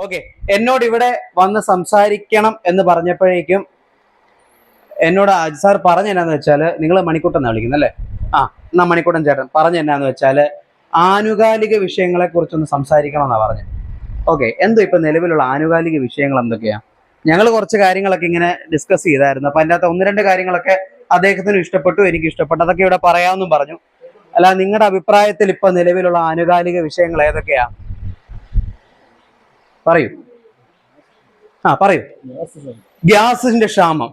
Okay, എന്നോട് ഇവിടെ വന്ന് സംസാരിക്കണം എന്ന് പറഞ്ഞപ്പോഴേക്കും എന്നോട് സാർ പറഞ്ഞ എന്നാന്ന് വെച്ചാല്, നിങ്ങൾ മണിക്കൂട്ടൻ എന്നാ വിളിക്കുന്നത് അല്ലേ? എന്നാ മണിക്കൂട്ടൻ ചേട്ടൻ പറഞ്ഞ എന്നാന്ന് വെച്ചാല് ആനുകാലിക വിഷയങ്ങളെ കുറിച്ചൊന്ന് സംസാരിക്കണം എന്നാ പറഞ്ഞത്. ഓക്കെ, എന്തോ ഇപ്പൊ നിലവിലുള്ള ആനുകാലിക വിഷയങ്ങൾ എന്തൊക്കെയാ? ഞങ്ങൾ കുറച്ച് കാര്യങ്ങളൊക്കെ ഇങ്ങനെ ഡിസ്കസ് ചെയ്തായിരുന്നു. അപ്പൊ അതിൻ്റെ അകത്ത് ഒന്ന് രണ്ട് കാര്യങ്ങളൊക്കെ അദ്ദേഹത്തിന് ഇഷ്ടപ്പെട്ടു, എനിക്ക് ഇഷ്ടപ്പെട്ടു, അതൊക്കെ ഇവിടെ പറയാമെന്നും പറഞ്ഞു. അല്ല, നിങ്ങളുടെ അഭിപ്രായത്തിൽ ഇപ്പൊ നിലവിലുള്ള ആനുകാലിക വിഷയങ്ങൾ ഏതൊക്കെയാ? പറയൂ. പറയൂ. ഗ്യാസിന്റെ ക്ഷാമം,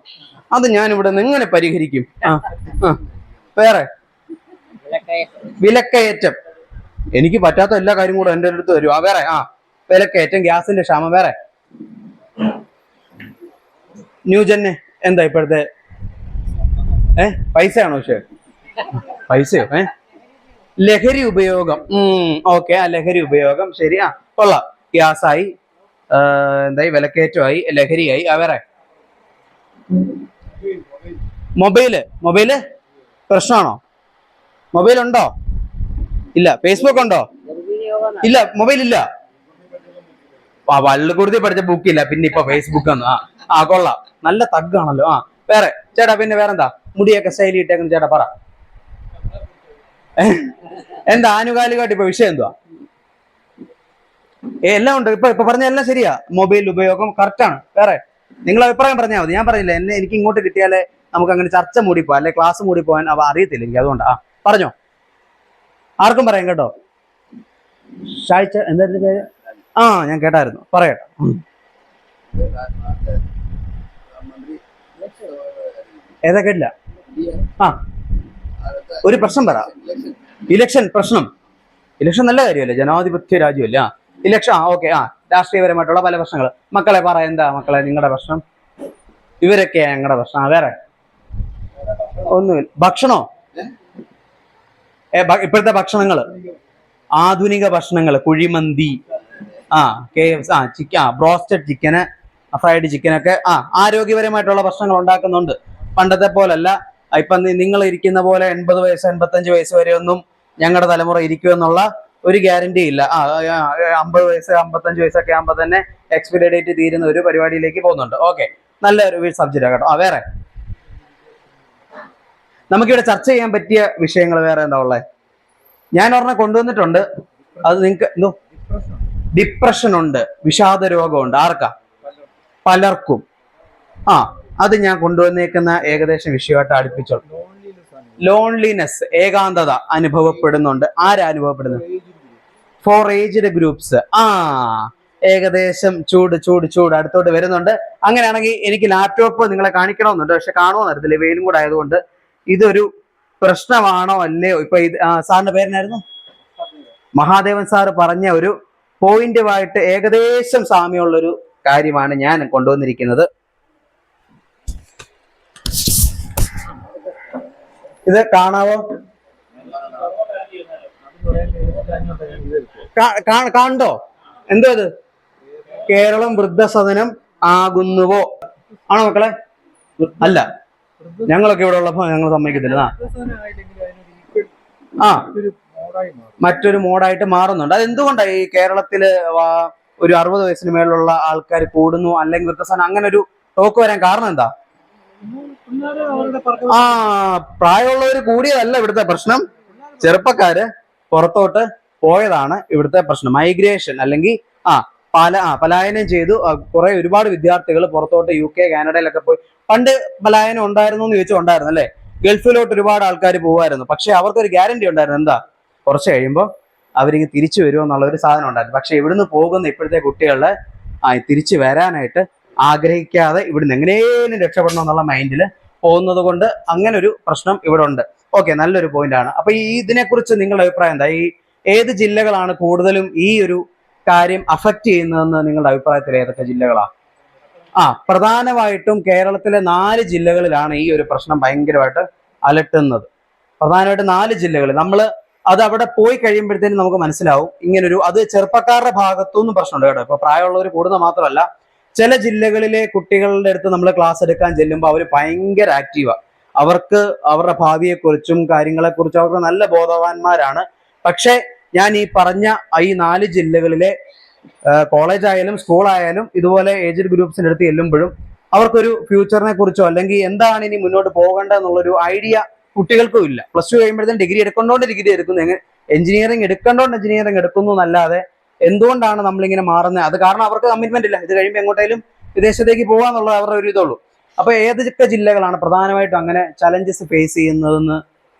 അത് ഞാൻ ഇവിടെ നിന്ന് എങ്ങനെ പരിഹരിക്കും? വേറെ വിലക്കയറ്റം, എനിക്ക് പറ്റാത്ത എല്ലാ കാര്യം കൂടെ എൻ്റെ അടുത്ത് വരും. വേറെ വിലക്കയറ്റം, ഗ്യാസിന്റെ ക്ഷാമം, വേറെ ന്യൂജന് എന്താ ഇപ്പോഴത്തെ പൈസയാണോ? പക്ഷേ പൈസയോ? ലഹരി ഉപയോഗം. ഓക്കെ, ലഹരി ഉപയോഗം ശരി. കൊള്ളാം. ഗ്യാസായി, എന്തായി, വിലക്കയറ്റമായി, ലഹരിയായി. വേറെ മൊബൈല് പ്രശ്നമാണോ? മൊബൈൽ ഉണ്ടോ? ഇല്ല. ഫേസ്ബുക്ക് ഉണ്ടോ? ഇല്ല. മൊബൈൽ ഇല്ല. വള്ളിക്കുടുതി പഠിച്ച ബുക്കില്ല, പിന്നെ ഇപ്പൊ ഫേസ്ബുക്ക് ഒന്ന്. കൊള്ളാം, നല്ല തഗ്ഗാണല്ലോ. വേറെ ചേട്ടാ, പിന്നെ വേറെന്താ? മുടിയൊക്കെ സ്റ്റൈലി ഇട്ടേക്കുന്ന ചേട്ടാ, പറ. എന്താ ആനുകാലികമായിട്ട് ഇപ്പൊ വിഷയം എന്തുവാ? എല്ലാം ഉണ്ട്. ഇപ്പൊ പറഞ്ഞ എല്ലാം ശരിയാ. മൊബൈൽ ഉപയോഗം കറക്റ്റാണ്. വേറെ നിങ്ങൾ അഭിപ്രായം പറഞ്ഞാൽ മതി. ഞാൻ പറഞ്ഞില്ല, എനിക്ക് ഇങ്ങോട്ട് കിട്ടിയാലേ നമുക്ക് അങ്ങനെ ചർച്ച മൂടിപ്പോ, അല്ലെ ക്ലാസ് മൂടിപ്പോവാൻ അറിയത്തില്ല എനിക്ക്, അതുകൊണ്ടാ. പറഞ്ഞോ, ആർക്കും പറയാം കേട്ടോ. ഷായ്ച്ച എന്തായിരുന്നു പേര്? ഞാൻ കേട്ടായിരുന്നു, പറയട്ടെ. ഏതാ കേട്ടില്ല? ഒരു പ്രശ്നം പറ. ഇലക്ഷൻ പ്രശ്നം. ഇലക്ഷൻ നല്ല കാര്യമല്ലേ, ജനാധിപത്യ രാജ്യമല്ലേ? Election okay. രാഷ്ട്രീയപരമായിട്ടുള്ള പല പ്രശ്നങ്ങൾ. മക്കളെ പറ, എന്താ മക്കളെ നിങ്ങളുടെ പ്രശ്നം? ഇവരൊക്കെയാ ഞങ്ങളുടെ പ്രശ്നം. വേറെ ഒന്നുമില്ല. ഭക്ഷണോ? ഇപ്പോഴത്തെ ഭക്ഷണങ്ങള്, ആധുനിക ഭക്ഷണങ്ങൾ, കുഴിമന്തി, ചിക്കൻ, ബ്രോസ്റ്റഡ് ചിക്കന്, ഫ്രൈഡ് ചിക്കനൊക്കെ ആരോഗ്യപരമായിട്ടുള്ള ഭക്ഷണങ്ങൾ ഉണ്ടാക്കുന്നുണ്ട്. പണ്ടത്തെ പോലല്ല. ഇപ്പൊ നിങ്ങൾ ഇരിക്കുന്ന പോലെ 80 വയസ്സ് 85 വയസ്സ് വരെ ഒന്നും ഞങ്ങളുടെ തലമുറ ഇരിക്കുമെന്നുള്ള ഒരു ഗ്യാരണ്ടി ഇല്ല. 50 വയസ്സ് 55 വയസ്സൊക്കെ ആകുമ്പോൾ തന്നെ എക്സ്പയറി ഡേറ്റ് തീരുന്ന ഒരു പരിപാടിയിലേക്ക് പോകുന്നുണ്ട്. ഓക്കെ, നല്ലൊരു സബ്ജക്റ്റാണ് കേട്ടോ. വേറെ നമുക്കിവിടെ ചർച്ച ചെയ്യാൻ പറ്റിയ വിഷയങ്ങൾ വേറെ എന്താ ഉള്ളത്? ഞാൻ ഒരെണ്ണം കൊണ്ടുവന്നിട്ടുണ്ട്. അത് നിങ്ങൾക്ക് എന്തോ ഡിപ്രഷൻ ഉണ്ട്, വിഷാദ രോഗമുണ്ട്. ആർക്കാ? പലർക്കും. അത് ഞാൻ കൊണ്ടുവന്നേക്കുന്ന ഏകദേശം വിഷയമായിട്ട് അടുപ്പിച്ചോളൂ. ലോൺലിനെസ്, ഏകാന്തത അനുഭവപ്പെടുന്നുണ്ട്. ആരനുഭവപ്പെടുന്നത്? For aged groups. ഏകദേശം ചൂട് അടുത്തോട്ട് വരുന്നുണ്ട്. അങ്ങനെയാണെങ്കിൽ എനിക്ക് ലാപ്ടോപ്പ് നിങ്ങളെ കാണിക്കണമെന്നുണ്ട്, പക്ഷെ കാണുമെന്ന് അറിയത്തില്ല, വെയിലും കൂടെ ആയതുകൊണ്ട്. ഇതൊരു പ്രശ്നമാണോ അല്ലയോ? ഇപ്പൊ ഇത് സാറിന്റെ പേരെന്നായിരുന്നു? മഹാദേവൻ സാറ് പറഞ്ഞ ഒരു പോയിന്റുമായിട്ട് ഏകദേശം സാമ്യമുള്ളൊരു കാര്യമാണ് ഞാൻ കൊണ്ടുവന്നിരിക്കുന്നത്. ഇത് കാണാവോ? കാണണ്ടോ? എന്തോ ഇത്? കേരളം വൃദ്ധസദനം ആകുന്നുവോ? ആണോ മക്കളെ? അല്ല, ഞങ്ങളൊക്കെ ഇവിടെ ഉള്ളപ്പോ ഞങ്ങൾ സമ്മതിക്കത്തില്ല. മറ്റൊരു മോഡായിട്ട് മാറുന്നുണ്ട്. അതെന്തുകൊണ്ടാണ് ഈ കേരളത്തില് ഒരു 60 വയസ്സിന് മേലുള്ള ആൾക്കാർ കൂടുന്നു, അല്ലെങ്കിൽ വൃദ്ധസദനം അങ്ങനെ ഒരു ടോക്ക് വരാൻ കാരണം എന്താ? പ്രായമുള്ളവർ കൂടിയതല്ല ഇവിടുത്തെ പ്രശ്നം, ചെറുപ്പക്കാര് പുറത്തോട്ട് പോയതാണ് ഇവിടുത്തെ പ്രശ്നം. മൈഗ്രേഷൻ, അല്ലെങ്കിൽ പലായനം ചെയ്തു. ഒരുപാട് വിദ്യാർത്ഥികൾ പുറത്തോട്ട് UK, കാനഡയിലൊക്കെ പോയി. പണ്ട് പലായനം ഉണ്ടായിരുന്നു എന്ന് ചോദിച്ചാൽ ഉണ്ടായിരുന്നു അല്ലെ? ഗൾഫിലോട്ട് ഒരുപാട് ആൾക്കാർ പോകുമായിരുന്നു. പക്ഷെ അവർക്കൊരു ഗ്യാരണ്ടി ഉണ്ടായിരുന്നു, എന്താ? കുറച്ച് കഴിയുമ്പോൾ അവരിങ്ങ് തിരിച്ചു വരുമോ എന്നുള്ള ഒരു സാധനം ഉണ്ടായിരുന്നു. പക്ഷെ ഇവിടുന്ന് പോകുന്ന ഇപ്പോഴത്തെ കുട്ടികളെ തിരിച്ചു വരാനായിട്ട് ആഗ്രഹിക്കാതെ ഇവിടുന്ന് എങ്ങനെയും രക്ഷപ്പെടണം എന്നുള്ള മൈൻഡിൽ പോകുന്നത് കൊണ്ട് അങ്ങനെ ഒരു പ്രശ്നം ഇവിടെ ഉണ്ട്. ഓക്കെ, നല്ലൊരു പോയിന്റ് ആണ്. അപ്പൊ ഇതിനെക്കുറിച്ച് നിങ്ങളുടെ അഭിപ്രായം എന്താ? ഏത് ജില്ലകളാണ് കൂടുതലും ഈ ഒരു കാര്യം അഫക്റ്റ് ചെയ്യുന്നതെന്ന് നിങ്ങളുടെ അഭിപ്രായത്തിൽ ഏതൊക്കെ ജില്ലകളാ? പ്രധാനമായിട്ടും കേരളത്തിലെ 4 ജില്ലകളിലാണ് ഈ ഒരു പ്രശ്നം ഭയങ്കരമായിട്ട് അലട്ടുന്നത്. പ്രധാനമായിട്ടും 4 ജില്ലകളിൽ. അത് അവിടെ പോയി കഴിയുമ്പോഴത്തേനും നമുക്ക് മനസ്സിലാവും ഇങ്ങനൊരു, അത് ചെറുപ്പക്കാരുടെ ഭാഗത്തുനിന്നും പ്രശ്നമുണ്ട് കേട്ടോ. ഇപ്പൊ പ്രായമുള്ളവർ കൂടുന്ന മാത്രമല്ല, ചില ജില്ലകളിലെ കുട്ടികളുടെ അടുത്ത് നമ്മൾ ക്ലാസ് എടുക്കാൻ ചെല്ലുമ്പോൾ അവർ ഭയങ്കര ആക്റ്റീവാ. അവർക്ക് അവരുടെ ഭാവിയെക്കുറിച്ചും കാര്യങ്ങളെക്കുറിച്ചും അവർക്ക് നല്ല ബോധവാന്മാരാണ്. പക്ഷെ ഞാൻ ഈ പറഞ്ഞ ഈ 4 ജില്ലകളിലെ കോളേജ് ആയാലും സ്കൂൾ ആയാലും ഇതുപോലെ ഏജ്ഡ് ഗ്രൂപ്പ്സിന്റെ അടുത്ത് ചെല്ലുമ്പോഴും അവർക്കൊരു ഫ്യൂച്ചറിനെ കുറിച്ചോ അല്ലെങ്കിൽ എന്താണ് ഇനി മുന്നോട്ട് പോകേണ്ടത് എന്നുള്ളൊരു ഐഡിയ കുട്ടികൾക്കും ഇല്ല. പ്ലസ് ടു കഴിയുമ്പോഴത്തേക്കും ഡിഗ്രി എടുക്കേണ്ടോണ്ട് ഡിഗ്രി എടുക്കുന്നു, എഞ്ചിനീയറിംഗ് എടുക്കേണ്ടോണ്ട് എഞ്ചിനീയറിംഗ് എടുക്കുന്നു എന്നല്ലാതെ എന്തുകൊണ്ടാണ് നമ്മളിങ്ങനെ മാറുന്നത്? അത് കാരണം അവർക്ക് കമ്മിറ്റ്മെന്റ് ഇല്ല. ഇത് കഴിയുമ്പോൾ എങ്ങോട്ടേലും വിദേശത്തേക്ക് പോകാന്നുള്ളത് അവരുടെ ഒരു ഇതുള്ളൂ. അപ്പൊ ഏതൊക്കെ ജില്ലകളാണ് പ്രധാനമായിട്ടും അങ്ങനെ ചലഞ്ചസ് ഫേസ് ചെയ്യുന്നതെന്ന്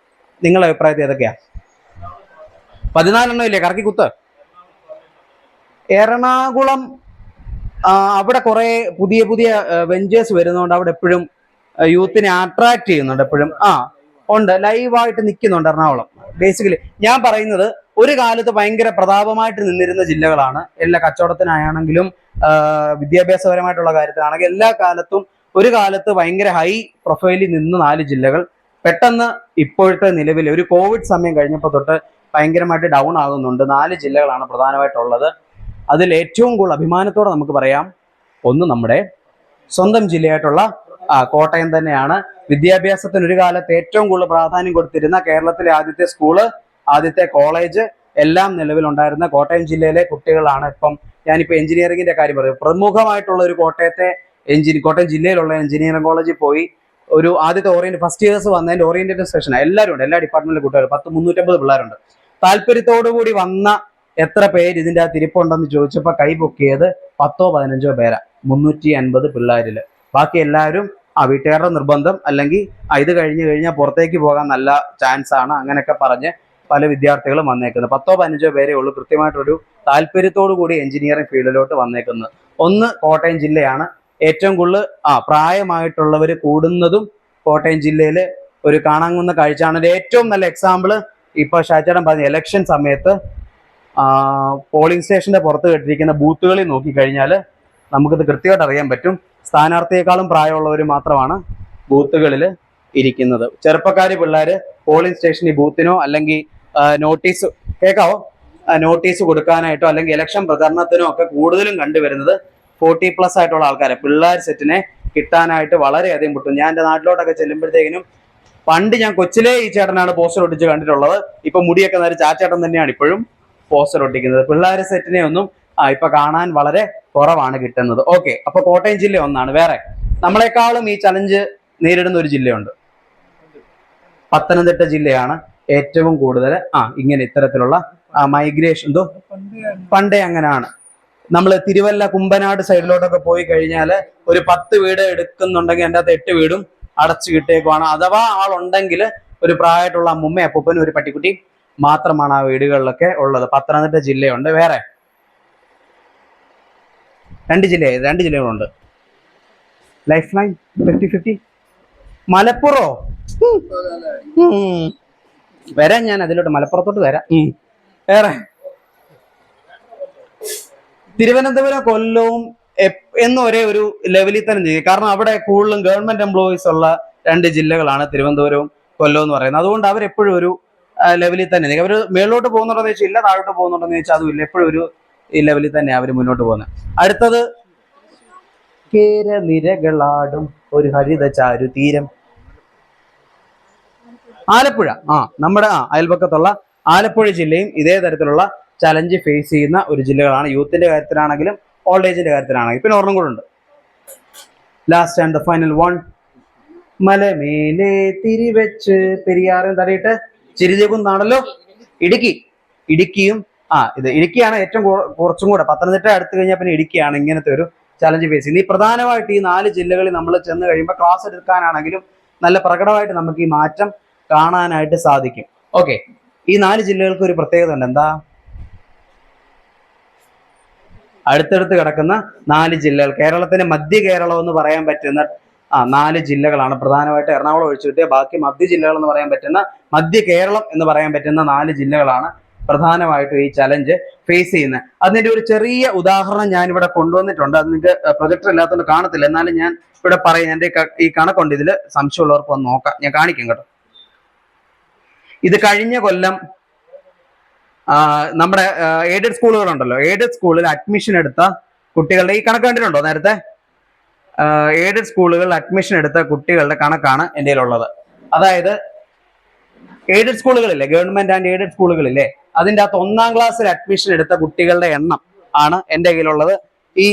നിങ്ങളുടെ അഭിപ്രായത്തിൽ ഏതൊക്കെയാ? 14 ഇല്ലേ? കറക്കി കുത്ത്. എറണാകുളം അവിടെ കുറെ പുതിയ പുതിയ വെഞ്ചേഴ്സ് വരുന്നതുകൊണ്ട് അവിടെ എപ്പോഴും യൂത്തിനെ അട്രാക്ട് ചെയ്യുന്നുണ്ട് എപ്പോഴും. ഉണ്ട്, ലൈവായിട്ട് നിൽക്കുന്നുണ്ട് എറണാകുളം. ബേസിക്കലി ഞാൻ പറയുന്നത് ഒരു കാലത്ത് ഭയങ്കര പ്രതാപമായിട്ട് നിന്നിരുന്ന ജില്ലകളാണ്. എല്ലാ കച്ചവടത്തിനാണെങ്കിലും വിദ്യാഭ്യാസപരമായിട്ടുള്ള കാര്യത്തിലാണെങ്കിൽ എല്ലാ കാലത്തും ഒരു കാലത്ത് ഭയങ്കര ഹൈ പ്രൊഫൈലിൽ നിന്ന് 4 ജില്ലകൾ പെട്ടെന്ന് ഇപ്പോഴത്തെ നിലവിൽ ഒരു കോവിഡ് സമയം കഴിഞ്ഞപ്പോൾ തൊട്ട് ഭയങ്കരമായിട്ട് ഡൗൺ ആകുന്നുണ്ട്. 4 ജില്ലകളാണ് പ്രധാനമായിട്ടുള്ളത്. അതിൽ ഏറ്റവും കൂടുതൽ അഭിമാനത്തോടെ നമുക്ക് പറയാം, ഒന്ന് നമ്മുടെ സ്വന്തം ജില്ലയായിട്ടുള്ള കോട്ടയം തന്നെയാണ്. വിദ്യാഭ്യാസത്തിന് ഒരു കാലത്ത് ഏറ്റവും കൂടുതൽ പ്രാധാന്യം കൊടുത്തിരുന്ന കേരളത്തിലെ ആദ്യത്തെ സ്കൂള്, ആദ്യത്തെ കോളേജ് എല്ലാം നിലവിലുണ്ടായിരുന്ന കോട്ടയം ജില്ലയിലെ കുട്ടികളാണ്. ഞാനിപ്പോൾ എഞ്ചിനീയറിംഗിന്റെ കാര്യം പറയും. പ്രമുഖമായിട്ടുള്ള ഒരു കോട്ടയം ജില്ലയിലുള്ള എഞ്ചിനീയറിംഗ് കോളേജിൽ പോയി ഒരു ആദ്യത്തെ ഫസ്റ്റ് ഇയേഴ്സ് വന്നതിന്റെ ഓറിയന്റേഷൻ സെഷൻ എല്ലാവരും ഉണ്ട്, എല്ലാ ഡിപ്പാർട്ട്മെന്റിലെ കുട്ടികൾ 350 പിള്ളേരുണ്ട്. താല്പര്യത്തോടുകൂടി വന്ന എത്ര പേര് ഇതിന്റെ അകത്ത് ഇരിപ്പുണ്ടെന്ന് ചോദിച്ചപ്പോൾ കൈ പൊക്കിയത് 10-15 പേരാ, 350 പിള്ളേരില്. ബാക്കി എല്ലാവരും വീട്ടുകാരുടെ നിർബന്ധം, അല്ലെങ്കിൽ ഇത് കഴിഞ്ഞാൽ പുറത്തേക്ക് പോകാൻ നല്ല ചാൻസ് ആണ്, അങ്ങനെയൊക്കെ പറഞ്ഞ് പല വിദ്യാർത്ഥികളും വന്നേക്കുന്നത്. 10-15 പേരേ ഉള്ളൂ കൃത്യമായിട്ടൊരു താല്പര്യത്തോടു കൂടി എഞ്ചിനീയറിംഗ് ഫീൽഡിലോട്ട് വന്നേക്കുന്നത്. ഒന്ന് കോട്ടയം ജില്ലയാണ്. ഏറ്റവും കൂടുതൽ പ്രായമായിട്ടുള്ളവർ കൂടുന്നതും കോട്ടയം ജില്ലയിൽ ഒരു കാണാവുന്ന കാഴ്ചയാണ്. ഏറ്റവും നല്ല എക്സാമ്പിള് ഇപ്പൊ ഷാജേട്ടൻ പറഞ്ഞ ഇലക്ഷൻ സമയത്ത് പോളിംഗ് സ്റ്റേഷന്റെ പുറത്ത് കെട്ടിരിക്കുന്ന ബൂത്തുകളിൽ നോക്കിക്കഴിഞ്ഞാൽ നമുക്കിത് കൃത്യമായിട്ട് അറിയാൻ പറ്റും. സ്ഥാനാർത്ഥിയെക്കാളും പ്രായമുള്ളവർ മാത്രമാണ് ബൂത്തുകളിൽ ഇരിക്കുന്നത്. ചെറുപ്പക്കാര് പിള്ളേര് പോളിംഗ് സ്റ്റേഷനിൽ ബൂത്തിനോ അല്ലെങ്കിൽ നോട്ടീസ് കൊടുക്കാനായിട്ടോ അല്ലെങ്കിൽ ഇലക്ഷൻ പ്രചരണത്തിനോ ഒക്കെ കൂടുതലും കണ്ടുവരുന്നത് 40+ ആയിട്ടുള്ള ആൾക്കാരെ, പിള്ളേർ സെറ്റിനെ കിട്ടാനായിട്ട് വളരെയധികം കിട്ടും. ഞാൻ എൻ്റെ നാട്ടിലോട്ടൊക്കെ ചെല്ലുമ്പോഴത്തേക്കിനും പണ്ട് ഞാൻ കൊച്ചിലെ ഈ ചേട്ടനാണ് പോസ്റ്റർ ഒട്ടിച്ച് കണ്ടിട്ടുള്ളത്. ഇപ്പൊ മുടിയൊക്കെ നേരെ ചാച്ചേട്ടൻ തന്നെയാണ് ഇപ്പോഴും പോസ്റ്റർ ഒട്ടിക്കുന്നത്. പിള്ളേർ സെറ്റിനെ ഒന്നും ഇപ്പൊ കാണാൻ വളരെ കുറവാണ് കിട്ടുന്നത്. ഓക്കെ, അപ്പൊ കോട്ടയം ജില്ല ഒന്നാണ്. വേറെ നമ്മളെക്കാളും ഈ ചലഞ്ച് നേരിടുന്ന ഒരു ജില്ലയുണ്ട്, പത്തനംതിട്ട ജില്ലയാണ് ഏറ്റവും കൂടുതൽ ഇങ്ങനെ ഇത്തരത്തിലുള്ള മൈഗ്രേഷൻ. പണ്ടേ അങ്ങനെയാണ്. നമ്മൾ തിരുവല്ല കുമ്പനാട് സൈഡിലോട്ടൊക്കെ പോയി കഴിഞ്ഞാൽ ഒരു 10 വീട് എടുക്കുന്നുണ്ടെങ്കിൽ എൻ്റെ അകത്ത് 8 വീടും അടച്ചു കിട്ടേക്കുവാണ്. അഥവാ ആളുണ്ടെങ്കിൽ ഒരു പ്രായമായിട്ടുള്ള അമ്മുമ്മ അപ്പൂപ്പനും ഒരു പട്ടിക്കുട്ടി മാത്രമാണ് ആ വീടുകളിലൊക്കെ ഉള്ളത്. പത്തനംതിട്ട ജില്ലയുണ്ട്. വേറെ 2 ജില്ലകളുണ്ട്. Life line 50-50. മലപ്പുറോ വരാം, ഞാൻ അതിലോട്ട് മലപ്പുറത്തോട്ട് വരാം. വേറെ തിരുവനന്തപുരം കൊല്ലവും എന്നും ഒരേ ഒരു ലെവലിൽ തന്നെ ചെയ്യും. കാരണം അവിടെ കൂടുതലും ഗവൺമെന്റ് എംപ്ലോയീസ് ഉള്ള 2 ജില്ലകളാണ് തിരുവനന്തപുരവും കൊല്ലവും എന്ന് പറയുന്നത്. അതുകൊണ്ട് അവരെപ്പോഴും ഒരു ലെവലിൽ തന്നെ. അവർ മേളിലോട്ട് പോകുന്നുണ്ടെന്ന് വെച്ചാൽ ഇല്ല, താഴോട്ട് പോകുന്നുണ്ടെന്ന് വെച്ചാൽ അതുമില്ല, എപ്പോഴും ഒരു ഈ ലെവലിൽ തന്നെ അവർ മുന്നോട്ട് പോകുന്നത്. അടുത്തത് കേരനിരകളാടും ഒരു ഹരിത ചാരു തീരം, ആലപ്പുഴ. നമ്മുടെ അയൽപക്കത്തുള്ള ആലപ്പുഴ ജില്ലയും ഇതേ തരത്തിലുള്ള ചലഞ്ച് ഫേസ് ചെയ്യുന്ന ഒരു ജില്ലകളാണ്. യൂത്തിന്റെ കാര്യത്തിലാണെങ്കിലും ഓൾഡ് ഏജിന്റെ കാര്യത്തിലാണെങ്കിലും. പിന്നെ ഒരെണ്ണം കൂടെ ഉണ്ട്, last and the final one. മലമേലെ തിരിവെച്ച് പെരിയാറും തടയിട്ട് ചിരിതേക്കുന്നാണല്ലോ ഇടുക്കിയും. ഇടുക്കിയാണ് ഏറ്റവും കുറച്ചും കൂടെ. പത്തനംതിട്ട അടുത്ത് കഴിഞ്ഞാൽ പിന്നെ ഇടുക്കിയാണ് ഇങ്ങനത്തെ ഒരു ചലഞ്ച് ഫേസ് ചെയ്യുന്നത്. ഈ പ്രധാനമായിട്ട് ഈ 4 ജില്ലകളിൽ നമ്മൾ ചെന്ന് കഴിയുമ്പോൾ ക്ലാസ് എടുക്കാനാണെങ്കിലും നല്ല പ്രകടമായിട്ട് നമുക്ക് ഈ മാറ്റം കാണാനായിട്ട് സാധിക്കും. ഓക്കെ, ഈ 4 ജില്ലകൾക്ക് ഒരു പ്രത്യേകത ഉണ്ട്. എന്താ? അടുത്തടുത്ത് കിടക്കുന്ന 4 ജില്ലകൾ, കേരളത്തിന്റെ മധ്യ കേരളം എന്ന് പറയാൻ പറ്റുന്ന 4 ജില്ലകളാണ് പ്രധാനമായിട്ട്. എറണാകുളം ഒഴിച്ചുവിട്ട് ബാക്കി മധ്യ ജില്ലകൾ എന്ന് പറയാൻ പറ്റുന്ന, മധ്യ കേരളം എന്ന് പറയാൻ പറ്റുന്ന 4 ജില്ലകളാണ് പ്രധാനമായിട്ടും ഈ ചലഞ്ച് ഫേസ് ചെയ്യുന്നത്. അതിന്റെ ഒരു ചെറിയ ഉദാഹരണം ഞാൻ ഇവിടെ കൊണ്ടുവന്നിട്ടുണ്ട്. അത് നിങ്ങൾക്ക് പ്രൊജക്ടർ ഇല്ലാത്തതുകൊണ്ട് കാണത്തില്ല, എന്നാലും ഞാൻ ഇവിടെ പറയും. എൻ്റെ ഈ കണക്കുണ്ട്, ഇതിൽ സംശയമുള്ളവർക്ക് ഒന്ന് നോക്കാം, ഞാൻ കാണിക്കും കേട്ടോ. ഇത് കഴിഞ്ഞ കൊല്ലം നമ്മുടെ എയ്ഡഡ് സ്കൂളുകളുണ്ടല്ലോ, എയ്ഡഡ് സ്കൂളിൽ അഡ്മിഷൻ എടുത്ത കുട്ടികളുടെ ഈ കണക്ക് കണ്ടിട്ടുണ്ടോ നേരത്തെ? എയ്ഡഡ് സ്കൂളുകളിൽ അഡ്മിഷൻ എടുത്ത കുട്ടികളുടെ കണക്കാണ് എൻ്റെ കയ്യിലുള്ളത്. അതായത് എയ്ഡഡ് സ്കൂളുകളില്ലേ, ഗവൺമെന്റ് ആൻഡ് എയ്ഡഡ് സ്കൂളുകളില്ലേ, അതിൻ്റെ അകത്ത് 1ാം ക്ലാസ്സിൽ അഡ്മിഷൻ എടുത്ത കുട്ടികളുടെ എണ്ണം ആണ് എൻ്റെ കയ്യിലുള്ളത്. ഈ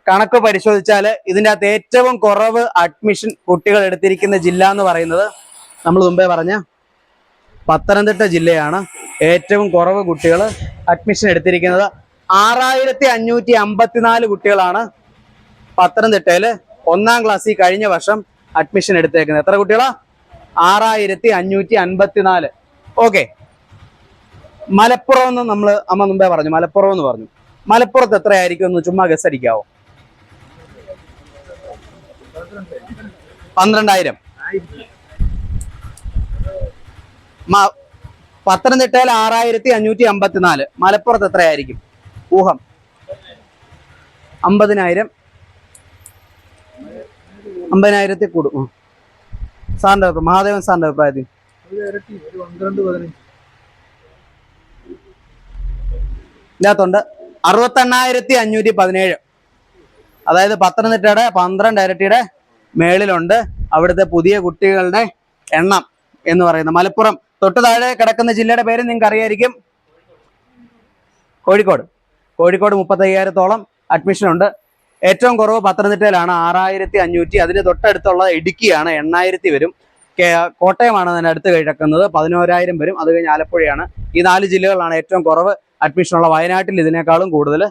കണക്ക് പരിശോധിച്ചാൽ ഇതിൻ്റെ അകത്ത് ഏറ്റവും കുറവ് അഡ്മിഷൻ കുട്ടികൾ എടുത്തിരിക്കുന്ന ജില്ല എന്ന് പറയുന്നത് നമ്മൾ മുമ്പേ പറഞ്ഞ പത്തനംതിട്ട ജില്ലയാണ്. ഏറ്റവും കുറവ് കുട്ടികൾ അഡ്മിഷൻ എടുത്തിരിക്കുന്നത് 6554 കുട്ടികളാണ് പത്തനംതിട്ടയിൽ 1ാം ക്ലാസ്സിൽ കഴിഞ്ഞ വർഷം അഡ്മിഷൻ എടുത്തേക്കുന്നത്. എത്ര കുട്ടികളാ? 6554. ഓക്കെ. മലപ്പുറം എന്ന് നമ്മൾ അമ്മ മുമ്പേ പറഞ്ഞു, മലപ്പുറം എന്ന് പറഞ്ഞു. മലപ്പുറത്ത് എത്രയായിരിക്കും എന്ന് ചുമ്മാ ഗസ് അടിക്കാവോ? 12,000. പത്തനംതിട്ടയിൽ 6554. മലപ്പുറത്ത് എത്രയായിരിക്കും ഊഹം? 50,000. 50,000 കൂടും. സാറിന്റെ മഹാദേവൻ സാറിന്റെ അഭിപ്രായത്തിൽ ഇതിനകത്തുണ്ട് 68,517. അതായത് പത്തനംതിട്ടയുടെ 12 ഇരട്ടിയുടെ മേളിലുണ്ട് അവിടുത്തെ പുതിയ കുട്ടികളുടെ എണ്ണം എന്ന് പറയുന്നത്. മലപ്പുറം തൊട്ട് താഴെ കിടക്കുന്ന ജില്ലയുടെ പേര് നിങ്ങൾക്ക് അറിയായിരിക്കും, കോഴിക്കോട്. കോഴിക്കോട് 35,000-ഓളം അഡ്മിഷൻ ഉണ്ട്. ഏറ്റവും കുറവ് പത്തനംതിട്ടയിലാണ് 6,500. അതിന് തൊട്ടടുത്തുള്ള ഇടുക്കിയാണ് 8,000 വരും. കോട്ടയമാണ് അതിന് അടുത്ത് കിടക്കുന്നത് 11,000 വരും. അത് കഴിഞ്ഞ് ആലപ്പുഴയാണ്. ഈ 4 ജില്ലകളിലാണ് ഏറ്റവും കുറവ് അഡ്മിഷനുള്ള. വയനാട്ടിൽ ഇതിനേക്കാളും കൂടുതൽ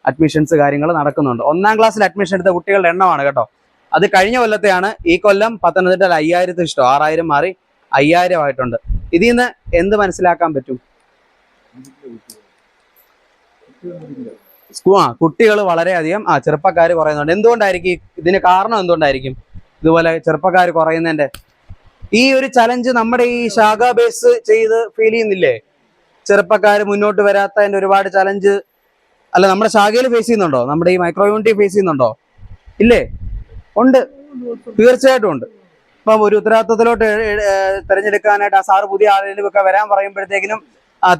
അഡ്മിഷൻസ് കാര്യങ്ങൾ നടക്കുന്നുണ്ട്. 1ാം ക്ലാസ്സിൽ അഡ്മിഷൻ എടുത്ത കുട്ടികളുടെ എണ്ണമാണ് കേട്ടോ. അത് കഴിഞ്ഞ കൊല്ലത്തെയാണ്. ഈ കൊല്ലം പത്തനംതിട്ടയിൽ 5,000 ഇഷ്ടം 6,000 മാറി 5,000 ആയിട്ടുണ്ട്. ഇതിൽ നിന്ന് എന്ത് മനസ്സിലാക്കാൻ പറ്റും? കുട്ടികൾ വളരെയധികം ചെറുപ്പക്കാർ കുറയുന്നുണ്ട്. എന്തുകൊണ്ടായിരിക്കും ഇതിന് കാരണം? എന്തുകൊണ്ടായിരിക്കും ഇതുപോലെ ചെറുപ്പക്കാർ കുറയുന്നതിന്റെ? ഈ ഒരു ചലഞ്ച് നമ്മുടെ ഈ ശാഖ ബേസ് ചെയ്ത് ഫീൽ ചെയ്യുന്നില്ലേ? ചെറുപ്പക്കാർ മുന്നോട്ട് വരാത്തതിന്റെ ഒരുപാട് ചലഞ്ച് അല്ല നമ്മുടെ ശാഖയിൽ ഫേസ് ചെയ്യുന്നുണ്ടോ? നമ്മുടെ ഈ മൈക്രോ യൂണിറ്റി ഫേസ് ചെയ്യുന്നുണ്ടോ? ഇല്ലേ? ഉണ്ട്, തീർച്ചയായിട്ടും ഉണ്ട്. ഇപ്പം ഒരു ഉത്തരവാദിത്വത്തിലോട്ട് തിരഞ്ഞെടുക്കാനായിട്ട് ആ സാറ് പുതിയ ആളുകളിൽ ഒക്കെ വരാൻ പറയുമ്പോഴത്തേക്കിനും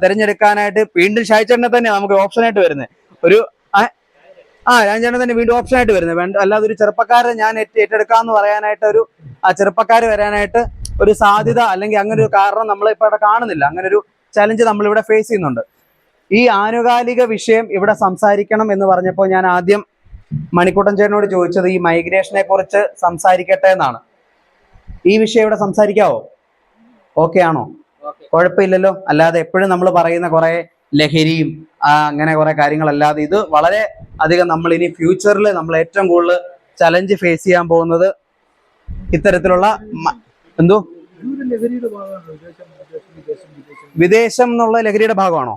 തിരഞ്ഞെടുക്കാനായിട്ട് വീണ്ടും ഷായിച്ചേട്ടനെ തന്നെ നമുക്ക് ഓപ്ഷനായിട്ട് വരുന്നത്. ഒരു രാജേട്ടനെ തന്നെ വീണ്ടും ഓപ്ഷനായിട്ട് വരുന്നത്. അല്ലാതെ ഒരു ചെറുപ്പക്കാരെ ഞാൻ ഏറ്റെടുക്കാന്ന് പറയാനായിട്ട് ഒരു ചെറുപ്പക്കാർ വരാനായിട്ട് ഒരു സാധ്യത അല്ലെങ്കിൽ അങ്ങനെ ഒരു കാരണം നമ്മളിപ്പോൾ ഇവിടെ കാണുന്നില്ല. അങ്ങനെ ഒരു ചലഞ്ച് നമ്മളിവിടെ ഫേസ് ചെയ്യുന്നുണ്ട്. ഈ ആനുകാലിക വിഷയം ഇവിടെ സംസാരിക്കണം എന്ന് പറഞ്ഞപ്പോൾ ഞാൻ ആദ്യം മണിക്കുട്ടൻ ചേട്ടനോട് ചോദിച്ചത് ഈ മൈഗ്രേഷനെ കുറിച്ച് സംസാരിക്കട്ടെ എന്നാണ്. ഈ വിഷയം ഇവിടെ സംസാരിക്കാവോ? ഓക്കെ ആണോ? കുഴപ്പമില്ലല്ലോ. അല്ലാതെ എപ്പോഴും നമ്മൾ പറയുന്ന കുറെ ലഹരിയും അങ്ങനെ കുറെ കാര്യങ്ങളല്ലാതെ ഇത് വളരെ അധികം നമ്മൾ ഇനി ഫ്യൂച്ചറിൽ നമ്മൾ ഏറ്റവും കൂടുതൽ ചലഞ്ച് ഫേസ് ചെയ്യാൻ പോകുന്നത് ഇത്തരത്തിലുള്ള എന്തോ വിദേശം എന്നുള്ള ലഹരിയുടെ ഭാഗമാണോ?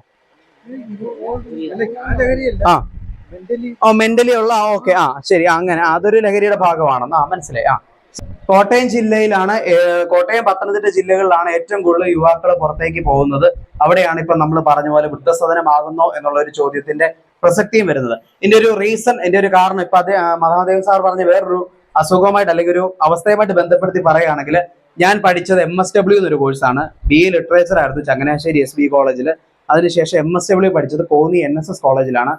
മെന്റലി ഉള്ള ഓക്കെ ശരി, അങ്ങനെ അതൊരു ലഹരിയുടെ ഭാഗമാണെന്ന് മനസ്സിലായി. കോട്ടയം ജില്ലയിലാണ്, കോട്ടയം പത്തനംതിട്ട ജില്ലകളിലാണ് ഏറ്റവും കൂടുതൽ യുവാക്കൾ പുറത്തേക്ക് പോകുന്നത്. അവിടെയാണ് ഇപ്പൊ നമ്മൾ പറഞ്ഞ പോലെ വൃദ്ധസദനമാകുന്നോ എന്നുള്ള ഒരു ചോദ്യത്തിന്റെ പ്രസക്തിയും വരുന്നത്. ഇതിന്റെ ഒരു റീസൺ, ഇതിന്റെ ഒരു കാരണം ഇപ്പൊ അത് മഹാദേവൻ സാർ പറഞ്ഞ വേറൊരു അസുഖമായിട്ട് അല്ലെങ്കിൽ ഒരു അവസ്ഥയുമായിട്ട് ബന്ധപ്പെടുത്തി പറയുകയാണെങ്കിൽ, ഞാൻ പഠിച്ചത് MSW എന്നൊരു കോഴ്സാണ്. BA ലിറ്ററേച്ചർ ആയിരുന്നു ചങ്ങനാശ്ശേരി SB കോളേജിൽ. അതിനുശേഷം MSW പഠിച്ചത് കോന്നി NSS കോളേജിലാണ്.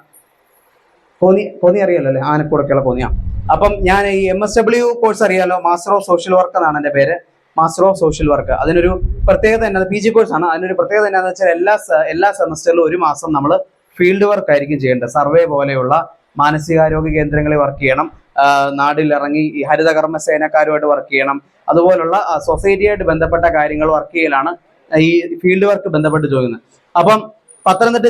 കോന്നി അറിയാലോ അല്ലെ? ആനക്കൂടൊക്കെയുള്ള കോന്നിയാ. അപ്പം ഞാൻ ഈ MSW കോഴ്സ് അറിയാലോ, മാസ്റ്റർ ഓഫ് സോഷ്യൽ വർക്ക് എന്നാണ് എൻ്റെ പേര്. Master of social work. അതിനൊരു പ്രത്യേകത എന്നാ, PG കോഴ്സാണ്. അതിനൊരു പ്രത്യേകത എന്നാന്ന് വെച്ചാൽ എല്ലാ സെമസ്റ്ററിലും 1 മാസം നമ്മൾ ഫീൽഡ് വർക്ക് ആയിരിക്കും ചെയ്യേണ്ടത്. സർവേ പോലെയുള്ള മാനസികാരോഗ്യ കേന്ദ്രങ്ങളിൽ വർക്ക് ചെയ്യണം, നാട്ടിലിറങ്ങി ഈ ഹരിതകർമ്മ സേനക്കാരുമായിട്ട് വർക്ക് ചെയ്യണം, അതുപോലുള്ള സൊസൈറ്റിയായിട്ട് ബന്ധപ്പെട്ട കാര്യങ്ങൾ വർക്ക് ചെയ്യലാണ് ഈ ഫീൽഡ് വർക്ക് ബന്ധപ്പെട്ട് ചോദിക്കുന്നത്. അപ്പം പത്തനംതിട്ട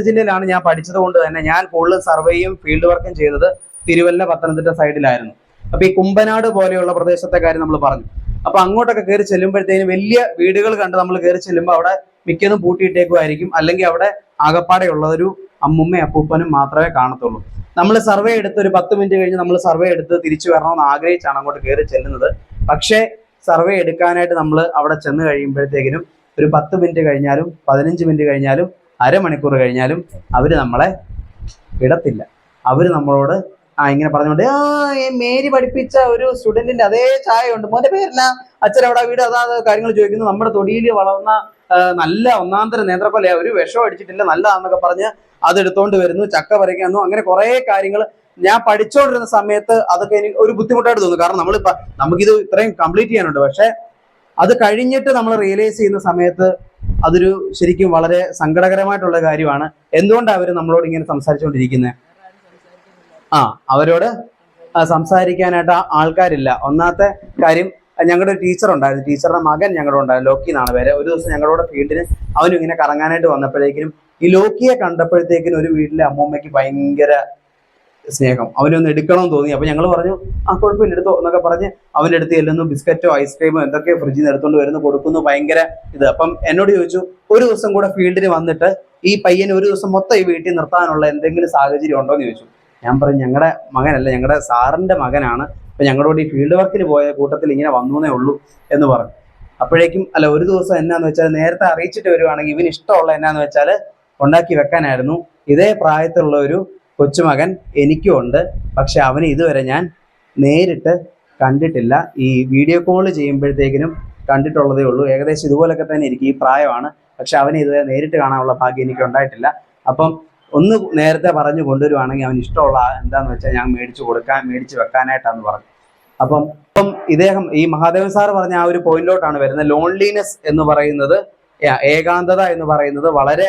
ജില്ലയിലാണ് ഞാൻ പഠിച്ചത് കൊണ്ട് തന്നെ ഞാൻ കൂടുതൽ സർവേയും ഫീൽഡ് വർക്കും ചെയ്തത് തിരുവല്ല പത്തനംതിട്ട സൈഡിലായിരുന്നു. അപ്പൊ ഈ കുമ്പനാട് പോലെയുള്ള പ്രദേശത്തെ കാര്യം നമ്മൾ പറഞ്ഞു. അപ്പൊ അങ്ങോട്ടൊക്കെ കയറി ചെല്ലുമ്പോഴത്തേനും വലിയ വീടുകൾ കണ്ട് നമ്മൾ കയറി ചെല്ലുമ്പോൾ അവിടെ മിക്കതും പൂട്ടിയിട്ടേക്കുമായിരിക്കും, അല്ലെങ്കിൽ അവിടെ ആകപ്പാടെ ഉള്ളതൊരു അമ്മുമ്മയും അപ്പൂപ്പനും മാത്രമേ കാണത്തുള്ളൂ. നമ്മൾ സർവേ എടുത്ത് ഒരു 10 മിനിറ്റ് കഴിഞ്ഞ് നമ്മൾ സർവേ എടുത്ത് തിരിച്ചു വരണമെന്ന് ആഗ്രഹിച്ചാണ് അങ്ങോട്ട് കയറി ചെല്ലുന്നത്. പക്ഷേ സർവേ എടുക്കാനായിട്ട് നമ്മൾ അവിടെ ചെന്ന് കഴിയുമ്പോഴത്തേക്കിനും ഒരു 10 മിനിറ്റ് കഴിഞ്ഞാലും 15 മിനിറ്റ് കഴിഞ്ഞാലും അരമണിക്കൂർ കഴിഞ്ഞാലും അവര് നമ്മളെ വിടത്തില്ല. അവര് നമ്മളോട് ഇങ്ങനെ പറഞ്ഞുകൊണ്ട് മേരി പഠിപ്പിച്ച ഒരു സ്റ്റുഡന്റിന്റെ അതേ ചായ ഉണ്ട്, മോന്റെ പേരില്ല, അച്ഛൻ അവിടെ വീട് അതാ കാര്യങ്ങൾ ചോദിക്കുന്നു. നമ്മുടെ തൊടിയിൽ വളർന്ന നല്ല ഒന്നാന്തര നേന്ത്രക്കൊലയാ, ഒരു വിഷം അടിച്ചിട്ടില്ല, നല്ലതാന്നൊക്കെ പറഞ്ഞ് അതെടുത്തോണ്ട് വരുന്നു, ചക്ക പറിക്കുന്നു. അങ്ങനെ കുറെ കാര്യങ്ങൾ ഞാൻ പഠിച്ചുകൊണ്ടിരുന്ന സമയത്ത് അതൊക്കെ എനിക്ക് ഒരു ബുദ്ധിമുട്ടായിട്ട് തോന്നുന്നു. കാരണം നമുക്കിത് ഇത്രയും കംപ്ലീറ്റ് ചെയ്യാനുണ്ട്. പക്ഷെ അത് കഴിഞ്ഞിട്ട് നമ്മൾ റിയലൈസ് ചെയ്യുന്ന സമയത്ത് അതൊരു ശരിക്കും വളരെ സങ്കടകരമായിട്ടുള്ള കാര്യമാണ്. എന്തുകൊണ്ടാണ് അവർ നമ്മളോട് ഇങ്ങനെ സംസാരിച്ചുകൊണ്ടിരിക്കുന്നത്? അവരോട് സംസാരിക്കാനായിട്ട് ആൾക്കാരില്ല. ഒന്നാമത്തെ കാര്യം, ഞങ്ങളുടെ ഒരു ടീച്ചർ ഉണ്ടായിരുന്നു, ടീച്ചറുടെ മകൻ ഞങ്ങളുടെ ഉണ്ടായിരുന്നു, ലോക്കി എന്നാണ് പേര്. ഒരു ദിവസം ഞങ്ങളുടെ ഫീൽഡിന് അവനും ഇങ്ങനെ കറങ്ങാനായിട്ട് വന്നപ്പോഴേക്കും ഈ ലോക്കിയെ കണ്ടപ്പോഴത്തേക്കിനും ഒരു വീട്ടിലെ അമ്മൂമ്മയ്ക്ക് ഭയങ്കര സ്നേഹം, അവനൊന്ന് എടുക്കണമെന്ന് തോന്നി. അപ്പൊ ഞങ്ങൾ പറഞ്ഞു കുഴപ്പമില്ല എടുത്തോ എന്നൊക്കെ പറഞ്ഞ് അവൻ്റെ അടുത്ത് ചെല്ലുന്നു, ബിസ്ക്കറ്റോ ഐസ്ക്രീമോ എന്തൊക്കെയോ ഫ്രിഡ്ജിൽ നിന്ന് എടുത്തുകൊണ്ട് വരുന്നു, കൊടുക്കുന്നു, ഭയങ്കര ഇത്. അപ്പം എന്നോട് ചോദിച്ചു, ഒരു ദിവസം കൂടെ ഫീൽഡിന് വന്നിട്ട് ഈ പയ്യന് ഒരു ദിവസം മൊത്തം ഈ വീട്ടിൽ നിർത്താനുള്ള എന്തെങ്കിലും സാഹചര്യം ഉണ്ടോ എന്ന് ചോദിച്ചു. ഞാൻ പറഞ്ഞു ഞങ്ങളുടെ മകനല്ല, ഞങ്ങളുടെ സാറിന്റെ മകനാണ്, അപ്പൊ ഞങ്ങളോട് ഈ ഫീൽഡ് വർക്കിന് പോയ കൂട്ടത്തിൽ ഇങ്ങനെ വന്നേ ഉള്ളൂ എന്ന് പറഞ്ഞു. അപ്പോഴേക്കും അല്ല, ഒരു ദിവസം എന്നാന്ന് വെച്ചാൽ നേരത്തെ അറിയിച്ചിട്ട് വരുവാണെങ്കിൽ ഇവന് ഇഷ്ടമുള്ള എന്നാന്ന് വെച്ചാൽ ഉണ്ടാക്കി വെക്കാനായിരുന്നു. ഇതേ പ്രായത്തിലുള്ള ഒരു കൊച്ചുമകൻ എനിക്കും ഉണ്ട്, പക്ഷെ അവന് ഇതുവരെ ഞാൻ നേരിട്ട് കണ്ടിട്ടില്ല. ഈ വീഡിയോ കോൾ ചെയ്യുമ്പോഴത്തേക്കിനും കണ്ടിട്ടുള്ളതേ ഉള്ളൂ. ഏകദേശം ഇതുപോലൊക്കെ തന്നെ എനിക്ക് ഈ പ്രായമാണ്, പക്ഷെ അവനെ ഇതുവരെ നേരിട്ട് കാണാനുള്ള ഭാഗ്യം എനിക്ക് ഉണ്ടായിട്ടില്ല. അപ്പം ഒന്ന് നേരത്തെ പറഞ്ഞു കൊണ്ടുവരുവാണെങ്കിൽ അവന് ഇഷ്ടമുള്ള എന്താന്ന് വെച്ചാൽ ഞാൻ മേടിച്ച് വെക്കാനായിട്ടാന്ന് പറഞ്ഞു. അപ്പം ഇദ്ദേഹം ഈ മഹാദേവൻ സാറ് പറഞ്ഞ ആ ഒരു പോയിന്റിലോട്ടാണ് വരുന്നത്. ലോൺലിനെസ് എന്ന് പറയുന്നത്, ഏകാന്തത എന്ന് പറയുന്നത് വളരെ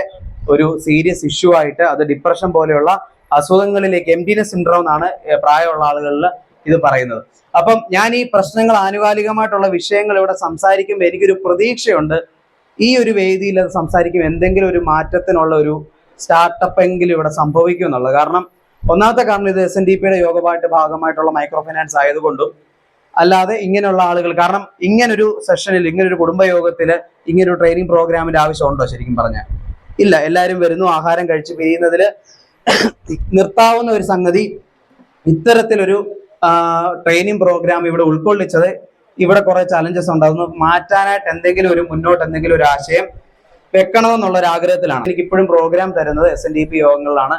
ഒരു സീരിയസ് ഇഷ്യൂ ആയിട്ട് അത് ഡിപ്രഷൻ പോലെയുള്ള അസുഖങ്ങളിലേക്ക്, എംപ്റ്റിനെസ് സിൻഡ്രോം എന്നാണ് പ്രായമുള്ള ആളുകളിൽ ഇത് പറയുന്നത്. അപ്പം ഞാൻ ഈ പ്രശ്നങ്ങൾ, ആനുകാലികമായിട്ടുള്ള വിഷയങ്ങൾ ഇവിടെ സംസാരിക്കുമ്പോൾ എനിക്കൊരു പ്രതീക്ഷയുണ്ട്, ഈ ഒരു വേദിയിൽ അത് സംസാരിക്കും എന്തെങ്കിലും ഒരു മാറ്റത്തിനുള്ള ഒരു സ്റ്റാർട്ടപ്പ് എങ്കിലും ഇവിടെ സംഭവിക്കും എന്നുള്ളത്. കാരണം ഒന്നാമത്തെ കാരണം ഇത് SNDPയുടെ യോഗമായിട്ട് ഭാഗമായിട്ടുള്ള മൈക്രോ ഫൈനാൻസ് ആയതുകൊണ്ടും അല്ലാതെ ഇങ്ങനെയുള്ള ആളുകൾ, കാരണം ഇങ്ങനൊരു സെഷനിൽ, ഇങ്ങനൊരു കുടുംബയോഗത്തിൽ ഇങ്ങനൊരു ട്രെയിനിങ് പ്രോഗ്രാമിന്റെ ആവശ്യമുണ്ടോ? ശരിക്കും പറഞ്ഞാൽ ഇല്ല. എല്ലാവരും വരുന്നു, ആഹാരം കഴിച്ച് പിരിയുന്നതിൽ നിർത്താവുന്ന ഒരു സംഗതി ഇത്തരത്തിലൊരു ട്രെയിനിങ് പ്രോഗ്രാം ഇവിടെ ഉൾക്കൊള്ളിച്ചത് ഇവിടെ കുറെ ചലഞ്ചസ് ഉണ്ടാകുന്നു. മാറ്റാനായിട്ട് എന്തെങ്കിലും ഒരു മുന്നോട്ട് എന്തെങ്കിലും ഒരു ആശയം വെക്കണമെന്നുള്ള ഒരു ആഗ്രഹത്തിലാണ്. എനിക്ക് ഇപ്പോഴും പ്രോഗ്രാം തരുന്നത് SNDP യോഗങ്ങളിലാണ്.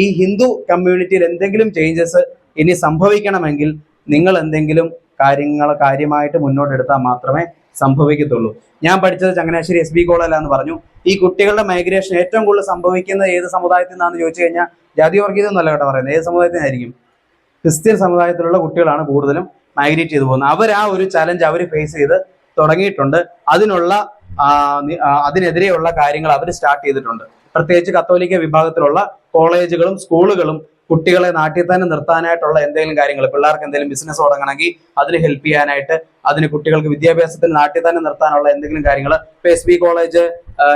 ഈ ഹിന്ദു കമ്മ്യൂണിറ്റിയിൽ എന്തെങ്കിലും ചേഞ്ചസ് ഇനി സംഭവിക്കണമെങ്കിൽ നിങ്ങൾ എന്തെങ്കിലും കാര്യമായിട്ട് മുന്നോട്ടെടുത്താൽ മാത്രമേ സംഭവിക്കത്തുള്ളൂ. ഞാൻ പഠിച്ചത് ചങ്ങനാശ്ശേരി SB കോളേജിലാന്ന് പറഞ്ഞു. ഈ കുട്ടികളുടെ മൈഗ്രേഷൻ ഏറ്റവും കൂടുതൽ സംഭവിക്കുന്നത് ഏത് സമുദായത്തിൽ നിന്നാണെന്ന് ചോദിച്ചു കഴിഞ്ഞാൽ, ജാതി വർഗീയത എന്നല്ല കേട്ടോ പറയുന്നത്, ഏത് സമുദായത്തിൽ നിന്നായിരിക്കും? ക്രിസ്ത്യൻ സമുദായത്തിലുള്ള കുട്ടികളാണ് കൂടുതലും മൈഗ്രേറ്റ് ചെയ്തു പോകുന്നത്. അവർ ആ ഒരു ചലഞ്ച് അവർ ഫേസ് ചെയ്ത് തുടങ്ങിയിട്ടുണ്ട്. അതിനെതിരെയുള്ള കാര്യങ്ങൾ അവർ സ്റ്റാർട്ട് ചെയ്തിട്ടുണ്ട്. പ്രത്യേകിച്ച് കത്തോലിക്ക വിഭാഗത്തിലുള്ള കോളേജുകളും സ്കൂളുകളും കുട്ടികളെ നാട്ടിൽ തന്നെ നിർത്താനായിട്ടുള്ള എന്തെങ്കിലും കാര്യങ്ങൾ, പിള്ളേർക്ക് എന്തെങ്കിലും ബിസിനസ് തുടങ്ങണമെങ്കിൽ അതിന് ഹെൽപ്പ് ചെയ്യാനായിട്ട്, അതിന് കുട്ടികൾക്ക് വിദ്യാഭ്യാസത്തിൽ നാട്ടിൽ തന്നെ നിർത്താനുള്ള എന്തെങ്കിലും കാര്യങ്ങൾ. ഇപ്പൊ SB കോളേജ്,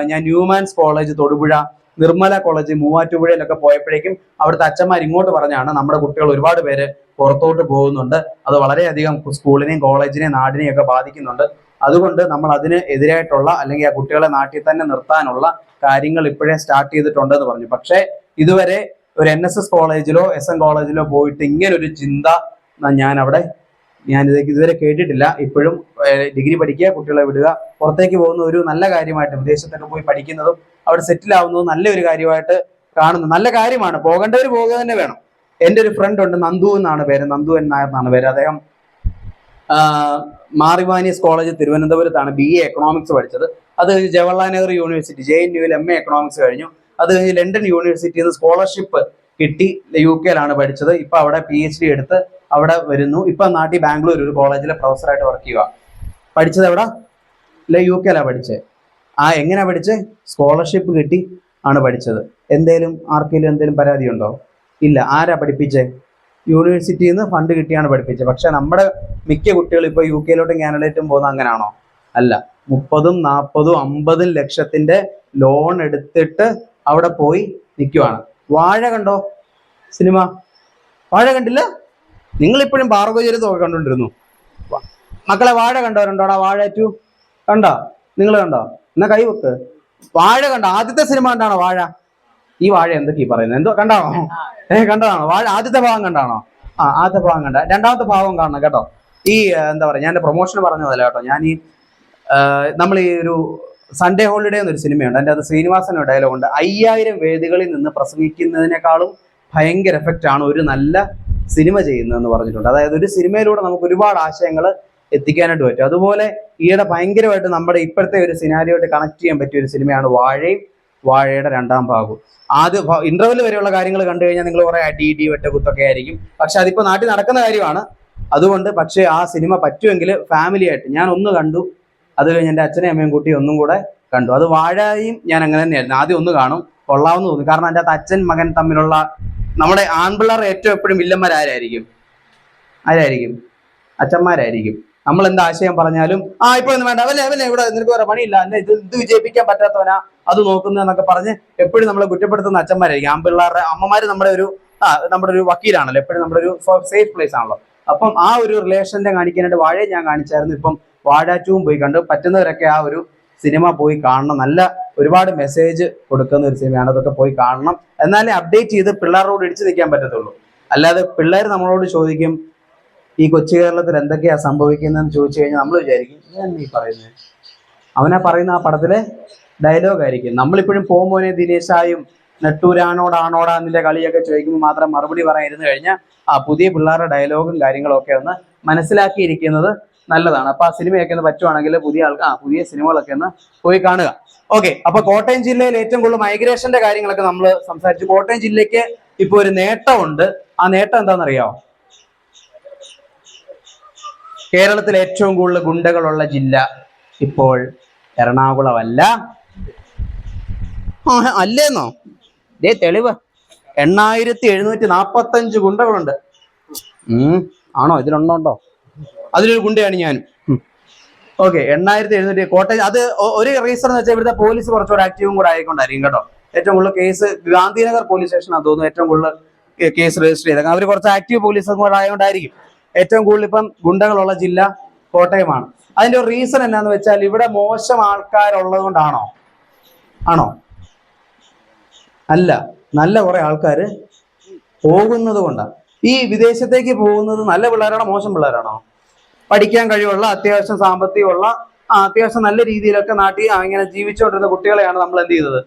ഞാൻ Newman's college Thodupuzha, Nirmala college മൂവാറ്റുപുഴയിലൊക്കെ പോയപ്പോഴേക്കും അവിടുത്തെ അച്ഛന്മാർ ഇങ്ങോട്ട് പറഞ്ഞാണ് നമ്മുടെ കുട്ടികൾ ഒരുപാട് പേര് പുറത്തോട്ട് പോകുന്നുണ്ട്, അത് വളരെയധികം സ്കൂളിനെയും കോളേജിനെയും നാടിനെയും ഒക്കെ ബാധിക്കുന്നുണ്ട്, അതുകൊണ്ട് നമ്മൾ അതിന് എതിരായിട്ടുള്ള അല്ലെങ്കിൽ ആ കുട്ടികളെ നാട്ടിൽ തന്നെ നിർത്താനുള്ള കാര്യങ്ങൾ ഇപ്പോഴേ സ്റ്റാർട്ട് ചെയ്തിട്ടുണ്ടെന്ന് പറഞ്ഞു. പക്ഷേ ഇതുവരെ ഒരു NSS കോളേജിലോ SN കോളേജിലോ പോയിട്ട് ഇങ്ങനൊരു ചിന്ത ഞാനിതേക്ക് ഇതുവരെ കേട്ടിട്ടില്ല. ഇപ്പോഴും ഡിഗ്രി പഠിക്കുക, കുട്ടികളെ വിടുക, പുറത്തേക്ക് പോകുന്ന ഒരു നല്ല കാര്യമായിട്ട്, വിദേശത്തൊക്കെ പോയി പഠിക്കുന്നതും അവിടെ സെറ്റിൽ ആവുന്നതും നല്ലൊരു കാര്യമായിട്ട് കാണുന്നു. നല്ല കാര്യമാണ്, പോകേണ്ടവർ പോകുക തന്നെ വേണം. എൻ്റെ ഒരു ഫ്രണ്ട് ഉണ്ട്, നന്ദു എന്നാണ് പേര്, നന്ദു N നായർ എന്നാണ് പേര്. അദ്ദേഹം മാറിവാനിയസ് കോളേജ് തിരുവനന്തപുരത്താണ് BA എക്കണോമിക്സ് പഠിച്ചത്. അത് കഴിഞ്ഞ് ജവഹർലാൽ നെഹ്റു യൂണിവേഴ്സിറ്റി JNUവിൽ MA എക്കണോമിക്സ് കഴിഞ്ഞു. അത് കഴിഞ്ഞ് ലണ്ടൻ യൂണിവേഴ്സിറ്റിയിൽ നിന്ന് സ്കോളർഷിപ്പ് കിട്ടി, UK പഠിച്ചത്. ഇപ്പൊ അവിടെ PhD എടുത്ത് അവിടെ വരുന്നു. ഇപ്പൊ നാട്ടിൽ ബാംഗ്ലൂർ ഒരു കോളേജിലെ പ്രൊഫസറായിട്ട് വർക്ക് ചെയ്യുക. പഠിച്ചത് എവിടെ? UK പഠിച്ചത്. എങ്ങനെയാ പഠിച്ചത്? സ്കോളർഷിപ്പ് കിട്ടി ആണ് പഠിച്ചത്. ആർക്കെങ്കിലും എന്തേലും പരാതി ഉണ്ടോ? ഇല്ല. ആരാ പഠിപ്പിച്ചേ? യൂണിവേഴ്സിറ്റിയിൽ നിന്ന് ഫണ്ട് കിട്ടിയാണ് പഠിപ്പിച്ചത്. പക്ഷെ നമ്മുടെ മിക്ക കുട്ടികൾ ഇപ്പൊ UK കാനഡയിലും പോകുന്ന അങ്ങനെയാണോ? അല്ല. 30, 40, 50 ലക്ഷത്തിന്റെ ലോൺ എടുത്തിട്ട് അവിടെ പോയി നിൽക്കുവാണ്. വാഴ കണ്ടോ സിനിമ? വാഴ കണ്ടില്ല? നിങ്ങളിപ്പോഴും ഭാർഗവചരിതമൊക്കെ കണ്ടോണ്ടിരുന്നു. മക്കളെ വാഴ കണ്ടവരുണ്ടോടാ? വാഴ 2 കണ്ടോ? നിങ്ങൾ കണ്ടോ? എന്നാ കൈവെക്ക്. വാഴ കണ്ടോ? ആദ്യത്തെ സിനിമ കണ്ടാണോ വാഴ? ഈ വാഴ എന്തൊക്കെയാ പറയുന്നത്? എന്തോ കണ്ടാണോ? കണ്ടതാണോ വാഴ? ആദ്യത്തെ ഭാഗം കണ്ടാണോ? ആദ്യത്തെ ഭാഗം കണ്ട. രണ്ടാമത്തെ ഭാഗം കാണണം കേട്ടോ. ഈ എന്താ പറയാ, ഞാൻ പ്രൊമോഷൻ പറഞ്ഞതല്ല കേട്ടോ. ഞാൻ നമ്മൾ ഈ ഒരു സൺഡേ ഹോളിഡേ എന്നൊരു സിനിമയുണ്ട്, അതിൻ്റെ അത് ശ്രീനിവാസൻ്റെ ഡയലോഗ് ഉണ്ട്, 5000 വേദികളിൽ നിന്ന് പ്രസംഗിക്കുന്നതിനേക്കാളും ഭയങ്കര എഫക്റ്റ് ആണ് ഒരു നല്ല സിനിമ ചെയ്യുന്നതെന്ന് പറഞ്ഞിട്ടുണ്ട്. അതായത് ഒരു സിനിമയിലൂടെ നമുക്ക് ഒരുപാട് ആശയങ്ങൾ എത്തിക്കാനായിട്ട് പറ്റും. അതുപോലെ ഈയിടെ ഭയങ്കരമായിട്ട് നമ്മുടെ ഇപ്പോഴത്തെ ഒരു സിനാരിയോയിട്ട് കണക്ട് ചെയ്യാൻ പറ്റിയ ഒരു സിനിമയാണ് വാഴയും വാഴയുടെ 2ാം ഭാഗവും. ആദ്യ ഇന്റർവെൽ വരെയുള്ള കാര്യങ്ങൾ കണ്ടു കഴിഞ്ഞാൽ നിങ്ങൾ കുറെ അടി വെട്ടകുത്തൊക്കെ ആയിരിക്കും. പക്ഷെ അതിപ്പോ നാട്ടിൽ നടക്കുന്ന കാര്യമാണ്. അതുകൊണ്ട് പക്ഷേ ആ സിനിമ പറ്റുമെങ്കിൽ ഫാമിലി ആയിട്ട്, ഞാൻ ഒന്ന് കണ്ടു, അത് കഴിഞ്ഞ് എൻ്റെ അച്ഛനെയും അമ്മയും കൂട്ടി ഒന്നും കൂടെ കണ്ടു. അത് വാഴയും ഞാൻ അങ്ങനെ തന്നെയായിരുന്നു. ആദ്യം ഒന്ന് കാണും, കൊള്ളാമെന്ന് തോന്നി. കാരണം അതിൻ്റെ അകത്ത് അച്ഛൻ മകൻ തമ്മിലുള്ള നമ്മുടെ ആൺപിള്ളേർ ഏറ്റവും എപ്പോഴും വില്ലന്മാരായിരിക്കും, ആരായിരിക്കും? അച്ഛന്മാരായിരിക്കും. നമ്മൾ എന്ത് ആശയം പറഞ്ഞാലും ഇപ്പോഴൊന്നും വേണ്ട, അവനെ ഇവിടെ നിനക്ക് വേറെ പണിയില്ല, അല്ലെ ഇത് വിജയിപ്പിക്കാൻ പറ്റാത്തവനാ അത് നോക്കുന്നതെന്നൊക്കെ പറഞ്ഞ് എപ്പോഴും നമ്മളെ കുറ്റപ്പെടുത്തുന്ന അച്ഛന്മാരായിരിക്കും. ആൺപിള്ളേരുടെ അമ്മമാര് നമ്മുടെ ഒരു വക്കീലാണല്ലോ, എപ്പോഴും നമ്മുടെ ഒരു സേഫ് പ്ലേസ് ആണല്ലോ. അപ്പം ആ ഒരു റിലേഷന്റെ കാണിക്കാനായിട്ട് വാഴയെ ഞാൻ കാണിച്ചായിരുന്നു. ഇപ്പം വാഴ 2 പോയി കണ്ടു. പറ്റുന്നവരൊക്കെ ആ ഒരു സിനിമ പോയി കാണണം. നല്ല ഒരുപാട് മെസ്സേജ് കൊടുക്കുന്ന ഒരു സിനിമയാണ്, അതൊക്കെ പോയി കാണണം. എന്നാലേ അപ്ഡേറ്റ് ചെയ്ത് പിള്ളേരോട് ഇടിച്ചു നിൽക്കാൻ പറ്റത്തുള്ളൂ. അല്ലാതെ പിള്ളേർ നമ്മളോട് ചോദിക്കും ഈ കൊച്ചു കേരളത്തിൽ എന്തൊക്കെയാ സംഭവിക്കുന്നതെന്ന് ചോദിച്ചു കഴിഞ്ഞാൽ നമ്മൾ വിചാരിക്കും ഞാൻ ഈ പറയുന്നത് അവനാ പറയുന്ന ആ പടത്തിലെ ഡയലോഗ് ആയിരിക്കും. നമ്മളിപ്പോഴും പോമോനെ ദിനേശായും നെട്ടൂരാണോടാണോടാ എന്നിന്റെ കളിയൊക്കെ ചോദിക്കുമ്പോൾ മാത്രം മറുപടി പറയാനിരുന്നു കഴിഞ്ഞാൽ പുതിയ പിള്ളേരുടെ ഡയലോഗും കാര്യങ്ങളും ഒക്കെ ഒന്ന് മനസ്സിലാക്കിയിരിക്കുന്നത് നല്ലതാണ്. അപ്പൊ ആ സിനിമയൊക്കെ ഒന്ന് പറ്റുവാണെങ്കിൽ പുതിയ സിനിമകളൊക്കെ ഒന്ന് പോയി കാണുക. ഓക്കെ, അപ്പൊ കോട്ടയം ജില്ലയിൽ ഏറ്റവും കൂടുതൽ മൈഗ്രേഷന്റെ കാര്യങ്ങളൊക്കെ നമ്മൾ സംസാരിച്ചു. കോട്ടയം ജില്ലയ്ക്ക് ഇപ്പൊ ഒരു നേട്ടമുണ്ട്. ആ നേട്ടം എന്താണെന്നറിയാമോ? കേരളത്തിൽ ഏറ്റവും കൂടുതൽ ഗുണ്ടകളുള്ള ജില്ല ഇപ്പോൾ എറണാകുളമല്ല. അല്ലേന്നോ? ദേ തെളിവ്, 8745 ഗുണ്ടകളുണ്ട്. ആണോ? ഇതിലുണ്ടോ? അതിലൊരു ഗുണ്ടയാണ് ഞാനും. ഓക്കെ, 8700. കോട്ടയം അത് ഒരു റീസൺ എന്ന് വെച്ചാൽ ഇവിടുത്തെ പോലീസ് കുറച്ചുകൂടെ ആക്റ്റീവും കൂടെ ആയിക്കൊണ്ടായിരിക്കും കേട്ടോ. ഏറ്റവും കൂടുതൽ കേസ് ഗാന്ധിനഗർ പോലീസ് സ്റ്റേഷനാണ് തോന്നുന്നു ഏറ്റവും കൂടുതൽ കേസ് രജിസ്റ്റർ ചെയ്തത്. അവർ കുറച്ച് ആക്റ്റീവ് പോലീസും കൂടെ ആയതുകൊണ്ടായിരിക്കും ഏറ്റവും കൂടുതൽ ഇപ്പം ഗുണ്ടകളുള്ള ജില്ല കോട്ടയമാണ്. അതിന്റെ ഒരു റീസൺ എന്നാന്ന് വെച്ചാൽ ഇവിടെ മോശം ആൾക്കാരുള്ളത് കൊണ്ടാണോ? ആണോ? അല്ല, നല്ല കുറെ ആൾക്കാർ പോകുന്നത് കൊണ്ടാണ്. ഈ വിദേശത്തേക്ക് പോകുന്നത് നല്ല പിള്ളേരാണോ മോശം പിള്ളേരാണോ? പഠിക്കാൻ കഴിവുള്ള, അത്യാവശ്യം സാമ്പത്തികമുള്ള, അത്യാവശ്യം നല്ല രീതിയിലൊക്കെ നാട്ടിൽ ഇങ്ങനെ ജീവിച്ചുകൊണ്ടിരുന്ന കുട്ടികളെയാണ് നമ്മൾ എന്ത് ചെയ്തത്?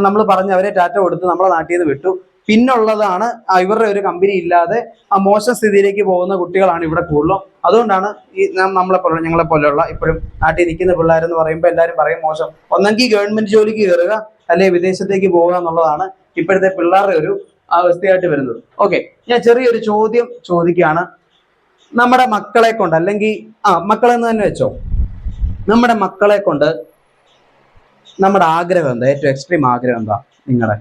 നമ്മൾ പറഞ്ഞ് അവരെ ടാറ്റ കൊടുത്ത് നമ്മളെ നാട്ടിൽ നിന്ന് വിട്ടു. പിന്നുള്ളതാണ് ഇവരുടെ ഒരു കമ്പനി ഇല്ലാതെ മോശം സ്ഥിതിയിലേക്ക് പോകുന്ന കുട്ടികളാണ് ഇവിടെ കൂടുതലും. അതുകൊണ്ടാണ് ഈ ഞങ്ങളെ പോലെയുള്ള ഇപ്പോഴും നാട്ടിൽ നിൽക്കുന്ന പിള്ളേരെന്ന് പറയുമ്പോൾ എല്ലാവരും പറയും മോശം. ഒന്നെങ്കിൽ ഗവൺമെന്റ് ജോലിക്ക് കയറുക, അല്ലെങ്കിൽ വിദേശത്തേക്ക് പോവുക എന്നുള്ളതാണ് ഇപ്പോഴത്തെ പിള്ളേരുടെ ഒരു അവസ്ഥയായിട്ട് വരുന്നത്. ഓക്കെ, ഞാൻ ചെറിയൊരു ചോദ്യം ചോദിക്കുകയാണ്. നമ്മുടെ മക്കളെ കൊണ്ട്, അല്ലെങ്കിൽ മക്കളെന്ന് തന്നെ വെച്ചോ, നമ്മുടെ മക്കളെ കൊണ്ട് നമ്മുടെ ആഗ്രഹം എന്താ? ഏറ്റവും എക്സ്ട്രീം ആഗ്രഹം എന്താ? നിങ്ങളുടെ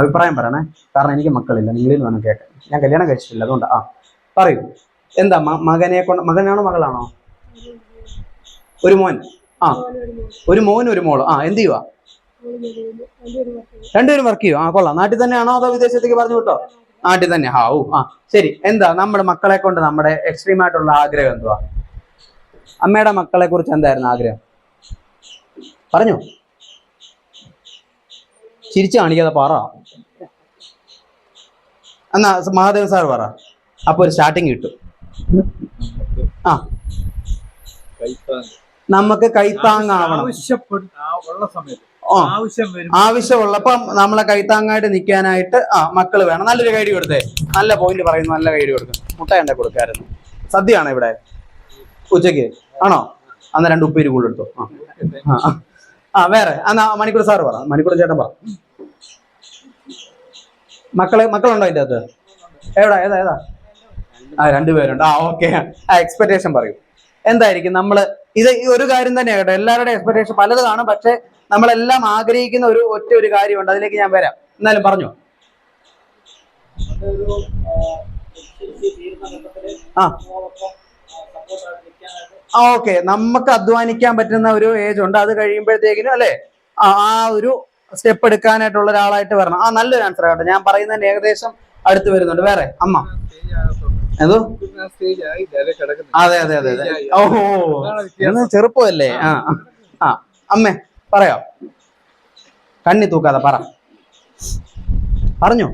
അഭിപ്രായം പറയണേ. കാരണം എനിക്ക് മക്കളില്ല, നിങ്ങളിൽ വേണം കേൾക്കാൻ. ഞാൻ കല്യാണം കഴിച്ചിട്ടില്ല, അതുകൊണ്ട് പറയൂ. എന്താ മകനെ കൊണ്ട്? മകനാണോ മകളാണോ? ഒരു മോൻ. ഒരു മോൻ ഒരു മോള്. എന്ത് ചെയ്യുക? രണ്ടുപേരും വർക്ക് ചെയ്യും. കൊള്ളാം. നാട്ടിൽ തന്നെയാണോ അതോ വിദേശത്തേക്ക് പറഞ്ഞു വിട്ടോ? നാട്ടിൽ തന്നെ. ശരി. എന്താ നമ്മുടെ മക്കളെ കൊണ്ട് നമ്മുടെ എക്സ്ട്രീം ആയിട്ടുള്ള ആഗ്രഹം എന്തുവാ? അമ്മയുടെ മക്കളെ കുറിച്ച് എന്തായിരുന്നു ആഗ്രഹം? പറഞ്ഞു. ചിരിച്ചു കാണിക്കാതെ പറ. എന്നാ മഹാദേവൻ സാർ പറ. അപ്പൊ ഒരു സ്റ്റാർട്ടിങ് കിട്ടും. നമുക്ക് കൈത്താങ്ങാവണം. ആവശ്യമുള്ളപ്പം നമ്മളെ കൈത്താങ്ങായിട്ട് നിൽക്കാനായിട്ട് മക്കള് വേണം. നല്ലൊരു കൈഡി കൊടുത്തേ. നല്ല പോയിന്റ് പറയുന്നു. നല്ല കൈഡി കൊടുക്കും. മുട്ട എണ്ണ കൊടുക്കായിരുന്നു. സദ്യയാണോ ഇവിടെ ഉച്ചക്ക്? ആണോ? അന്ന് 2 ഉപ്പേരി കൂടുതൽ എടുത്തോ. വേറെ എന്നാ മണിക്കൂർ സാറ് പറ. മണിക്കൂർ ചേട്ടൻ പറ. മക്കളുണ്ടോ അതിൻ്റെ അകത്ത്? ഏതാ? 2 പേരുണ്ട്. ഓക്കെ. എക്സ്പെക്ടേഷൻ പറയൂ. എന്തായിരിക്കും നമ്മള് ഇത് ഒരു കാര്യം തന്നെയാണ് കേട്ടോ. എല്ലാവരുടെയും എക്സ്പെക്ടേഷൻ പലത് കാണും. പക്ഷെ നമ്മളെല്ലാം ആഗ്രഹിക്കുന്ന ഒരു കാര്യമുണ്ട്. അതിലേക്ക് ഞാൻ വരാം. എന്നാലും പറഞ്ഞോ. ഓക്കെ, നമുക്ക് അധ്വാനിക്കാൻ പറ്റുന്ന ഒരു ഏജ് ഉണ്ട്. അത് കഴിയുമ്പോഴത്തേക്കിനും അല്ലെ ഒരു സ്റ്റെപ്പ് എടുക്കാനായിട്ടുള്ള ഒരാളായിട്ട് വരണം. നല്ലൊരു ആൻസർ കേട്ടോ. ഞാൻ പറയുന്നതിന് ഏകദേശം അടുത്ത് വരുന്നുണ്ട്. വേറെ അമ്മ എന്തോ? അതെ. ഇന്ന് ചെറുപ്പമല്ലേ? അമ്മേ പറയാ. കണ്ണി തൂക്കാതെ പറഞ്ഞോ.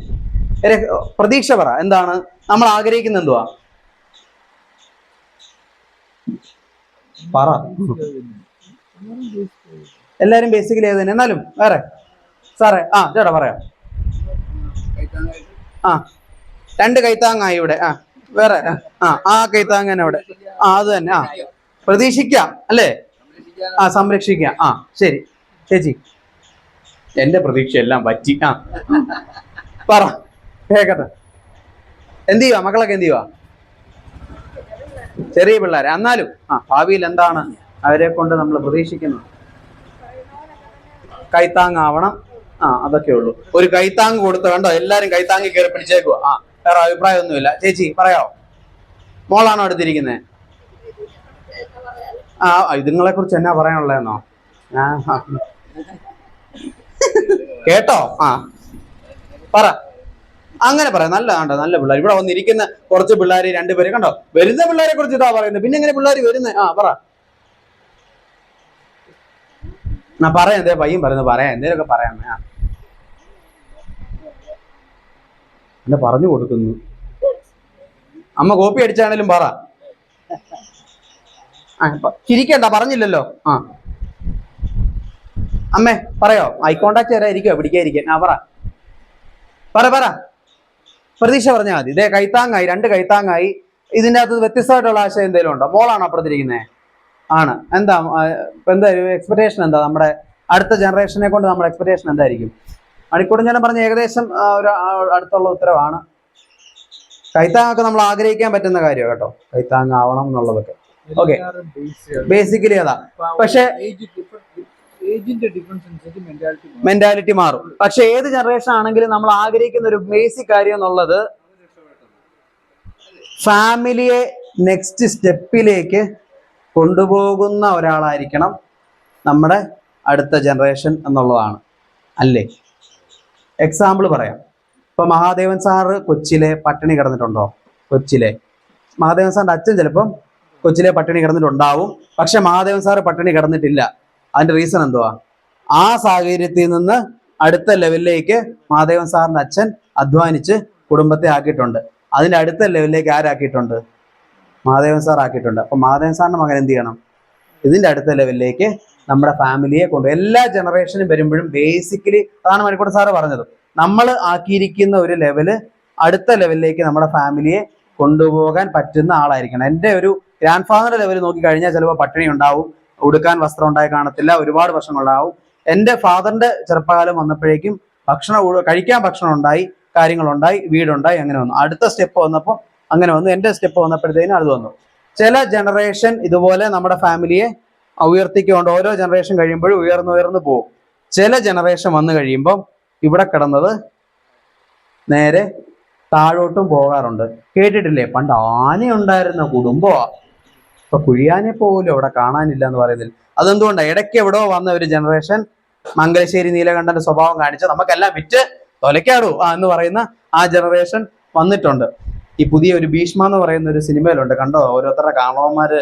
പ്രതീക്ഷ പറ. എന്താണ് നമ്മൾ ആഗ്രഹിക്കുന്നത്? എന്തുവാ പറ. എല്ലാരും ബേസിക്കലി ഏത് തന്നെ. എന്നാലും വേറെ സാറേ ചേട്ടാ പറയാം. 2 കൈത്താങ്ങായി ഇവിടെ. വേറെ കൈത്താങ്ങ തന്നെ ഇവിടെ. അത് തന്നെ. പ്രതീക്ഷിക്കാം അല്ലേ? സംരക്ഷിക്കാം. ശരി ചേച്ചി. എന്റെ പ്രതീക്ഷ എല്ലാം പറ്റി. പറ കേക്കട്ടെ. എന്ത് ചെയ്യുക മക്കളൊക്കെ? എന്ത് ചെയ്യുക? ചെറിയ പിള്ളേരെ. എന്നാലും ഭാവിയിൽ എന്താണ് അവരെ കൊണ്ട് നമ്മൾ പ്രതീക്ഷിക്കുന്നത്? കൈത്താങ്ങാവണം. അതൊക്കെ ഉള്ളൂ. ഒരു കൈത്താങ് കൊടുത്ത് കണ്ടോ, എല്ലാരും കൈത്താങ്ങി കയറി പിടിച്ചേക്കുവാ. വേറെ അഭിപ്രായമൊന്നുമില്ല. ചേച്ചി പറയാോ, മോളാണോ എടുത്തിരിക്കുന്നത്? ഇതുങ്ങളെ കുറിച്ച് എന്നാ പറയാനുള്ളതെന്നോ? കേട്ടോ? പറ. അങ്ങനെ പറയാം. നല്ല പിള്ളേർ ഇവിടെ വന്നിരിക്കുന്ന കുറച്ച് പിള്ളേർ, രണ്ടുപേര് കണ്ടോ. വരുന്ന പിള്ളേരെ കുറിച്ച് ഇതാ പറയുന്നത്. പിന്നെ എങ്ങനെ പിള്ളേർ വരുന്നത്? പറ. പറയാം. എന്തേ പയ്യൻ പറയുന്നത്? പറയാം, എന്തേലൊക്കെ പറയാം. എന്നെ പറഞ്ഞു കൊടുക്കുന്നു. അമ്മ കോപ്പി അടിച്ചാണേലും പറ. ചിരിക്കണ്ട, പറഞ്ഞില്ലല്ലോ. അമ്മേ പറയോ? ഐ കോണ്ടാക്ട് തരാതിരിക്കോ? പിടിക്കാതിരിക്കാൻ. പറ. പ്രതീക്ഷ പറഞ്ഞാൽ മതി. ഇതേ കൈത്താങ്ങായി, 2 കൈത്താങ്ങായി. ഇതിൻ്റെ അകത്ത് വ്യത്യസ്തമായിട്ടുള്ള ആശയം എന്തെങ്കിലും ഉണ്ടോ? മോളാണോ അപ്പുറത്തിരിക്കുന്നത്? ആണ്. എന്താ എക്സ്പെക്ടേഷൻ എന്താ? നമ്മുടെ അടുത്ത ജനറേഷനെ കൊണ്ട് നമ്മുടെ എക്സ്പെക്ടേഷൻ എന്തായിരിക്കും? മണിക്കൂർ ഞാൻ പറഞ്ഞ ഏകദേശം ഒരു അടുത്തുള്ള ഉത്തരവാണ്. കൈത്താങ്ങൊക്കെ നമ്മൾ ആഗ്രഹിക്കാൻ പറ്റുന്ന കാര്യമാണ് കേട്ടോ, കൈത്താങ്ങാവണം എന്നുള്ളതൊക്കെ. ഓക്കെ, ബേസിക്കലി അതാ. പക്ഷെ മെന്റാലിറ്റി മാറും. പക്ഷെ ഏത് ജനറേഷൻ ആണെങ്കിലും നമ്മൾ ആഗ്രഹിക്കുന്ന ഒരു ബേസിക് കാര്യം എന്നുള്ളത് ഫാമിലിയെ നെക്സ്റ്റ് സ്റ്റെപ്പിലേക്ക് കൊണ്ടുപോകുന്ന ഒരാളായിരിക്കണം നമ്മുടെ അടുത്ത ജനറേഷൻ എന്നുള്ളതാണ്, അല്ലേ? എക്സാമ്പിൾ പറയാം. ഇപ്പൊ മഹാദേവൻ സാറ് കൊച്ചിലെ പട്ടിണി കിടന്നിട്ടുണ്ടോ? കൊച്ചിലെ മഹാദേവൻ സാറിന്റെ അച്ഛൻ ചിലപ്പം കൊച്ചിലെ പട്ടിണി കിടന്നിട്ടുണ്ടാവും. പക്ഷെ മഹാദേവൻ സാറ് പട്ടിണി കിടന്നിട്ടില്ല. അതിന്റെ റീസൺ എന്തുവാ? ആ സാഹചര്യത്തിൽ നിന്ന് അടുത്ത ലെവലിലേക്ക് മഹാദേവൻ സാറിന്റെ അച്ഛൻ അധ്വാനിച്ച് കുടുംബത്തെ ആക്കിയിട്ടുണ്ട്. അതിന്റെ അടുത്ത ലെവലിലേക്ക് ആരാക്കിയിട്ടുണ്ട്? മഹാദേവൻ സാർ ആക്കിയിട്ടുണ്ട്. അപ്പൊ മഹാദേവൻ സാറിന്റെ മകൻ എന്ത് ചെയ്യണം? ഇതിന്റെ അടുത്ത ലെവലിലേക്ക് നമ്മുടെ ഫാമിലിയെ കൊണ്ട് എല്ലാ ജനറേഷനും വരുമ്പോഴും ബേസിക്കലി അതാണ് മണിക്കൂർ സാറ് പറഞ്ഞത്. നമ്മൾ ആക്കിയിരിക്കുന്ന ഒരു ലെവല് അടുത്ത ലെവലിലേക്ക് നമ്മുടെ ഫാമിലിയെ കൊണ്ടുപോകാൻ പറ്റുന്ന ആളായിരിക്കണം. എൻ്റെ ഒരു ഗ്രാൻഡ് ഫാദറിന്റെ ലെവൽ നോക്കി കഴിഞ്ഞാൽ ചിലപ്പോൾ പട്ടിണി ഉണ്ടാവും, ഉടുക്കാൻ വസ്ത്രം ഉണ്ടായി കാണത്തില്ല, ഒരുപാട് പ്രശ്നങ്ങളുണ്ടാവും. എൻ്റെ ഫാദറിന്റെ ചെറുപ്പകാലം വന്നപ്പോഴേക്കും കഴിക്കാൻ ഭക്ഷണം ഉണ്ടായി, കാര്യങ്ങളുണ്ടായി, വീടുണ്ടായി, അങ്ങനെ വന്നു. അടുത്ത സ്റ്റെപ്പ് വന്നപ്പോൾ അങ്ങനെ വന്നു. എൻ്റെ സ്റ്റെപ്പ് വന്നപ്പോഴത്തേനും അത് വന്നു. ചില ജനറേഷൻ ഇതുപോലെ നമ്മുടെ ഫാമിലിയെ ഉയർത്തിക്കൊണ്ട് ഓരോ ജനറേഷൻ കഴിയുമ്പോഴും ഉയർന്നു പോകും. ചില ജനറേഷൻ വന്നു കഴിയുമ്പോൾ ഇവിടെ കിടന്നത് നേരെ താഴോട്ടും പോകാറുണ്ട്. കേട്ടിട്ടില്ലേ? പണ്ട് ആനയുണ്ടായിരുന്ന കുടുംബമാ, ഇപ്പൊ കുഴിയാനെ പോലും അവിടെ കാണാനില്ല എന്ന് പറയുന്നില്ല. അതെന്തുകൊണ്ടാണ്? ഇടയ്ക്ക് എവിടെയോ വന്ന ഒരു ജനറേഷൻ മംഗലശ്ശേരി നീലകണ്ഠന്റെ സ്വഭാവം കാണിച്ച് നമുക്കെല്ലാം വിറ്റ് തൊലക്കാടൂ എന്ന് പറയുന്ന ആ ജനറേഷൻ വന്നിട്ടുണ്ട്. ഈ പുതിയ ഒരു ഭീഷ്മ എന്ന് പറയുന്ന ഒരു സിനിമയിലുണ്ട്, കണ്ടോ? ഓരോരുത്തരുടെ കാരണവന്മാര്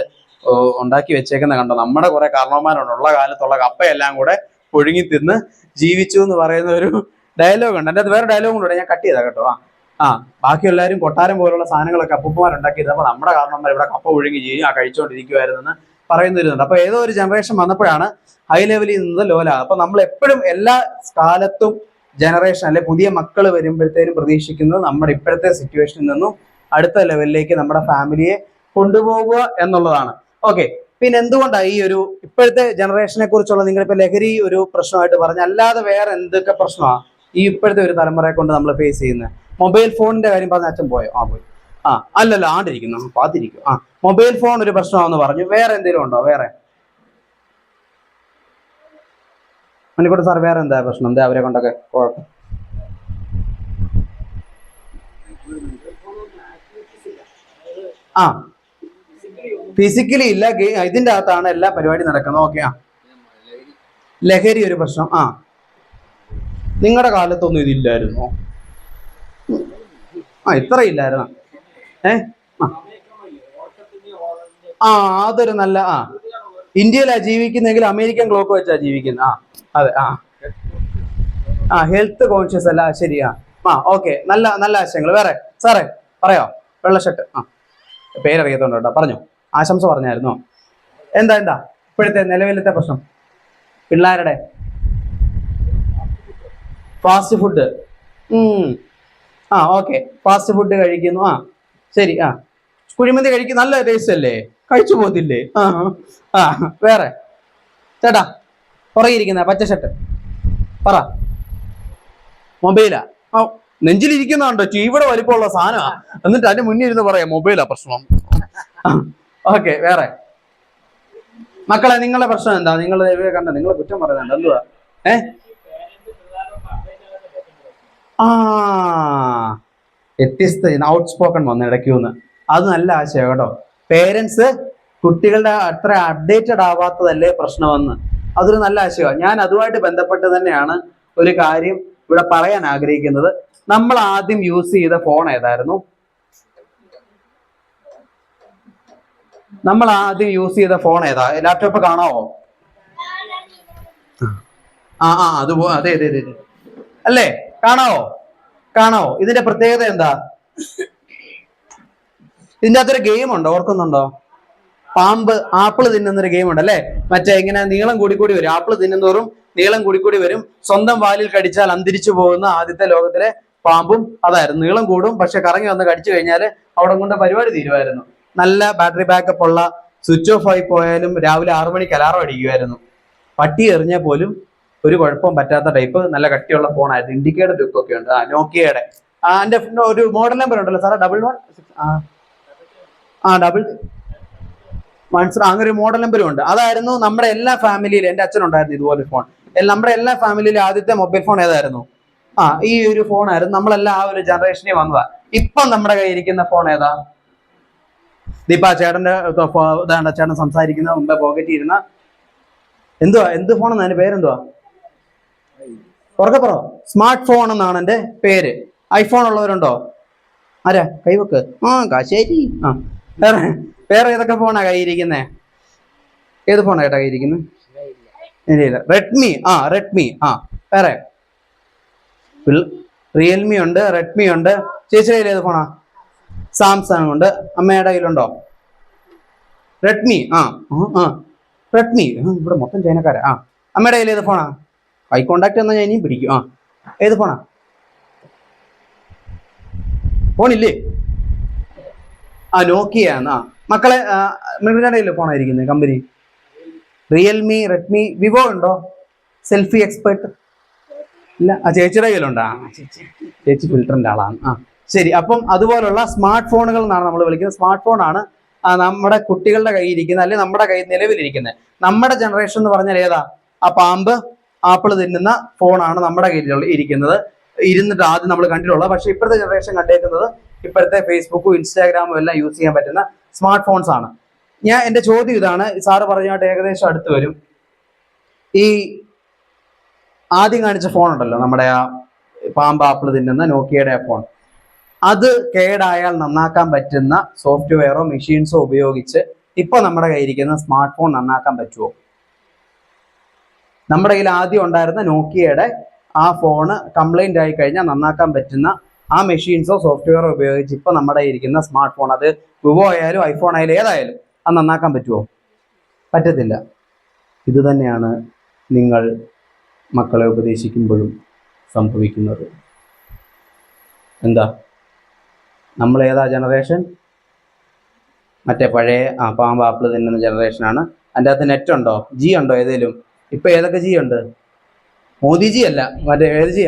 ഉണ്ടാക്കി വെച്ചേക്കുന്ന കണ്ടോ? നമ്മുടെ കുറെ കാരണവന്മാരുണ്ട്, ഉള്ള കാലത്തുള്ള കപ്പയെല്ലാം കൂടെ പുഴുങ്ങി തിന്ന് ജീവിച്ചു എന്ന് പറയുന്ന ഒരു ഡയലോഗ് ഉണ്ട്. എൻ്റെ അത് വേറെ ഡയലോഗും കൂടെ ഞാൻ കട്ട് ചെയ്താ കേട്ടോ. ബാക്കി എല്ലാവരും കൊട്ടാരം പോലുള്ള സാധനങ്ങളൊക്കെ അപ്പൂപ്പന്മാരുണ്ടാക്കിയത്. അപ്പൊ നമ്മുടെ കാരണവന്മാർ ഇവിടെ കപ്പ പുഴുങ്ങി കഴിച്ചുകൊണ്ടിരിക്കുവായിരുന്നെന്ന് പറയുന്ന വരുന്നുണ്ട്. അപ്പൊ ഏതോ ഒരു ജനറേഷൻ വന്നപ്പോഴാണ് ഹൈ ലെവലിൽ നിന്നത് ലോ ലെവൽ. അപ്പൊ നമ്മൾ എപ്പോഴും എല്ലാ കാലത്തും ജനറേഷൻ അല്ലെ പുതിയ മക്കൾ വരുമ്പോഴത്തേനും പ്രതീക്ഷിക്കുന്നത് നമ്മുടെ ഇപ്പോഴത്തെ സിറ്റുവേഷനിൽ നിന്നും അടുത്ത ലെവലിലേക്ക് നമ്മുടെ ഫാമിലിയെ കൊണ്ടുപോകുക എന്നുള്ളതാണ്. ഓക്കെ, പിന്നെ എന്തുകൊണ്ടാണ് ഈ ഒരു ഇപ്പോഴത്തെ ജനറേഷനെ കുറിച്ചുള്ള നിങ്ങളിപ്പോ ലഹരി ഒരു പ്രശ്നമായിട്ട് പറഞ്ഞ, അല്ലാതെ വേറെ എന്തൊക്കെ പ്രശ്നമാണ് ഈ ഇപ്പോഴത്തെ ഒരു തലമുറയെ കൊണ്ട് നമ്മൾ ഫേസ് ചെയ്യുന്നത്? മൊബൈൽ ഫോണിന്റെ കാര്യം പറഞ്ഞ അച്ഛൻ പോയോ? പോയി. അല്ലല്ലോ, ആണ്ടിരിക്കുന്നു, പാത്തിരിക്കും. മൊബൈൽ ഫോൺ ഒരു പ്രശ്നമാണെന്ന് പറഞ്ഞു. വേറെ എന്തെങ്കിലും ഉണ്ടോ? വേറെ മണിക്കൂട്ട് സാർ, വേറെ എന്താ പ്രശ്നം? എന്താ അവരെ കൊണ്ടൊക്കെ കുഴപ്പം? ഫിസിക്കലി ഇല്ല, ഇതിന്റെ അകത്താണ് എല്ലാ പരിപാടി നടക്കുന്നത്. ഓക്കെ, ലഹരി ഒരു പ്രശ്നം. നിങ്ങളുടെ കാലത്തൊന്നും ഇതില്ലായിരുന്നോ? ഇത്ര ഇല്ലായിരുന്നോ? അതൊരു നല്ല ഇന്ത്യയിലാ ജീവിക്കുന്നെങ്കിൽ അമേരിക്കൻ ക്ലോക്ക് വെച്ചാ ജീവിക്കുന്നത്. അതെ. ഹെൽത്ത് കോൺഷ്യസ് അല്ല. ശരിയാ. ഓക്കെ, നല്ല നല്ല ആശയങ്ങൾ. വേറെ സാറേ പറയോ? വെള്ള ഷർട്ട് പേരറിയത്തോണ്ട് കേട്ടോ, പറഞ്ഞു. ആശംസ പറഞ്ഞായിരുന്നോ? എന്താ ഇപ്പോഴത്തെ നിലവിലത്തെ പ്രശ്നം? പിള്ളേരുടെ fast food. Okay, fast food കഴിക്കുന്നു. ശരി. കുഴിമന്തി കഴിക്കും, നല്ല ടേസ്റ്റ് അല്ലേ? കഴിച്ചു പോകത്തില്ലേ? വേറെ ചേട്ടാ പുറകിരിക്കുന്ന പച്ച ഷർട്ട് പറ. മൊബൈലാ? നെഞ്ചിലിരിക്കുന്നുണ്ടോ? ടിവിയുടെ വലിപ്പമുള്ള സാധനമാ, എന്നിട്ട് അതിന്റെ മുന്നിൽ ഇരുന്ന് പറയാം മൊബൈലാ പ്രശ്നം. ഓക്കെ, വേറെ മക്കളെ നിങ്ങളുടെ പ്രശ്നം എന്താ? നിങ്ങൾ കണ്ട നിങ്ങളെ കുറ്റം പറയുന്നുണ്ട്. എന്തുവാ? ആ വ്യത്യസ്ത ഔട്ട് സ്പോക്കൺ വന്നു ഇടയ്ക്കൂന്ന്. അത് നല്ല ആശയം കേട്ടോ. പേരൻസ് കുട്ടികളുടെ അത്ര അപ്ഡേറ്റഡ് ആവാത്തതല്ലേ പ്രശ്നമെന്ന്. അതൊരു നല്ല ആശയമാണ്. ഞാൻ അതുമായിട്ട് ബന്ധപ്പെട്ട് തന്നെയാണ് ഒരു കാര്യം ഇവിടെ പറയാൻ ആഗ്രഹിക്കുന്നത്. നമ്മൾ ആദ്യം യൂസ് ചെയ്ത ഫോൺ ഏതായിരുന്നു? നമ്മൾ ആദ്യം യൂസ് ചെയ്ത ഫോൺ ഏതാ? ലാപ്ടോപ്പ് കാണാവോ? അതെ അതെ അതെ അല്ലേ, കാണാവോ? കാണാവോ? ഇതിന്റെ പ്രത്യേകത എന്താ? ഇതിന്റെ അകത്തൊരു ഗെയിം ഉണ്ടോ, ഓർക്കുന്നുണ്ടോ? പാമ്പ് ആപ്പിള് തിന്നുന്നൊരു ഗെയിം ഉണ്ട് അല്ലേ? മറ്റേ ഇങ്ങനെ നീളം കൂടിക്കൂടി വരും, ആപ്പിള് തിന്നുന്നോറും നീളം കൂടിക്കൂടി വരും. സ്വന്തം വാലിൽ കടിച്ചാൽ അന്തരിച്ചു പോകുന്ന ആദ്യത്തെ ലോകത്തിലെ പാമ്പും അതായിരുന്നു. നീളം കൂടും, പക്ഷെ കറങ്ങി വന്ന് കടിച്ചു കഴിഞ്ഞാൽ അവിടെ കൊണ്ട് പരിപാടി തീരുമായിരുന്നു. നല്ല ബാറ്ററി ബാക്കപ്പ് ഉള്ള, സ്വിച്ച് ഓഫ് ആയി പോയാലും രാവിലെ 6 മണിക്ക് അലാറം അടിക്കുമായിരുന്നു. പട്ടി എറിഞ്ഞാൽ പോലും ഒരു കുഴപ്പവും പറ്റാത്ത ടൈപ്പ് നല്ല കട്ടിയുള്ള ഫോണായിരുന്നു. ഇൻഡിക്കേറ്റർ ലുക്ക് ഒക്കെ ഉണ്ട്. നോക്കിയയുടെ എന്റെ ഒരു മോഡൽ നമ്പർ ഉണ്ടല്ലോ സാറേ, 11 അങ്ങനെ ഒരു മോഡൽ നമ്പരും ഉണ്ട്. അതായിരുന്നു നമ്മുടെ എല്ലാ ഫാമിലിയിലും. എന്റെ അച്ഛനുണ്ടായിരുന്നു ഇതുപോലെ ഫോൺ. നമ്മുടെ എല്ലാ ഫാമിലിയിലും ആദ്യത്തെ മൊബൈൽ ഫോൺ ഏതായിരുന്നു? ഈ ഒരു ഫോണായിരുന്നു. നമ്മളെല്ലാം ആ ഒരു ജനറേഷനിൽ വന്നതാ. ഇപ്പം നമ്മുടെ കയ്യിൽ ഇരിക്കുന്ന ഫോൺ ഏതാ? ദീപ ചേട്ടന്റെ ഇതാണ്ട ചേട്ടൻ സംസാരിക്കുന്ന മുമ്പേ പോക്കറ്റിൽ ഇരുന്ന എന്ത് ഫോണെന്നാ അതിന്റെ പേരെന്തുവാ? ഉറക്കെ സ്മാർട്ട് ഫോൺ എന്നാണ് എന്റെ പേര്. ഐഫോൺ ഉള്ളവരുണ്ടോ? ആരാ കൈവക്ക്? കാശേരി. വേറെ വേറെ ഏതൊക്കെ ഫോണാ കയ്യിരിക്കുന്നേ? ഏത് ഫോണാ ഏട്ടാ കയ്യിരിക്കുന്നത്? ഇല്ല, റെഡ്മി. റെഡ്മി. വേറെ റിയൽമി ഉണ്ട്, റെഡ്മി ഉണ്ട്. ചേച്ചിയുടെ കയ്യിൽ ഏത് ഫോണാ? സാംസങ് ഉണ്ട്. അമ്മയുടെ കയ്യിലുണ്ടോ? റെഡ്മി. റെഡ്മി. ഇവിടെ മൊത്തം ചൈനക്കാരാ. അമ്മയുടെ കയ്യിൽ ഏത് ഫോണാ? ഐ കോണ്ടാക്ട് എന്നാൽ ഞാൻ ഇനിയും പിടിക്കും. ഏത് ഫോണാ? ഫോണില്ലേ? നോക്കിയ. മക്കളെ മൃഗയുടെ കയ്യിൽ ഫോണായിരിക്കുന്നത് കമ്പനി? Realme, Redmi. വിവോ ഉണ്ടോ? സെൽഫി എക്സ്പെർട്ട് ഇല്ല. ചേച്ചിയുടെ കയ്യിലുണ്ടോ? ചേച്ചി ഫിൽറ്ററിന്റെ ആളാണ്. ശരി. അപ്പം അതുപോലുള്ള സ്മാർട്ട് ഫോണുകൾ എന്നാണ് നമ്മൾ വിളിക്കുന്നത്. സ്മാർട്ട് ഫോണാണ് നമ്മുടെ കുട്ടികളുടെ കയ്യിൽ ഇരിക്കുന്നത്, അല്ലെങ്കിൽ നമ്മുടെ കയ്യിൽ നിലവിലിരിക്കുന്നത്. നമ്മുടെ ജനറേഷൻ എന്ന് പറഞ്ഞാൽ ഏതാ? പാമ്പ് ആപ്പിള് തിന്നുന്ന ഫോണാണ് നമ്മുടെ കയ്യിൽ ഇരിക്കുന്നത്, ഇരുന്നിട്ട് ആദ്യം നമ്മൾ കണ്ടിട്ടുള്ളത്. പക്ഷെ ഇപ്പോഴത്തെ ജനറേഷൻ കണ്ടേക്കുന്നത് ഇപ്പോഴത്തെ ഫേസ്ബുക്കും ഇൻസ്റ്റാഗ്രാമും എല്ലാം യൂസ് ചെയ്യാൻ പറ്റുന്ന സ്മാർട്ട് ഫോൺസ് ആണ്. എന്റെ ചോദ്യം ഇതാണ്, സാറ് പറഞ്ഞായിട്ട് ഏകദേശം അടുത്ത് വരും. ഈ ആദ്യം കാണിച്ച ഫോൺ ഉണ്ടല്ലോ, നമ്മുടെ പാമ്പ് ആപ്പിള് തിന്നുന്ന നോക്കിയയുടെ ഫോൺ, അത് കേടായാൽ നന്നാക്കാൻ പറ്റുന്ന സോഫ്റ്റ്വെയറോ മെഷീൻസോ ഉപയോഗിച്ച് ഇപ്പൊ നമ്മുടെ കയ്യിരിക്കുന്ന സ്മാർട്ട് ഫോൺ നന്നാക്കാൻ പറ്റുമോ? നമ്മുടെ കയ്യിൽ ആദ്യം ഉണ്ടായിരുന്ന നോക്കിയയുടെ ഫോണ് കംപ്ലൈന്റ് ആയി കഴിഞ്ഞാൽ നന്നാക്കാൻ പറ്റുന്ന ആ മെഷീൻസോ സോഫ്റ്റ്വെയറോ ഉപയോഗിച്ച് ഇപ്പൊ നമ്മുടെ ഇരിക്കുന്ന സ്മാർട്ട് ഫോൺ, അത് വിവോ ആയാലും ഐഫോൺ ആയാലും ഏതായാലും, അത് നന്നാക്കാൻ പറ്റുമോ? പറ്റത്തില്ല. ഇത് തന്നെയാണ് നിങ്ങൾ മക്കളെ ഉപദേശിക്കുമ്പോഴും സംഭവിക്കുന്നത്. എന്താ? നമ്മൾ ഏതാ ജനറേഷൻ? മറ്റേ പഴയ പാമ്പ് ആപ്പിള് തിന്നുന്ന ജനറേഷനാണ്. അതിൻ്റെ അകത്ത് നെറ്റ് ഉണ്ടോ? ജി ഉണ്ടോ ഏതേലും? ഇപ്പൊ ഏതൊക്കെ ജി ഉണ്ട്? മോദിജി അല്ല, മറ്റേ ഏത് ജി?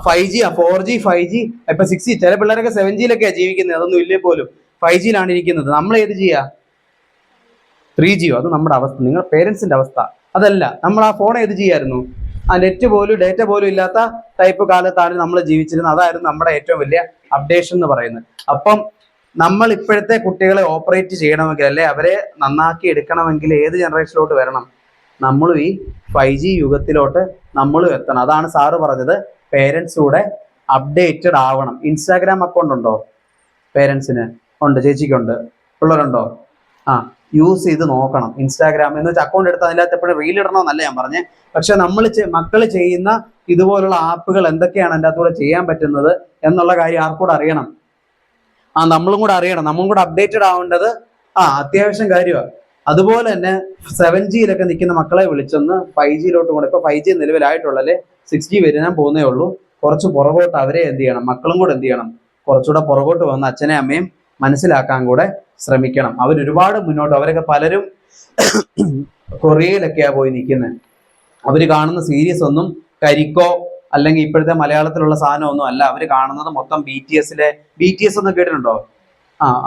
5G, 4G, 5G, ഇപ്പൊ 6G. ചില പിള്ളേരൊക്കെ 7Gയിലൊക്കെയാ ജീവിക്കുന്നത്. അതൊന്നും ഇല്ലേ പോലും 5Gയിലാണ് ഇരിക്കുന്നത്. നമ്മൾ ഏത് ജിയാ? 3Gയോ? അത് നമ്മുടെ അവസ്ഥ, നിങ്ങൾ പേരൻസിന്റെ അവസ്ഥ. അതല്ല, നമ്മൾ ആ ഫോൺ ഏത് ചെയ്യായിരുന്നു? നെറ്റ് പോലും ഡേറ്റ പോലും ഇല്ലാത്ത ടൈപ്പ് കാലത്താണ് നമ്മൾ ജീവിച്ചിരുന്നത്. അതായിരുന്നു നമ്മുടെ ഏറ്റവും വലിയ അപ്ഡേഷൻ എന്ന് പറയുന്നത്. അപ്പം നമ്മൾ ഇപ്പോഴത്തെ കുട്ടികളെ ഓപ്പറേറ്റ് ചെയ്യണമെങ്കിൽ, അല്ലെ അവരെ നന്നാക്കി എടുക്കണമെങ്കിൽ ഏത് ജനറേഷനിലോട്ട് വരണം? നമ്മളും ഈ 5G യുഗത്തിലോട്ട് നമ്മളും എത്തണം. അതാണ് സാറ് പറഞ്ഞത്, പേരൻസ് കൂടെ അപ്ഡേറ്റഡ് ആവണം. ഇൻസ്റ്റാഗ്രാം അക്കൗണ്ട് ഉണ്ടോ പേരൻസിന്? ഉണ്ട്. ചേച്ചിക്കുണ്ട്. പിള്ളേരുണ്ടോ? യൂസ് ചെയ്ത് നോക്കണം. ഇൻസ്റ്റാഗ്രാം എന്ന് വെച്ചാൽ അക്കൗണ്ട് എടുത്ത് അതിനകത്ത് എപ്പോഴും റീൽ ഇടണമെന്നല്ല ഞാൻ പറഞ്ഞത്. പക്ഷെ മക്കൾ ചെയ്യുന്ന ഇതുപോലുള്ള ആപ്പുകൾ എന്തൊക്കെയാണ് അതിൻ്റെ അകത്തൂടെ ചെയ്യാൻ പറ്റുന്നത് എന്നുള്ള കാര്യം ആർക്കൂടെ അറിയണം. നമ്മളും കൂടെ അറിയണം. നമ്മളും കൂടെ അപ്ഡേറ്റഡ് ആവേണ്ടത് അത്യാവശ്യം കാര്യമാണ്. അതുപോലെ തന്നെ 7Gയിലൊക്കെ നിൽക്കുന്ന മക്കളെ വിളിച്ചൊന്ന് 5Gയിലോട്ട് കൂടെ, ഇപ്പൊ 5G നിലവിലായിട്ടുള്ളല്ലേ, 6G വരാൻ പോകുന്നേ ഉള്ളൂ. കുറച്ച് പുറകോട്ട് അവരെ എന്ത് ചെയ്യണം, മക്കളും കൂടെ എന്ത് ചെയ്യണം, കുറച്ചുകൂടെ പുറകോട്ട് വന്ന് അച്ഛനെ അമ്മയും മനസ്സിലാക്കാൻ കൂടെ ശ്രമിക്കണം. അവരൊരുപാട് മുന്നോട്ട്, അവരൊക്കെ പലരും കൊറിയയിലൊക്കെയാ പോയി നിൽക്കുന്നത്. അവര് കാണുന്ന സീരീസ് ഒന്നും കരിക്കോ അല്ലെങ്കിൽ ഇപ്പോഴത്തെ മലയാളത്തിലുള്ള സാധനമൊന്നും അല്ല. അവര് കാണുന്നത് മൊത്തം BTS എന്ന് കേട്ടിട്ടുണ്ടോ?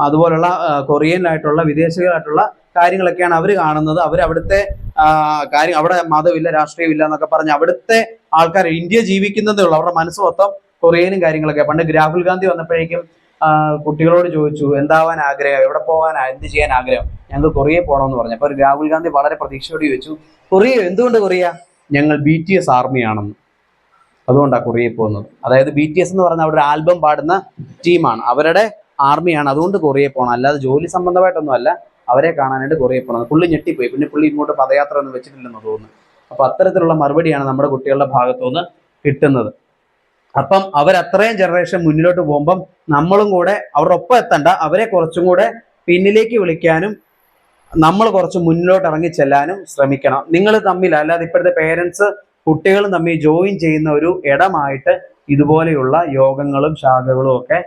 അതുപോലുള്ള കൊറിയനിലായിട്ടുള്ള വിദേശികളായിട്ടുള്ള കാര്യങ്ങളൊക്കെയാണ് അവർ കാണുന്നത്. അവരവിടുത്തെ കാര്യം, അവിടെ മതമില്ല രാഷ്ട്രീയമില്ല എന്നൊക്കെ പറഞ്ഞ് അവിടുത്തെ ആൾക്കാർ ഇന്ത്യ ജീവിക്കുന്നതേ ഉള്ളൂ. അവരുടെ മനസ്സ് മൊത്തം കൊറിയനും കാര്യങ്ങളൊക്കെ. പണ്ട് രാഹുൽ ഗാന്ധി വന്നപ്പോഴേക്കും കുട്ടികളോട് ചോദിച്ചു എന്താവാൻ ആഗ്രഹം, എവിടെ പോകാൻ, എന്ത് ചെയ്യാൻ ആഗ്രഹം, ഞങ്ങൾക്ക് കൊറിയയിൽ പോകണമെന്ന് പറഞ്ഞു. അപ്പോൾ രാഹുൽ ഗാന്ധി വളരെ പ്രതീക്ഷയോട് ചോദിച്ചു, കൊറിയ എന്തുകൊണ്ട് കൊറിയ? ഞങ്ങൾ BTS ആർമിയാണെന്ന്, അതുകൊണ്ടാണ് കൊറിയയിൽ പോകുന്നത്. അതായത് BTS എന്ന് പറഞ്ഞാൽ അവരുടെ ആൽബം പാടുന്ന ടീമാണ്, അവരുടെ ആർമിയാണ്, അതുകൊണ്ട് കൊറിയയിൽ പോകണം, അല്ലാതെ ജോലി സംബന്ധമായിട്ടൊന്നും അല്ല, അവരെ കാണാനായിട്ട് കൊറിയയിൽ പോകണം. പുള്ളി ഞെട്ടിപ്പോയി. പിന്നെ പുള്ളി ഇങ്ങോട്ട് പദയാത്ര ഒന്നും വെച്ചിട്ടില്ലെന്ന് തോന്നുന്നു. അപ്പൊ അത്തരത്തിലുള്ള മറുപടിയാണ് നമ്മുടെ കുട്ടികളുടെ ഭാഗത്തുനിന്ന് കിട്ടുന്നത്. അപ്പം അവരത്രയും ജനറേഷൻ മുന്നിലോട്ട് പോകുമ്പം നമ്മളും കൂടെ അവരുടെ ഒപ്പം എത്തണ്ട, അവരെ കുറച്ചും കൂടെ പിന്നിലേക്ക് വിളിക്കാനും നമ്മൾ കുറച്ച് മുന്നിലോട്ട് ഇറങ്ങി ചെല്ലാനും ശ്രമിക്കണം. നിങ്ങൾ തമ്മിൽ, അല്ലാതെ ഇപ്പോഴത്തെ പേരൻസ് കുട്ടികളും തമ്മിൽ ജോയിൻ ചെയ്യുന്ന ഒരു ഇടമായിട്ട് ഇതുപോലെയുള്ള യോഗങ്ങളും ശാഖകളും ഒക്കെ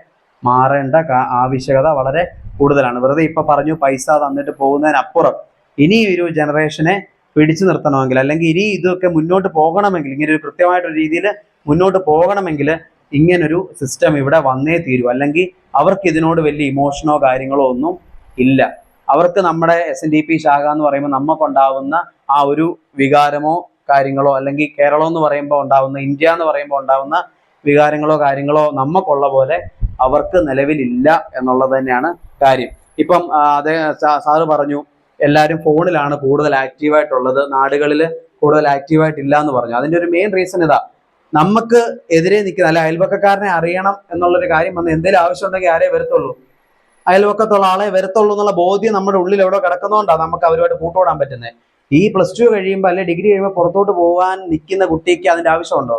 മാറേണ്ട ആവശ്യകത വളരെ കൂടുതലാണ്. വെറുതെ ഇപ്പൊ പറഞ്ഞു പൈസ തന്നിട്ട് പോകുന്നതിനപ്പുറം ഇനി ഒരു ജനറേഷനെ പിടിച്ചു നിർത്തണമെങ്കിൽ, അല്ലെങ്കിൽ ഇനി ഇതൊക്കെ മുന്നോട്ട് പോകണമെങ്കിൽ, ഇങ്ങനെ ഒരു കൃത്യമായിട്ടൊരു രീതിയിൽ മുന്നോട്ട് പോകണമെങ്കിൽ ഇങ്ങനൊരു സിസ്റ്റം ഇവിടെ വന്നേ തീരൂ. അല്ലെങ്കിൽ അവർക്ക് ഇതിനോട് വലിയ ഇമോഷനോ കാര്യങ്ങളോ ഒന്നും ഇല്ല. അവർക്ക് നമ്മുടെ SNDP ശാഖ എന്ന് പറയുമ്പോൾ നമുക്കുണ്ടാവുന്ന ആ ഒരു വികാരമോ കാര്യങ്ങളോ, അല്ലെങ്കിൽ കേരളം എന്ന് പറയുമ്പോൾ ഉണ്ടാവുന്ന, ഇന്ത്യ എന്ന് പറയുമ്പോൾ ഉണ്ടാവുന്ന വികാരങ്ങളോ കാര്യങ്ങളോ നമുക്കുള്ള പോലെ അവർക്ക് നിലവിലില്ല എന്നുള്ളത് തന്നെയാണ് കാര്യം. ഇപ്പം അതേ സാറ് പറഞ്ഞു എല്ലാവരും ഫോണിലാണ് കൂടുതൽ ആക്റ്റീവായിട്ടുള്ളത്, നാടുകളിൽ കൂടുതൽ ആക്റ്റീവായിട്ടില്ല എന്ന് പറഞ്ഞു. അതിൻ്റെ ഒരു മെയിൻ റീസൺ ഇതാ, നമുക്ക് എതിരെ നിൽക്കുന്ന, അല്ല അയൽപക്കക്കാരനെ അറിയണം എന്നുള്ളൊരു കാര്യം വന്ന് എന്തെങ്കിലും ആവശ്യം ഉണ്ടെങ്കിൽ ആരേ വരത്തുള്ളൂ, അയൽവക്കത്തുള്ള ആളെ വരത്തുള്ളൂ എന്നുള്ള ബോധ്യം നമ്മുടെ ഉള്ളിൽ എവിടെ കിടക്കുന്നതുകൊണ്ടാണ് നമുക്ക് അവരുമായിട്ട് കൂട്ടുകൂടാൻ പറ്റുന്നത്. ഈ +2 കഴിയുമ്പോൾ അല്ലെ ഡിഗ്രി കഴിയുമ്പോൾ പുറത്തോട്ട് പോകാൻ നിൽക്കുന്ന കുട്ടിക്ക് അതിന്റെ ആവശ്യമുണ്ടോ?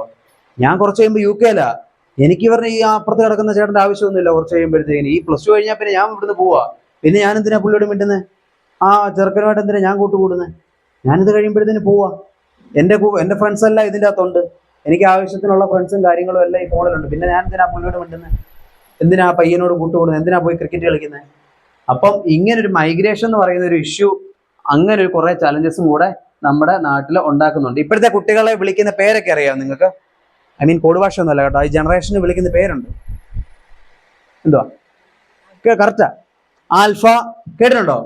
ഞാൻ കുറച്ച് കഴിയുമ്പോൾ UK എനിക്ക് ഇവരുടെ ഈ അപ്പുറത്ത് കിടക്കുന്ന ചേട്ടൻ്റെ ആവശ്യമൊന്നുമില്ല. കുറച്ച് കഴിയുമ്പോഴത്തേക്കിന് ഈ +2 കഴിഞ്ഞാൽ പിന്നെ ഞാൻ ഇവിടുന്ന് പോവാ, പിന്നെ ഞാൻ എന്തിനാ പുള്ളിയോട് മിണ്ടുന്നത്? ആ ചെറുക്കനുമായിട്ട് എന്തിനാ ഞാൻ കൂട്ടുകൂടുന്നത്? ഞാനിത് കഴിയുമ്പോഴത്തേന് പോവാ. എൻ്റെ ഫ്രണ്ട്സ് എല്ലാം ഇതിൻ്റെ അകത്തുണ്ട്, എനിക്ക് ആവശ്യത്തിനുള്ള ഫ്രണ്ട്സും കാര്യങ്ങളും എല്ലാം ഈ ഫോണിലുണ്ട്, പിന്നെ ഞാൻ എന്തിനാ പുള്ളിയോട് മിണ്ടുന്നത്? എന്തിനാ പയ്യനോട് കൂട്ടുകൂടുന്നത്? എന്തിനാ പോയി ക്രിക്കറ്റ് കളിക്കുന്നത്? അപ്പം ഇങ്ങനൊരു മൈഗ്രേഷൻ എന്ന് പറയുന്ന ഒരു ഇഷ്യൂ, അങ്ങനെ ഒരു കുറെ ചലഞ്ചസും കൂടെ നമ്മുടെ നാട്ടിൽ ഉണ്ടാക്കുന്നുണ്ട്. ഇപ്പോഴത്തെ കുട്ടികളെ വിളിക്കുന്ന പേരൊക്കെ അറിയാം നിങ്ങൾക്ക്? കോഡ് ഭാഷ ഒന്നുമല്ല കേട്ടോ, ഈ ജനറേഷന് വിളിക്കുന്ന പേരുണ്ട്. എന്തുവാ കറക്റ്റാ? ആൽഫ കേട്ടിട്ടുണ്ടോ?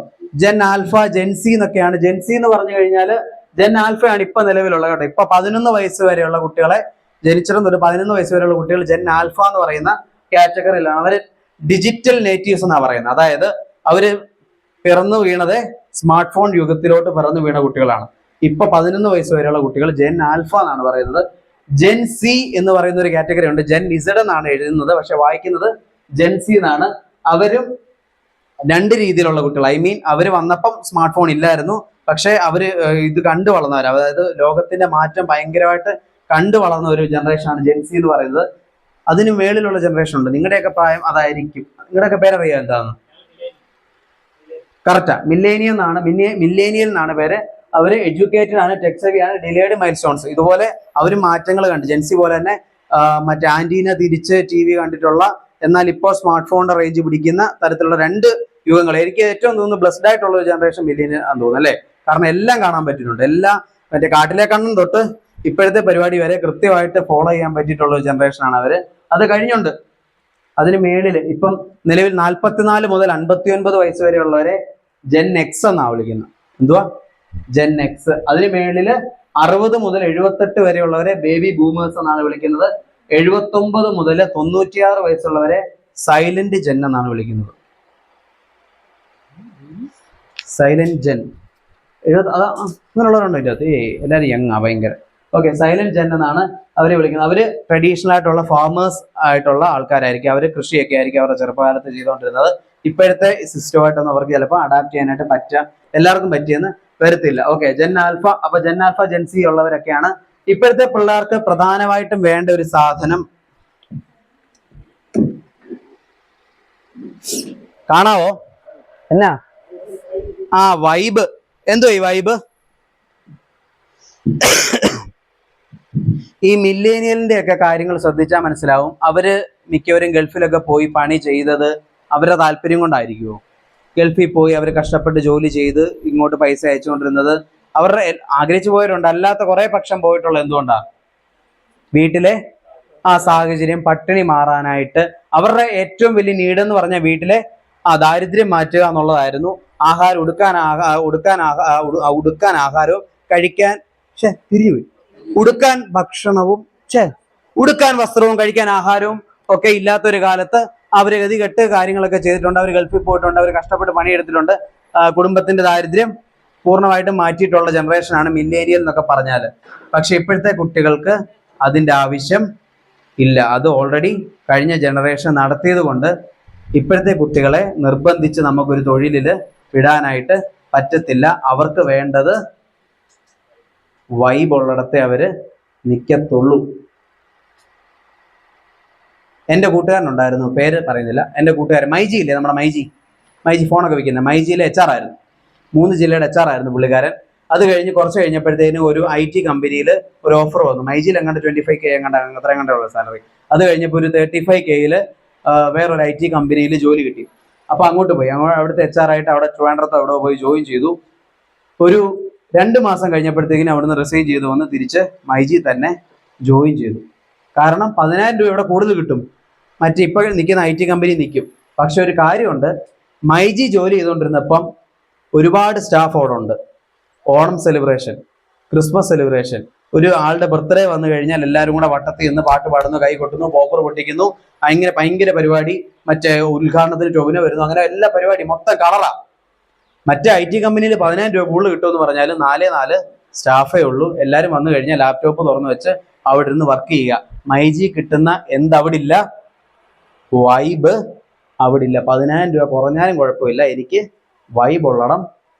ജെൻ ആൽഫ, ജെൻസി എന്നൊക്കെയാണ്. ജെൻസി എന്ന് പറഞ്ഞു കഴിഞ്ഞാൽ ജെൻ ആൽഫയാണ് ഇപ്പൊ നിലവിലുള്ള കേട്ടോ. ഇപ്പൊ 11 വയസ്സ് വരെയുള്ള കുട്ടികളെ, ജനിച്ചിടം തൊട്ട് 11 വയസ്സ് വരെയുള്ള കുട്ടികൾ ജെൻ ആൽഫ എന്ന് പറയുന്ന കാറ്റഗറിയിലാണ്. അവര് ഡിജിറ്റൽ നേറ്റീവ്സ് എന്നാണ് പറയുന്നത്. അതായത് അവര് പിറന്നു വീണത് സ്മാർട്ട് ഫോൺ യുഗത്തിലോട്ട് പിറന്നു വീണ കുട്ടികളാണ്. ഇപ്പൊ 11 വയസ്സ് വരെയുള്ള കുട്ടികൾ ജെൻ ആൽഫ എന്നാണ് പറയുന്നത്. ജെൻ സി എന്ന് പറയുന്ന ഒരു കാറ്റഗറി ഉണ്ട്. ജെൻ ഇസഡ് എന്നാണ് എഴുതുന്നത്, പക്ഷെ വായിക്കുന്നത് ജെൻ സി എന്നാണ്. അവരും രണ്ട് രീതിയിലുള്ള കുട്ടികൾ. അവര് വന്നപ്പം സ്മാർട്ട് ഫോൺ ഇല്ലായിരുന്നു, പക്ഷെ അവര് ഇത് കണ്ടു വളർന്നവർ, അതായത് ലോകത്തിന്റെ മാറ്റം ഭയങ്കരമായിട്ട് കണ്ടു വളർന്ന ഒരു ജനറേഷനാണ് ജെൻ സി എന്ന് പറയുന്നത്. അതിന് മേളിലുള്ള ജനറേഷൻ ഉണ്ട്, നിങ്ങളുടെയൊക്കെ പ്രായം അതായിരിക്കും. നിങ്ങളുടെയൊക്കെ പേരറിയാം എന്താന്ന്? കറക്റ്റാ, മില്ലേനിയം എന്നാണ്. മില്ലേനിയൽ എന്നാണ് പേര്. അവര് എഡ്യൂക്കേറ്റഡ് ആണ്, ടെക് സേവി ആണ്, ഡിലേഡ് മൈൽ സ്റ്റോൺസ്. ഇതുപോലെ അവർ മാറ്റങ്ങൾ കണ്ട്, ജെൻസി പോലെ തന്നെ മറ്റേ ആന്റീന തിരിച്ച് TV കണ്ടിട്ടുള്ള, എന്നാൽ ഇപ്പോൾ സ്മാർട്ട് ഫോണിന്റെ റേഞ്ച് പിടിക്കുന്ന തരത്തിലുള്ള രണ്ട് യുഗങ്ങൾ. എനിക്ക് ഏറ്റവും തോന്നുന്നു ബ്ലസ്ഡ് ആയിട്ടുള്ള ഒരു ജനറേഷൻ മില്ലേനിയൽ ആണെന്ന് തോന്നുന്നു അല്ലേ? കാരണം എല്ലാം കാണാൻ പറ്റുന്നുണ്ട്. എല്ലാം മറ്റേ കാട്ടിലെ കണ്ണും തൊട്ട് ഇപ്പോഴത്തെ പരിപാടി വരെ കൃത്യമായിട്ട് ഫോളോ ചെയ്യാൻ പറ്റിയിട്ടുള്ള ഒരു ജനറേഷനാണ് അവര്. അത് കഴിഞ്ഞുണ്ട്. അതിന് മേളില് ഇപ്പം നിലവിൽ 44 മുതൽ 59 വയസ്സ് വരെയുള്ളവരെ ജെൻ എക്സ് എന്നാണ് വിളിക്കുന്നത്. എന്തുവാ? Gen x. അതിന് മേളില് 60 മുതൽ 78 വരെയുള്ളവരെ ബേബി ബൂമേഴ്സ് എന്നാണ് വിളിക്കുന്നത്. 79 മുതൽ 96 വയസ്സുള്ളവരെ സൈലന്റ് ജെൻ എന്നാണ് വിളിക്കുന്നത്. സൈലന്റ് ജെൻ അങ്ങനെയുള്ളവരുണ്ടോ ഇതിൻ്റെ അകത്ത്? എല്ലാവരും യങ്ങാ ഭയങ്കര. ഓക്കെ, സൈലന്റ് ജെൻ എന്നാണ് അവരെ വിളിക്കുന്നത്. അവര് ട്രഡീഷണൽ ആയിട്ടുള്ള ഫാമേഴ്സ് ആയിട്ടുള്ള ആൾക്കാരായിരിക്കും. അവര് കൃഷിയൊക്കെ ആയിരിക്കും അവരുടെ ചെറുപ്പകാലത്ത് ചെയ്തുകൊണ്ടിരുന്നത്. ഇപ്പോഴത്തെ സിസ്റ്റമായിട്ടൊന്നും അവർക്ക് ചിലപ്പോൾ അഡാപ്റ്റ് ചെയ്യാനായിട്ട് എല്ലാവർക്കും പറ്റിയെന്ന് വരത്തില്ല. Okay, gen alpha. അപ്പൊ ജെൻ ആൽഫ, ജെൻ സി ഉള്ളവരൊക്കെയാണ് ഇപ്പോഴത്തെ പിള്ളേർക്ക് പ്രധാനമായിട്ടും വേണ്ട ഒരു സാധനം. കാണാവോ? എന്നാ വൈബ്. എന്തോ ഈ വൈബ്? ഈ മില്ലേനിയലിന്റെ ഒക്കെ കാര്യങ്ങൾ ശ്രദ്ധിച്ചാൽ മനസ്സിലാവും. അവര് മിക്കവരും ഗൾഫിലൊക്കെ പോയി പണി ചെയ്തത് അവരുടെ താല്പര്യം കൊണ്ടായിരിക്കുമോ? ഗൾഫിൽ പോയി അവർ കഷ്ടപ്പെട്ട് ജോലി ചെയ്ത് ഇങ്ങോട്ട് പൈസ അയച്ചുകൊണ്ടിരുന്നത് അവരുടെ ആഗ്രഹിച്ചു പോയവരുണ്ട്. അല്ലാത്ത കുറെ പക്ഷം പോയിട്ടുള്ള എന്തുകൊണ്ടാ? വീട്ടിലെ സാഹചര്യം, പട്ടിണി മാറാനായിട്ട്. അവരുടെ ഏറ്റവും വലിയ നീഡ് എന്ന് പറഞ്ഞാൽ വീട്ടിലെ ദാരിദ്ര്യം മാറ്റുക എന്നുള്ളതായിരുന്നു. ആഹാരം, ഉടുക്കാൻ ആഹാരവും, കഴിക്കാൻ ഉടുക്കാൻ ഭക്ഷണവും ഉടുക്കാൻ വസ്ത്രവും കഴിക്കാൻ ആഹാരവും ഒക്കെ ഇല്ലാത്തൊരു കാലത്ത് അവർ ഗതികെട്ട് കാര്യങ്ങളൊക്കെ ചെയ്തിട്ടുണ്ട്. അവർ ഗൾഫിൽ പോയിട്ടുണ്ട്, അവർ കഷ്ടപ്പെട്ട് പണിയെടുത്തിട്ടുണ്ട്. കുടുംബത്തിന്റെ ദാരിദ്ര്യം പൂർണ്ണമായിട്ടും മാറ്റിയിട്ടുള്ള ജനറേഷനാണ് മില്ലേനിയൽ എന്നൊക്കെ പറഞ്ഞാൽ. പക്ഷെ ഇപ്പോഴത്തെ കുട്ടികൾക്ക് അതിൻ്റെ ആവശ്യം ഇല്ല. അത് ഓൾറെഡി കഴിഞ്ഞ ജനറേഷൻ നടത്തിയത് കൊണ്ട് ഇപ്പോഴത്തെ കുട്ടികളെ നിർബന്ധിച്ച് നമുക്കൊരു തൊഴിലിൽ വിടാനായിട്ട് പറ്റത്തില്ല. അവർക്ക് വേണ്ടത് വൈബുള്ളിടത്തെ അവർ നിൽക്കത്തുള്ളൂ. എൻ്റെ കൂട്ടുകാരനുണ്ടായിരുന്നു, പേര് പറയുന്നില്ല. എൻ്റെ കൂട്ടുകാരൻ മൈജി ഇല്ലേ, നമ്മുടെ മൈജി ഫോണൊക്കെ വിൽക്കുന്നത്, മൈജിയിലെ HR ആയിരുന്നു. 3 ജില്ലയുടെ HR ആയിരുന്നു പുള്ളിക്കാരൻ. അത് കഴിഞ്ഞ് കുറച്ച് കഴിഞ്ഞപ്പോഴത്തേനും ഒരു IT കമ്പനിയിൽ ഒരു ഓഫർ വന്നു. മൈജിയിൽ എങ്ങാണ്ട് 25K അത്ര എങ്ങാണ്ടുള്ള സാലറി. അത് കഴിഞ്ഞപ്പോൾ ഒരു 35Kയിൽ വേറൊരു IT കമ്പനിയിൽ ജോലി കിട്ടി. അപ്പോൾ അങ്ങോട്ട് പോയി. അവിടുത്തെ HR ആയിട്ട് അവിടെ ട്രിവാൻഡ്രത്ത് അവിടെ പോയി ജോയിൻ ചെയ്തു. ഒരു 2 മാസം കഴിഞ്ഞപ്പോഴത്തേക്കിനും അവിടുന്ന് റിസൈൻ ചെയ്തു വന്ന് തിരിച്ച് മൈജി തന്നെ ജോയിൻ ചെയ്തു. കാരണം 10,000 രൂപ ഇവിടെ കൂടുതൽ കിട്ടും. മറ്റേ ഇപ്പോൾ നിൽക്കുന്ന IT കമ്പനി നിൽക്കും. പക്ഷെ ഒരു കാര്യമുണ്ട്, മൈജി ജോലി ചെയ്തുകൊണ്ടിരുന്നപ്പം ഒരുപാട് സ്റ്റാഫ് അവിടെ ഉണ്ട്. ഓണം സെലിബ്രേഷൻ, ക്രിസ്മസ് സെലിബ്രേഷൻ, ഒരു ആളുടെ ബർത്ത്ഡേ വന്നു കഴിഞ്ഞാൽ എല്ലാവരും കൂടെ വട്ടത്തിൽ നിന്ന് പാട്ട് പാടുന്നു, കൈ കൊട്ടുന്നു, പോപ്പർ പൊട്ടിക്കുന്നു, ഭയങ്കര പരിപാടി. മറ്റേ ഉദ്ഘാടനത്തിന് ടൊവിനോ വരുന്നു, അങ്ങനെ എല്ലാ പരിപാടി മൊത്തം കളറാ. മറ്റേ IT കമ്പനിയിൽ 10,000 രൂപ കൂടുതൽ കിട്ടുമെന്ന് പറഞ്ഞാൽ 4 സ്റ്റാഫേ ഉള്ളൂ. എല്ലാവരും വന്നു കഴിഞ്ഞാൽ ലാപ്ടോപ്പ് തുറന്നു വെച്ച് അവിടെ ഇരുന്ന് വർക്ക് ചെയ്യുക. മൈജി കിട്ടുന്ന അവിടെ ഇല്ല, വൈബ് അവിടെ ഇല്ല. 10,000 രൂപ കുറഞ്ഞാലും കുഴപ്പമില്ല, എനിക്ക് വൈബ് ഉള്ളണം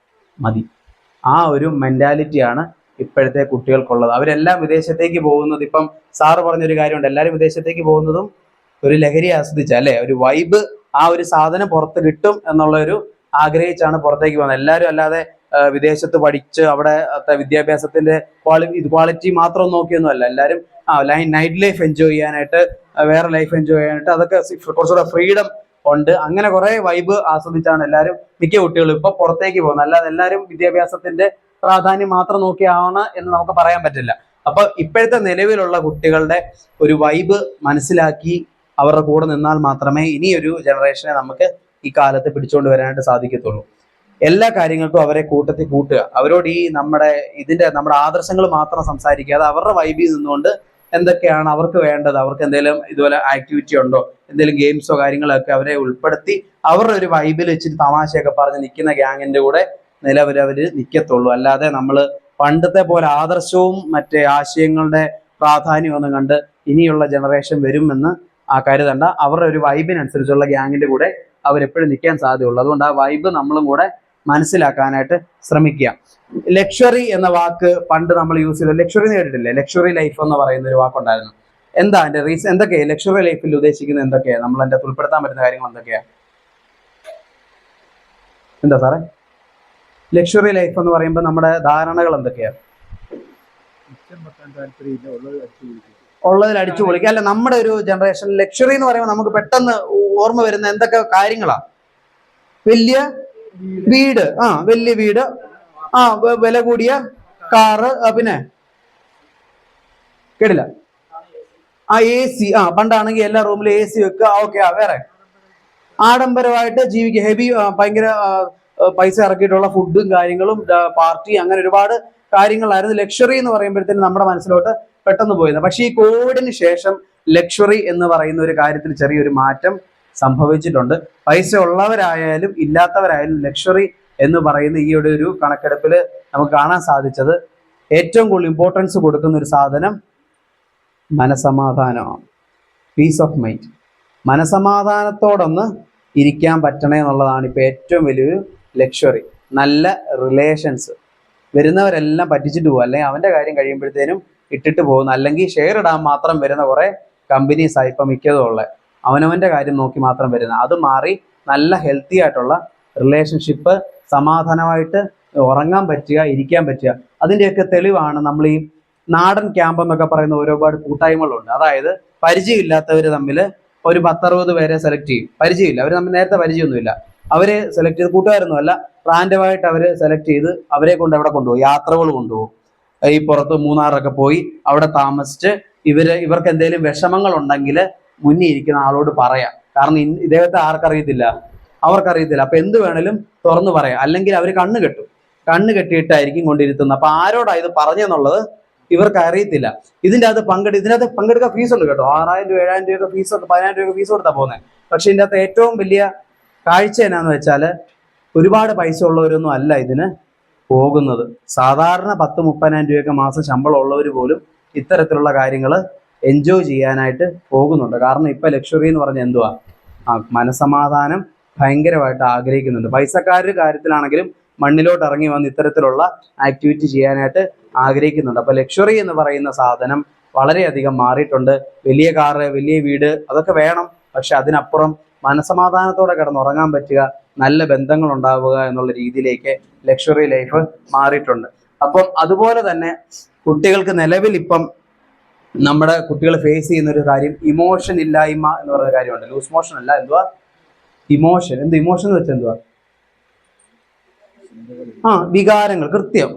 മതി. ആ ഒരു മെന്റാലിറ്റിയാണ് ഇപ്പോഴത്തെ കുട്ടികൾക്കുള്ളത്. അവരെല്ലാം വിദേശത്തേക്ക് പോകുന്നത്, ഇപ്പം സാറ് പറഞ്ഞൊരു കാര്യമുണ്ട്, എല്ലാവരും വിദേശത്തേക്ക് പോകുന്നതും ഒരു ലഹരി ആസ്വദിച്ച അല്ലേ, ഒരു വൈബ്, ആ ഒരു സാധനം പുറത്ത് കിട്ടും എന്നുള്ളൊരു ആഗ്രഹിച്ചാണ് പുറത്തേക്ക് പോകുന്നത് എല്ലാവരും. അല്ലാതെ വിദേശത്ത് പഠിച്ച് അവിടെ വിദ്യാഭ്യാസത്തിന്റെ ക്വാളിറ്റി മാത്രം നോക്കിയൊന്നുമല്ല. എല്ലാവരും നൈറ്റ് ലൈഫ് എൻജോയ് ചെയ്യാനായിട്ട്, വേറെ ലൈഫ് എൻജോയ് ചെയ്യാനായിട്ട്, അതൊക്കെ കുറച്ചുകൂടെ ഫ്രീഡം ഉണ്ട്. അങ്ങനെ കുറെ വൈബ് ആസ്വദിച്ചാണ് എല്ലാവരും, മിക്ക കുട്ടികളും ഇപ്പൊ പുറത്തേക്ക് പോകുന്നത്. അല്ലാതെ എല്ലാവരും വിദ്യാഭ്യാസത്തിന്റെ പ്രാധാന്യം മാത്രം നോക്കിയാണ് എന്ന് നമുക്ക് പറയാൻ പറ്റില്ല. അപ്പൊ ഇപ്പോഴത്തെ നിലവിലുള്ള കുട്ടികളുടെ ഒരു വൈബ് മനസ്സിലാക്കി അവരുടെ കൂടെ നിന്നാൽ മാത്രമേ ഇനിയൊരു ജനറേഷനെ നമുക്ക് ഈ കാലത്ത് പിടിച്ചുകൊണ്ട് വരാനായിട്ട് സാധിക്കത്തുള്ളൂ. എല്ലാ കാര്യങ്ങൾക്കും അവരെ കൂട്ടത്തിൽ കൂട്ടുക, അവരോട് ഈ നമ്മുടെ ആദർശങ്ങൾ മാത്രം സംസാരിക്കാതെ അവരുടെ വൈബിൽ നിന്നുകൊണ്ട് എന്തൊക്കെയാണ് അവർക്ക് വേണ്ടത്, അവർക്ക് എന്തെങ്കിലും ഇതുപോലെ ആക്ടിവിറ്റി ഉണ്ടോ, എന്തെങ്കിലും ഗെയിംസോ കാര്യങ്ങളൊക്കെ അവരെ ഉൾപ്പെടുത്തി അവരുടെ ഒരു വൈബിൽ വെച്ചിട്ട് തമാശയൊക്കെ പറഞ്ഞ് നിൽക്കുന്ന ഗ്യാങ്ങിന്റെ കൂടെ നിലവിലവര് നിൽക്കത്തുള്ളൂ. അല്ലാതെ നമ്മൾ പണ്ടത്തെ പോലെ ആദർശവും മറ്റേ ആശയങ്ങളുടെ പ്രാധാന്യം ഒന്നും കണ്ട് ഇനിയുള്ള ജനറേഷൻ വരുമെന്ന് കരുതണ്ട. അവരുടെ ഒരു വൈബിനനുസരിച്ചുള്ള ഗ്യാങ്ങിന്റെ കൂടെ അവരെപ്പോഴും നിൽക്കാൻ സാധ്യതയുള്ളൂ. അതുകൊണ്ട് ആ വൈബ് നമ്മളും കൂടെ മനസ്സിലാക്കാനായിട്ട് ശ്രമിക്കുക. ലക്ഷറി എന്ന വാക്ക് പണ്ട് നമ്മൾ യൂസ് ചെയ്ത, ലക്ഷറി കേട്ടിട്ടില്ലേ? ലക്ഷറി ലൈഫ് എന്ന് പറയുന്ന ഒരു വാക്കുണ്ടായിരുന്നു. എന്താ അതിന്റെ റീസൺ? എന്തൊക്കെയാണ് ലക്ഷറി ലൈഫിൽ ഉദ്ദേശിക്കുന്നത്? എന്തൊക്കെയാണ് നമ്മൾ അതിന്റെ ഉൾപ്പെടുത്താൻ പറ്റുന്ന കാര്യങ്ങൾ എന്തൊക്കെയാണ്? എന്താ സാറേ ലക്ഷറി ലൈഫ് എന്ന് പറയുമ്പോൾ നമ്മുടെ ധാരണകൾ എന്തൊക്കെയാണ്? ഉള്ളതിൽ അടിച്ചു പൊളിക്കുക അല്ല. നമ്മുടെ ഒരു ജനറേഷൻ ലക്ഷറി എന്ന് പറയുമ്പോൾ നമുക്ക് പെട്ടെന്ന് ഓർമ്മ വരുന്ന എന്തൊക്കെ കാര്യങ്ങളാ? വലിയ വീട്, വലിയ വീട്, വില കൂടിയ കാറ്, പിന്നെ കേട്ടില്ല, AC, പണ്ടാണെങ്കിൽ എല്ലാ റൂമിലും AC വെക്കുക. ഓക്കെ, വേറെ ആഡംബരമായിട്ട് ജീവിക്കുക, ഹെവി ഭയങ്കര പൈസ ഇറക്കിയിട്ടുള്ള ഫുഡും കാര്യങ്ങളും, പാർട്ടി, അങ്ങനെ ഒരുപാട് കാര്യങ്ങളായിരുന്നു ലക്ഷറി എന്ന് പറയുമ്പോഴത്തേനും നമ്മുടെ മനസ്സിലോട്ട് പെട്ടെന്ന് പോയത്. പക്ഷേ ഈ കോവിഡിന് ശേഷം ലക്ഷറി എന്ന് പറയുന്ന ഒരു കാര്യത്തിൽ ചെറിയൊരു മാറ്റം സംഭവിച്ചിട്ടുണ്ട്. പൈസ ഉള്ളവരായാലും ഇല്ലാത്തവരായാലും ലക്ഷറി എന്ന് പറയുന്ന ഈ ഒരു കണക്കെടുപ്പിൽ നമുക്ക് കാണാൻ സാധിച്ചത് ഏറ്റവും കൂടുതൽ ഇമ്പോർട്ടൻസ് കൊടുക്കുന്ന ഒരു സാധനം മനസമാധാനമാണ്. പീസ് ഓഫ് മൈൻഡ്, മനസമാധാനത്തോടൊന്ന് ഇരിക്കാൻ പറ്റണേ എന്നുള്ളതാണ് ഇപ്പോൾ ഏറ്റവും വലിയൊരു ലക്ഷറി. നല്ല റിലേഷൻസ്, വരുന്നവരെല്ലാം പറ്റിച്ചിട്ട് പോകും, അല്ലെങ്കിൽ അവൻ്റെ കാര്യം കഴിയുമ്പോഴത്തേനും ഇട്ടിട്ട് പോകുന്നു, അല്ലെങ്കിൽ ഷെയർ ഇടാൻ മാത്രം വരുന്ന കുറേ കമ്പനീസാണ് ഇപ്പം മിക്കതും ഉള്ളത്. അവനവൻ്റെ കാര്യം നോക്കി മാത്രം വരുന്നത്. അത് മാറി നല്ല ഹെൽത്തി ആയിട്ടുള്ള റിലേഷൻഷിപ്പ്, സമാധാനമായിട്ട് ഉറങ്ങാൻ പറ്റുക, ഇരിക്കാൻ പറ്റുക. അതിൻ്റെയൊക്കെ തെളിവാണ് നമ്മൾ ഈ നാടൻ ക്യാമ്പ് എന്നൊക്കെ പറയുന്ന ഒരുപാട് കൂട്ടായ്മകളുണ്ട്. അതായത് പരിചയമില്ലാത്തവർ തമ്മിൽ ഒരു 10-60 പേരെ സെലക്ട് ചെയ്യും. പരിചയമില്ല, അവർ തമ്മിൽ നേരത്തെ പരിചയമൊന്നുമില്ല, അവരെ സെലക്ട് ചെയ്ത്, കൂട്ടുകാരൊന്നുമല്ല, റാൻഡമായിട്ട് അവർ സെലക്ട് ചെയ്ത് അവരെ കൊണ്ട് അവിടെ കൊണ്ടുപോകും, യാത്രകൾ കൊണ്ടുപോകും. ഈ പുറത്ത് മൂന്നാറൊക്കെ പോയി അവിടെ താമസിച്ച് ഇവർക്ക് എന്തെങ്കിലും വിഷമങ്ങൾ ഉണ്ടെങ്കിൽ മുന്നിൽ ഇരിക്കുന്ന ആളോട് പറയാം. കാരണം ഇദ്ദേഹത്തെ ആർക്കറിയത്തില്ല, അവർക്കറിയത്തില്ല. അപ്പൊ എന്ത് വേണേലും തുറന്നു പറയാം. അല്ലെങ്കിൽ അവർ കണ്ണ് കെട്ടും, കണ്ണ് കെട്ടിയിട്ടായിരിക്കും കൊണ്ടിരുത്തുന്നത്. അപ്പൊ ആരോടാ ഇത് പറഞ്ഞെന്നുള്ളത് ഇവർക്ക് അറിയത്തില്ല. ഇതിനകത്ത് പങ്കെടുക്കാൻ ഫീസ് ഉണ്ട് കേട്ടോ. 6000 രൂപ 7000 രൂപ ഫീസ് ഉണ്ട്, 10000 രൂപ ഫീസ് കൊടുത്താ പോകുന്നത്. പക്ഷെ ഇതിൻ്റെ അകത്ത് ഏറ്റവും വലിയ കാഴ്ച എന്നാന്ന് വെച്ചാൽ ഒരുപാട് പൈസ ഉള്ളവരൊന്നും അല്ല ഇതിന് പോകുന്നത്. സാധാരണ 10-30,000 രൂപയൊക്കെ മാസം ശമ്പളം ഉള്ളവർ പോലും ഇത്തരത്തിലുള്ള കാര്യങ്ങൾ എൻജോയ് ചെയ്യാനായിട്ട് പോകുന്നുണ്ട്. കാരണം ഇപ്പൊ ലക്ഷറി എന്ന് പറഞ്ഞാൽ എന്തുവാ, മനസമാധാനം ഭയങ്കരമായിട്ട് ആഗ്രഹിക്കുന്നുണ്ട്. പൈസക്കാരുടെ കാര്യത്തിലാണെങ്കിലും മണ്ണിലോട്ട് ഇറങ്ങി വന്ന് ഇത്തരത്തിലുള്ള ആക്ടിവിറ്റി ചെയ്യാനായിട്ട് ആഗ്രഹിക്കുന്നുണ്ട്. അപ്പൊ ലക്ഷറി എന്ന് പറയുന്ന സാധനം വളരെയധികം മാറിയിട്ടുണ്ട്. വലിയ കാറ്, വലിയ വീട്, അതൊക്കെ വേണം. പക്ഷെ അതിനപ്പുറം മനസമാധാനത്തോടെ കിടന്നുറങ്ങാൻ പറ്റുക, നല്ല ബന്ധങ്ങൾ ഉണ്ടാവുക എന്നുള്ള രീതിയിലേക്ക് ലക്ഷറി ലൈഫ് മാറിയിട്ടുണ്ട്. അപ്പം അതുപോലെ തന്നെ കുട്ടികൾക്ക് നിലവിൽ ഇപ്പം നമ്മുടെ കുട്ടികൾ ഫേസ് ചെയ്യുന്ന ഒരു കാര്യം ഇമോഷൻ ഇല്ലായ്മ എന്ന് പറയുന്ന കാര്യമുണ്ട്. ലൂസ് മോഷൻ അല്ല, എന്തുവാ ഇമോഷൻ. ഇമോഷൻ എന്ന് വെച്ചാൽ എന്തുവാ? വികാരങ്ങൾ. കൃത്യം,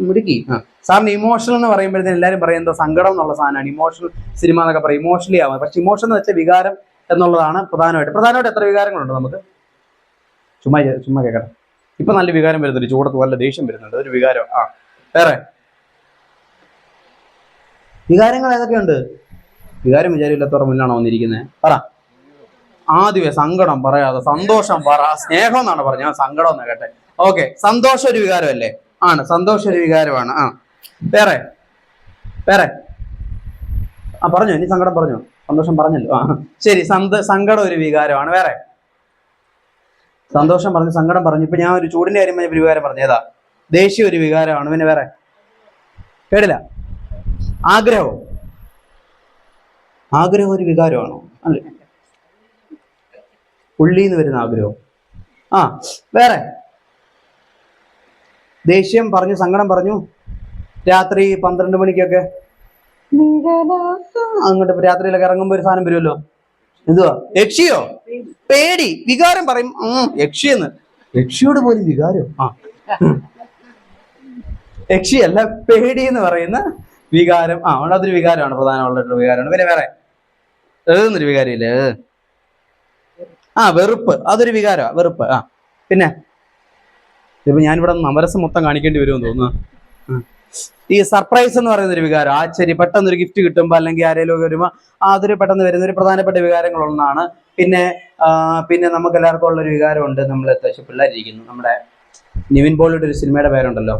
മിടുക്കി. സാറിന് ഇമോഷണൽ എന്ന് പറയുമ്പോഴത്തേന് എല്ലാവരും പറയും എന്തോ സങ്കടം എന്നുള്ള സാധനമാണ് ഇമോഷണൽ സിനിമ എന്നൊക്കെ പറയും, ഇമോഷണലി ആവുക. പക്ഷെ ഇമോഷൻ എന്ന് വെച്ചാൽ വികാരം എന്നുള്ളതാണ് പ്രധാനമായിട്ട് എത്ര വികാരങ്ങളുണ്ട് നമുക്ക്? ചുമ്മാ കേൾക്കട്ടെ. ഇപ്പൊ നല്ല വികാരം വരുന്നുണ്ട്, ചൂടത്ത് നല്ല ദേഷ്യം വരുന്നുണ്ട്, ഒരു വികാരം. വേറെ വികാരങ്ങൾ ഏതൊക്കെയുണ്ട്? വികാരം വിചാരമില്ലാത്തവരുടെ മുന്നിലാണോ വന്നിരിക്കുന്നത്? പറ. ആദ്യമേ സങ്കടം പറയാതെ സന്തോഷം പറ. സ്നേഹം എന്നാണ് പറഞ്ഞത്, സങ്കടം എന്നാ കേട്ടെ. ഓക്കെ, സന്തോഷം ഒരു വികാരമല്ലേ? ആണ്, സന്തോഷം ഒരു വികാരമാണ്. വേറെ പറഞ്ഞോ, ഇനി സങ്കടം പറഞ്ഞോ, സന്തോഷം പറഞ്ഞല്ലോ. ശരി, സങ്കടം ഒരു വികാരമാണ്. വേറെ സന്തോഷം പറഞ്ഞു, സങ്കടം പറഞ്ഞു. ഇപ്പൊ ഞാൻ ഒരു ചൂടിന്റെ കാര്യം ഒരു വികാരം പറഞ്ഞു, ഏതാ? ദേഷ്യം ഒരു വികാരമാണ്. പിന്നെ വേറെ കേടില്ല. ആഗ്രഹം ഒരു വികാരമാണോ? അല്ലേ, ഉള്ളിന്ന് വരുന്ന ആഗ്രഹം. വേറെ ദേഷ്യം പറഞ്ഞു, സങ്കടം പറഞ്ഞു. രാത്രി 12 മണിക്കൊക്കെ അങ്ങോട്ട് രാത്രിയിലൊക്കെ ഇറങ്ങുമ്പോ ഒരു സാധനം വരുമല്ലോ, എന്തുവാ? യക്ഷിയോ? പേടി. വികാരം പറയും യക്ഷിയെന്ന്. യക്ഷിയോട് പോലും വികാരം. യക്ഷിയല്ല, പേടി എന്ന് പറയുന്ന വികാരം. അതൊരു വികാരമാണ്, പ്രധാനമുള്ള വികാരമാണ്. പിന്നെ വേറെ ഏതെന്നൊരു വികാരമില്ലേ? വെറുപ്പ്, അതൊരു വികാരമാണ്, വെറുപ്പ്. പിന്നെ ഇപ്പൊ ഞാനിവിടെ നവരസം മൊത്തം കാണിക്കേണ്ടി വരുമെന്ന് തോന്നുന്നു. ഈ സർപ്രൈസ് എന്ന് പറയുന്ന ഒരു വികാരം, ആശ്ചര്യം, പെട്ടെന്നൊരു ഗിഫ്റ്റ് കിട്ടുമ്പോൾ അല്ലെങ്കിൽ ആരെങ്കിലും വരുമ്പോൾ അതൊരു പെട്ടെന്ന് വരുന്ന ഒരു പ്രധാനപ്പെട്ട വികാരങ്ങളൊന്നാണ്. പിന്നെ നമുക്ക് എല്ലാവർക്കും ഉള്ളൊരു വികാരമുണ്ട്. നമ്മൾ അത്യാവശ്യം പിള്ളേരിയിരിക്കുന്നു, നമ്മുടെ നിവിൻ പോളിയുടെ ഒരു സിനിമയുടെ പേരുണ്ടല്ലോ,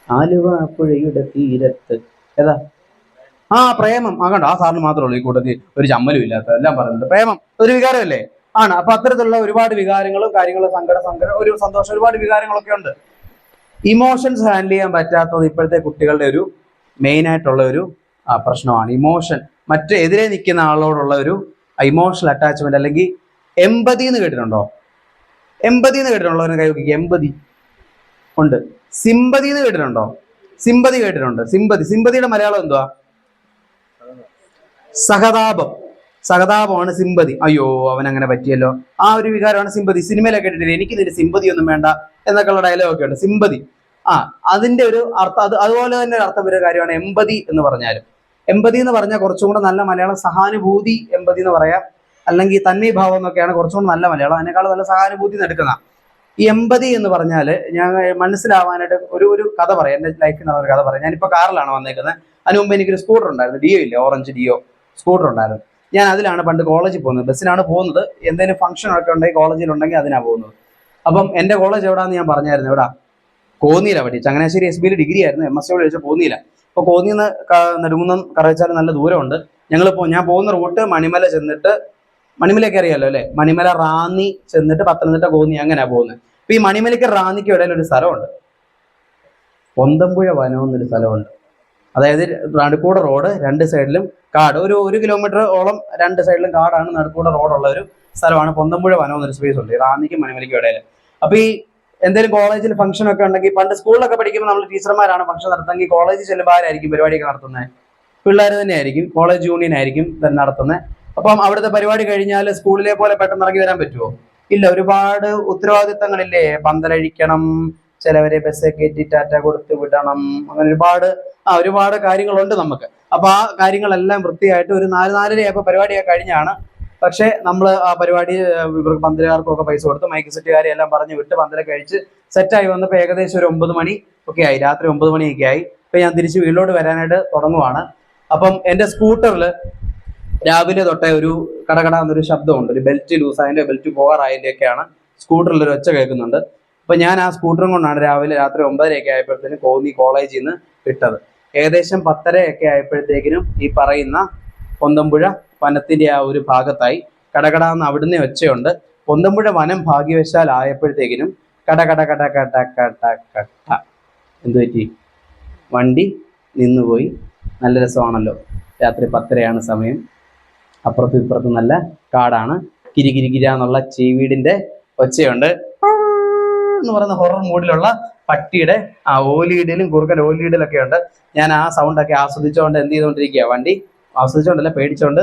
ആലുവ പുഴയുടെ തീരത്ത്. ഏതാ? പ്രേമം. കണ്ടോ, ആ സാറിന് മാത്രമേ ഉള്ളൂ ഈ കൂട്ടത്തിൽ ഒരു ചമ്മലും ഇല്ലാത്ത, എല്ലാം പറയുന്നുണ്ട്. പ്രേമം ഒരു വികാരമല്ലേ? അപ്പൊ അത്തരത്തിലുള്ള ഒരുപാട് വികാരങ്ങളും കാര്യങ്ങളും, സങ്കടം, ഒരു സന്തോഷം, ഒരുപാട് വികാരങ്ങളൊക്കെ ഉണ്ട്. ഇമോഷൻസ് ഹാൻഡിൽ ചെയ്യാൻ പറ്റാത്തത് ഇപ്പോഴത്തെ കുട്ടികളുടെ ഒരു മെയിൻ ആയിട്ടുള്ള ഒരു പ്രശ്നമാണ്. ഇമോഷൻ, എതിരെ നിൽക്കുന്ന ആളോടുള്ള ഒരു ഇമോഷണൽ അറ്റാച്ച്മെന്റ്, അല്ലെങ്കിൽ എമ്പതി എന്ന് കേട്ടിട്ടുണ്ടോ? എമ്പതി എന്ന് കേട്ടിട്ടുണ്ടോ? കൈ നോക്കിക്കുക. എമ്പതി ഉണ്ട്. സിമ്പതി എന്ന് കേട്ടിട്ടുണ്ടോ? സിമ്പതി കേട്ടിട്ടുണ്ട്. സിമ്പതിയുടെ മലയാളം എന്തുവാ? സഹതാപമാണ് സിമ്പതി. അയ്യോ അവൻ അങ്ങനെ പറ്റിയല്ലോ, ഒരു വികാരമാണ് സിമ്പതി. സിനിമയിലൊക്കെ കേട്ടിട്ടില്ല, എനിക്ക് നിന്റെ സിമ്പതി ഒന്നും വേണ്ട എന്നൊക്കെയുള്ള ഡയലോഗൊക്കെ ഉണ്ട്. സിമ്പതി, അതിന്റെ ഒരു അർത്ഥം, അതുപോലെ തന്നെ ഒരു അർത്ഥം വരുന്ന കാര്യമാണ് എമ്പതി എന്ന് പറഞ്ഞാലും. എമ്പതി എന്ന് പറഞ്ഞാൽ കുറച്ചും കൂടെ നല്ല മലയാളം സഹാനുഭൂതി എമ്പതി എന്ന് പറയാം, അല്ലെങ്കിൽ തന്മയഭാവം എന്നൊക്കെയാണ് കുറച്ചും കൂടെ നല്ല മലയാളം. അതിനേക്കാൾ നല്ല സഹാനുഭൂതി എടുക്കുന്ന ഈ എമ്പതി എന്ന് പറഞ്ഞാൽ, ഞാൻ മനസ്സിലാവാനായിട്ട് ഒരു കഥ പറയാം, എൻ്റെ ലൈഫിൽ നടന്ന ഒരു കഥ പറയാം. ഞാനിപ്പോൾ കാറിലാണ് വന്നേക്കുന്നത്. അതിന് മുമ്പ് എനിക്കൊരു സ്കൂട്ടർ ഉണ്ടായിരുന്നു, ഡിയോ ഇല്ലേ, ഓറഞ്ച് ഡിയോ സ്കൂട്ടർ ഉണ്ടായിരുന്നു. ഞാൻ അതിലാണ് പണ്ട് കോളേജിൽ പോകുന്നത്, ബസ്സിനാണ് പോകുന്നത്. എന്തെങ്കിലും ഫംഗ്ഷൻ ഒക്കെ ഉണ്ടെങ്കിൽ കോളേജിലുണ്ടെങ്കിൽ അതിനാണ് പോകുന്നത്. അപ്പം എൻ്റെ കോളേജ് എവിടാന്ന് ഞാൻ പറഞ്ഞായിരുന്നു, എവിടാ? കോന്നിയിലാണ് പഠിച്ചു. ചങ്ങനാശ്ശേരി SBയിൽ ഡിഗ്രി ആയിരുന്നു, MSc ചോദിച്ചാൽ കോന്നിയില്ല. അപ്പോൾ കോന്നിന്ന് നെടുങ്കുന്നം കറവച്ചാൽ നല്ല ദൂരമുണ്ട്. ഞാൻ പോകുന്ന റൂട്ട് മണിമല ചെന്നിട്ട്, മണിമലയൊക്കെ അറിയാലോ അല്ലെ, മണിമല റാന്നി ചെന്നിട്ട് പത്തനംതിട്ട കോന്നി അങ്ങനെയാ പോകുന്നത്. അപ്പൊ ഈ മണിമലയ്ക്ക് റാന്നിക്ക് ഇടയിൽ ഒരു സ്ഥലമുണ്ട്, പൊന്തമ്പുഴ വനം എന്നൊരു സ്ഥലമുണ്ട്. അതായത് നടുക്കൂടെ റോഡ്, രണ്ട് സൈഡിലും കാട്. ഒരു കിലോമീറ്റർ ഓളം രണ്ട് സൈഡിലും കാടാണ്, നടുക്കൂടെ റോഡുള്ള ഒരു സ്ഥലമാണ് പൊന്തമ്പുഴ വനം എന്നൊരു സ്പേസ് ഉണ്ട്, റാന്നിക്കും മണിമലയ്ക്കും ഇടയിൽ. അപ്പൊ ഈ എന്തെങ്കിലും കോളേജിൽ ഫംഗ്ഷൻ ഒക്കെ ഉണ്ടെങ്കിൽ, പണ്ട് സ്കൂളിലൊക്കെ പഠിക്കുമ്പോൾ നമ്മൾ ടീച്ചർമാരാണ് ഫംഗ്ഷൻ നടത്തുന്നെങ്കിൽ, കോളേജിൽ ചെല്ലുമ്പോൾ ആരായിരിക്കും പരിപാടിയൊക്കെ നടത്തുന്നത്? പിള്ളേർ തന്നെയായിരിക്കും, കോളേജ് യൂണിയൻ ആയിരിക്കും നടത്തുന്നത്. അപ്പം അവിടുത്തെ പരിപാടി കഴിഞ്ഞാൽ സ്കൂളിലെ പോലെ പെട്ടെന്ന് ഇറങ്ങി വരാൻ പറ്റുമോ? ഇല്ല, ഒരുപാട് ഉത്തരവാദിത്തങ്ങളില്ലേ. പന്തലഴിക്കണം, ചിലവരെ ബസ് കയറ്റി ടാറ്റ കൊടുത്ത് വിടണം, അങ്ങനെ ഒരുപാട് കാര്യങ്ങളുണ്ട് നമുക്ക്. അപ്പൊ ആ കാര്യങ്ങളെല്ലാം വൃത്തിയായിട്ട് ഒരു 4-4:30 പരിപാടിയൊക്കെ കഴിഞ്ഞാണ്. പക്ഷെ നമ്മൾ ആ പരിപാടി ഇവർക്ക് പന്തലുകാർക്കൊക്കെ പൈസ കൊടുത്ത് മൈക്ക് സെറ്റുകാരെ എല്ലാം പറഞ്ഞു വിട്ട് പന്തലൊക്കെ കഴിച്ച് സെറ്റായി വന്നപ്പോൾ ഏകദേശം ഒരു 9 മണി ഒക്കെ ആയി, രാത്രി 9 മണിയൊക്കെ ആയി. ഇപ്പൊ ഞാൻ തിരിച്ച് വീട്ടിലോട്ട് വരാനായിട്ട് തുടങ്ങുവാണ്. അപ്പം എൻ്റെ സ്കൂട്ടറിൽ രാവിലെ തൊട്ടേ ഒരു കടകട എന്നൊരു ശബ്ദമുണ്ട്. ഒരു ബെൽറ്റ് ലൂസ് അതിന്റെ ബെൽറ്റ് പോകാറായതിൻ്റെയൊക്കെയാണ് സ്കൂട്ടറിൽ ഒരു ഒച്ച കേൾക്കുന്നുണ്ട്. അപ്പൊ ഞാൻ ആ സ്കൂട്ടറും കൊണ്ടാണ് രാവിലെ രാത്രി 9:30 ആയപ്പോഴത്തേന് കോന്നി കോളേജിൽ നിന്ന് വിട്ടത്. ഏകദേശം 10:30 ആയപ്പോഴത്തേക്കിനും ഈ പറയുന്ന പൊന്തമ്പുഴ വനത്തിന്റെ ആ ഒരു ഭാഗത്തായി. കടകടാന്ന് അവിടുന്ന് ഒച്ചയുണ്ട്. പൊന്തമ്പുഴ വനം ഭാഗ്യവശാൽ ആയപ്പോഴത്തേക്കിനും കട കട കട കട കട കട എന്തു പറ്റി? വണ്ടി നിന്നുപോയി. നല്ല രസമാണല്ലോ. രാത്രി 10:30 സമയം. അപ്പുറത്തും ഇപ്പുറത്തും നല്ല കാടാണ്. കിരികിരികിരാന്നുള്ള ചീവീടിന്റെ ഒച്ചയുണ്ട്. എന്ന് പറയുന്ന ഹൊറർ മൂഡിലുള്ള പട്ടിയുടെ ആ ഓലിയിടലും കുറുക്കൻ ഓലിയിടലൊക്കെ ഉണ്ട്. ഞാൻ ആ സൗണ്ടൊക്കെ ആസ്വദിച്ചുകൊണ്ട് എന്ത് ചെയ്തുകൊണ്ടിരിക്കുക, വണ്ടി ആസ്വദിച്ചുകൊണ്ടല്ല പേടിച്ചോണ്ട്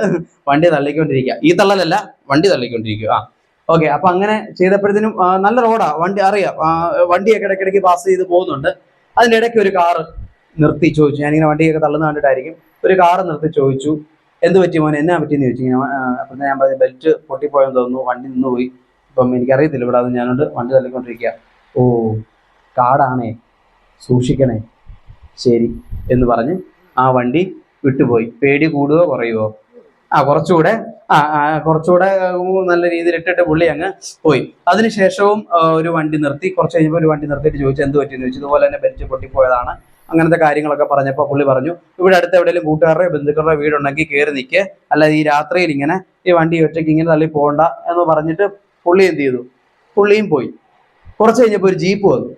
വണ്ടി തള്ളിക്കൊണ്ടിരിക്കുക. ഈ തള്ളലല്ല, വണ്ടി തള്ളിക്കൊണ്ടിരിക്കുക. ഓക്കെ. അപ്പൊ അങ്ങനെ ചെയ്തപ്പോഴത്തേനും നല്ല റോഡാ, വണ്ടി അറിയാം, വണ്ടിയൊക്കെ ഇടയ്ക്കിടയ്ക്ക് പാസ് ചെയ്ത് പോകുന്നുണ്ട്. അതിൻ്റെ ഇടയ്ക്ക് ഒരു കാറ് നിർത്തി ചോദിച്ചു. ഞാനിങ്ങനെ വണ്ടിയൊക്കെ തള്ളുന്ന കണ്ടിട്ടായിരിക്കും. ഒരു കാറ് നിർത്തി ചോദിച്ചു, എന്ത് പറ്റി മോനെ, എന്നാ പറ്റിയെന്ന് ചോദിച്ചു. അപ്പം ഞാൻ പറഞ്ഞു, ബെൽറ്റ് പൊട്ടിപ്പോയെന്ന് തോന്നുന്നു, വണ്ടി നിന്നുപോയി. ഇപ്പം എനിക്കറിയത്തില്ല ഇവിടെ, അത് ഞാനോട് വണ്ടി തള്ളിക്കൊണ്ടിരിക്കുക. ഓ, കാടാണേ, സൂക്ഷിക്കണേ, ശരി എന്ന് പറഞ്ഞ് ആ വണ്ടി വിട്ടുപോയി. പേടി കൂടുകയോ കുറയുവോ? കുറച്ചുകൂടെ കുറച്ചുകൂടെ നല്ല രീതിയിൽ ഇട്ടിട്ട് പുള്ളി അങ്ങ് പോയി. അതിനുശേഷവും ഒരു വണ്ടി നിർത്തി. കുറച്ച് കഴിഞ്ഞപ്പോൾ ഒരു വണ്ടി നിർത്തിയിട്ട് ചോദിച്ചു, എന്ത് പറ്റിയെന്ന് ചോദിച്ചു. ഇതുപോലെ തന്നെ ബെൽറ്റ് പൊട്ടിപ്പോയതാണ്, അങ്ങനത്തെ കാര്യങ്ങളൊക്കെ പറഞ്ഞപ്പോൾ പുള്ളി പറഞ്ഞു, ഇവിടെ അടുത്ത് എവിടെയെങ്കിലും കൂട്ടുകാരുടെ ബന്ധുക്കളുടെ വീടുണ്ടെങ്കിൽ കയറി നിൽക്കുക, അല്ലാതെ ഈ രാത്രിയിൽ ഇങ്ങനെ ഈ വണ്ടി ഒറ്റയ്ക്ക് ഇങ്ങനെ തള്ളി പോകണ്ട എന്ന് പറഞ്ഞിട്ട് പുള്ളി എന്ത് ചെയ്തു, പുള്ളിയും പോയി. കുറച്ച് കഴിഞ്ഞപ്പോൾ ഒരു ജീപ്പ് വന്നു.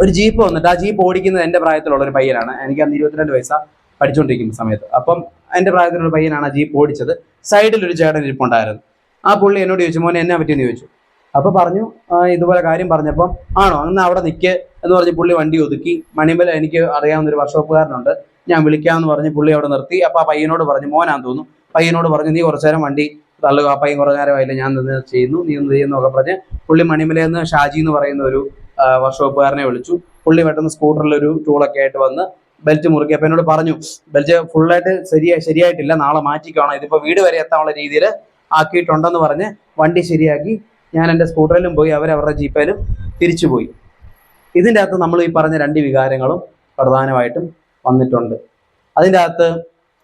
ഒരു ജീപ്പ് വന്നിട്ട് ആ ജീപ്പ് ഓടിക്കുന്നത് എൻ്റെ പ്രായത്തിലുള്ള ഒരു പയ്യനാണ്. എനിക്ക് അന്ന് 22 വയസ്സാണ് പഠിച്ചുകൊണ്ടിരിക്കുന്ന സമയത്ത്. അപ്പം എൻ്റെ പ്രായത്തിലുള്ള പയ്യനാണ് ആ ജീപ്പ് ഓടിച്ചത്. സൈഡിൽ ഒരു ചേട്ടൻ ഇരിപ്പുണ്ടായിരുന്നു. ആ പുള്ളി എന്നോട് ചോദിച്ചു, മോനെ എന്നാ പറ്റിയെന്ന് ചോദിച്ചു. അപ്പോൾ പറഞ്ഞു, ഇതുപോലെ കാര്യം പറഞ്ഞപ്പം, ആണോ അന്ന് അവിടെ നിൽക്ക് എന്ന് പറഞ്ഞ് പുള്ളി വണ്ടി ഒതുക്കി. മണിമല എനിക്ക് അറിയാവുന്ന ഒരു വർക്ക്ഷോപ്പുകാരനുണ്ട്, ഞാൻ വിളിക്കാമെന്ന് പറഞ്ഞ് പുള്ളി അവിടെ നിർത്തി. അപ്പോൾ ആ പയ്യനോട് പറഞ്ഞു, മോനാന്ന് തോന്നുന്നു, പയ്യനോട് പറഞ്ഞു, നീ കുറച്ചു നേരം വണ്ടി തള്ളുക, ആ പയ്യൻ കുറച്ചു നേരമായില്ല ഞാൻ നിന്ന് ചെയ്യുന്നു, നീ ഒന്ന് ചെയ്യുന്നൊക്കെ പറഞ്ഞ് പുള്ളി മണിമലയിൽ നിന്ന് ഷാജി എന്ന് പറയുന്ന ഒരു വർക്ക്ഷോപ്പുകാരനെ വിളിച്ചു. പുള്ളി പെട്ടെന്ന് സ്കൂട്ടറിലൊരു ടൂളൊക്കെ ആയിട്ട് വന്ന് ബെൽറ്റ് മുറുക്കി. അപ്പം എന്നോട് പറഞ്ഞു, ബെൽറ്റ് ഫുള്ളായിട്ട് ശരിയായിട്ടില്ല, നാളെ മാറ്റിക്കണം, ഇതിപ്പോൾ വീട് വരെ എത്താനുള്ള രീതിയിൽ ആക്കിയിട്ടുണ്ടെന്ന് പറഞ്ഞ് വണ്ടി ശരിയാക്കി. ഞാൻ എൻ്റെ സ്കൂട്ടറിലും പോയി, അവരവരുടെ ജീപ്പിലും തിരിച്ചു പോയി. ഇതിൻ്റെ അകത്ത് നമ്മൾ ഈ പറഞ്ഞ 2 വികാരങ്ങളും പ്രധാനമായിട്ടും വന്നിട്ടുണ്ട്. അതിൻ്റെ അകത്ത്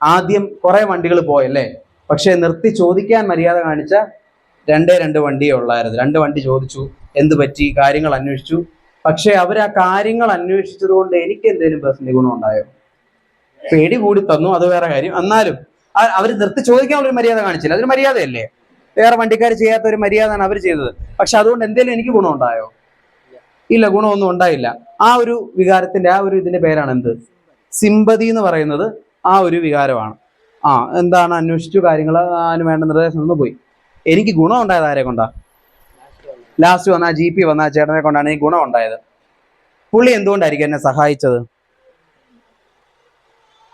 ആദ്യം കുറേ വണ്ടികൾ പോയല്ലേ, പക്ഷേ നിർത്തി ചോദിക്കാൻ മര്യാദ കാണിച്ച 2 വണ്ടിയേ ഉള്ളായിരുന്നു. 2 വണ്ടി ചോദിച്ചു, എന്ത് പറ്റി, കാര്യങ്ങൾ അന്വേഷിച്ചു. പക്ഷെ അവർ ആ കാര്യങ്ങൾ അന്വേഷിച്ചത് കൊണ്ട് എനിക്ക് എന്തെങ്കിലും പേഴ്സണലി ഗുണമുണ്ടായോ? പേടി കൂടി തന്നു, അത് വേറെ കാര്യം. എന്നാലും അവർ നിർത്തി ചോദിക്കാനുള്ളൊരു മര്യാദ കാണിച്ചില്ല. അതൊരു മര്യാദയല്ലേ? വേറെ വണ്ടിക്കാർ ചെയ്യാത്ത ഒരു മര്യാദയാണ് അവർ ചെയ്തത്. പക്ഷെ അതുകൊണ്ട് എന്തെങ്കിലും എനിക്ക് ഗുണമുണ്ടായോ? ഇല്ല, ഗുണമൊന്നും ഉണ്ടായില്ല. ആ ഒരു വികാരത്തിന്റെ ആ ഒരു ഇതിന്റെ പേരാണ് എന്ത്, സിമ്പതി എന്ന് പറയുന്നത്. ആ ഒരു വികാരമാണ്. എന്താണ്, അന്വേഷിച്ചു, കാര്യങ്ങൾ അതിന് വേണ്ട നിർദ്ദേശം ഒന്ന് പോയി. എനിക്ക് ഗുണം ഉണ്ടായത് ആരെ കൊണ്ടാ? ലാസ്റ്റ് വന്ന ആ ജീപ്പി വന്ന ആ ചേട്ടനെ കൊണ്ടാണ് ഈ ഗുണം ഉണ്ടായത്. പുള്ളി എന്തുകൊണ്ടായിരിക്കും എന്നെ സഹായിച്ചത്?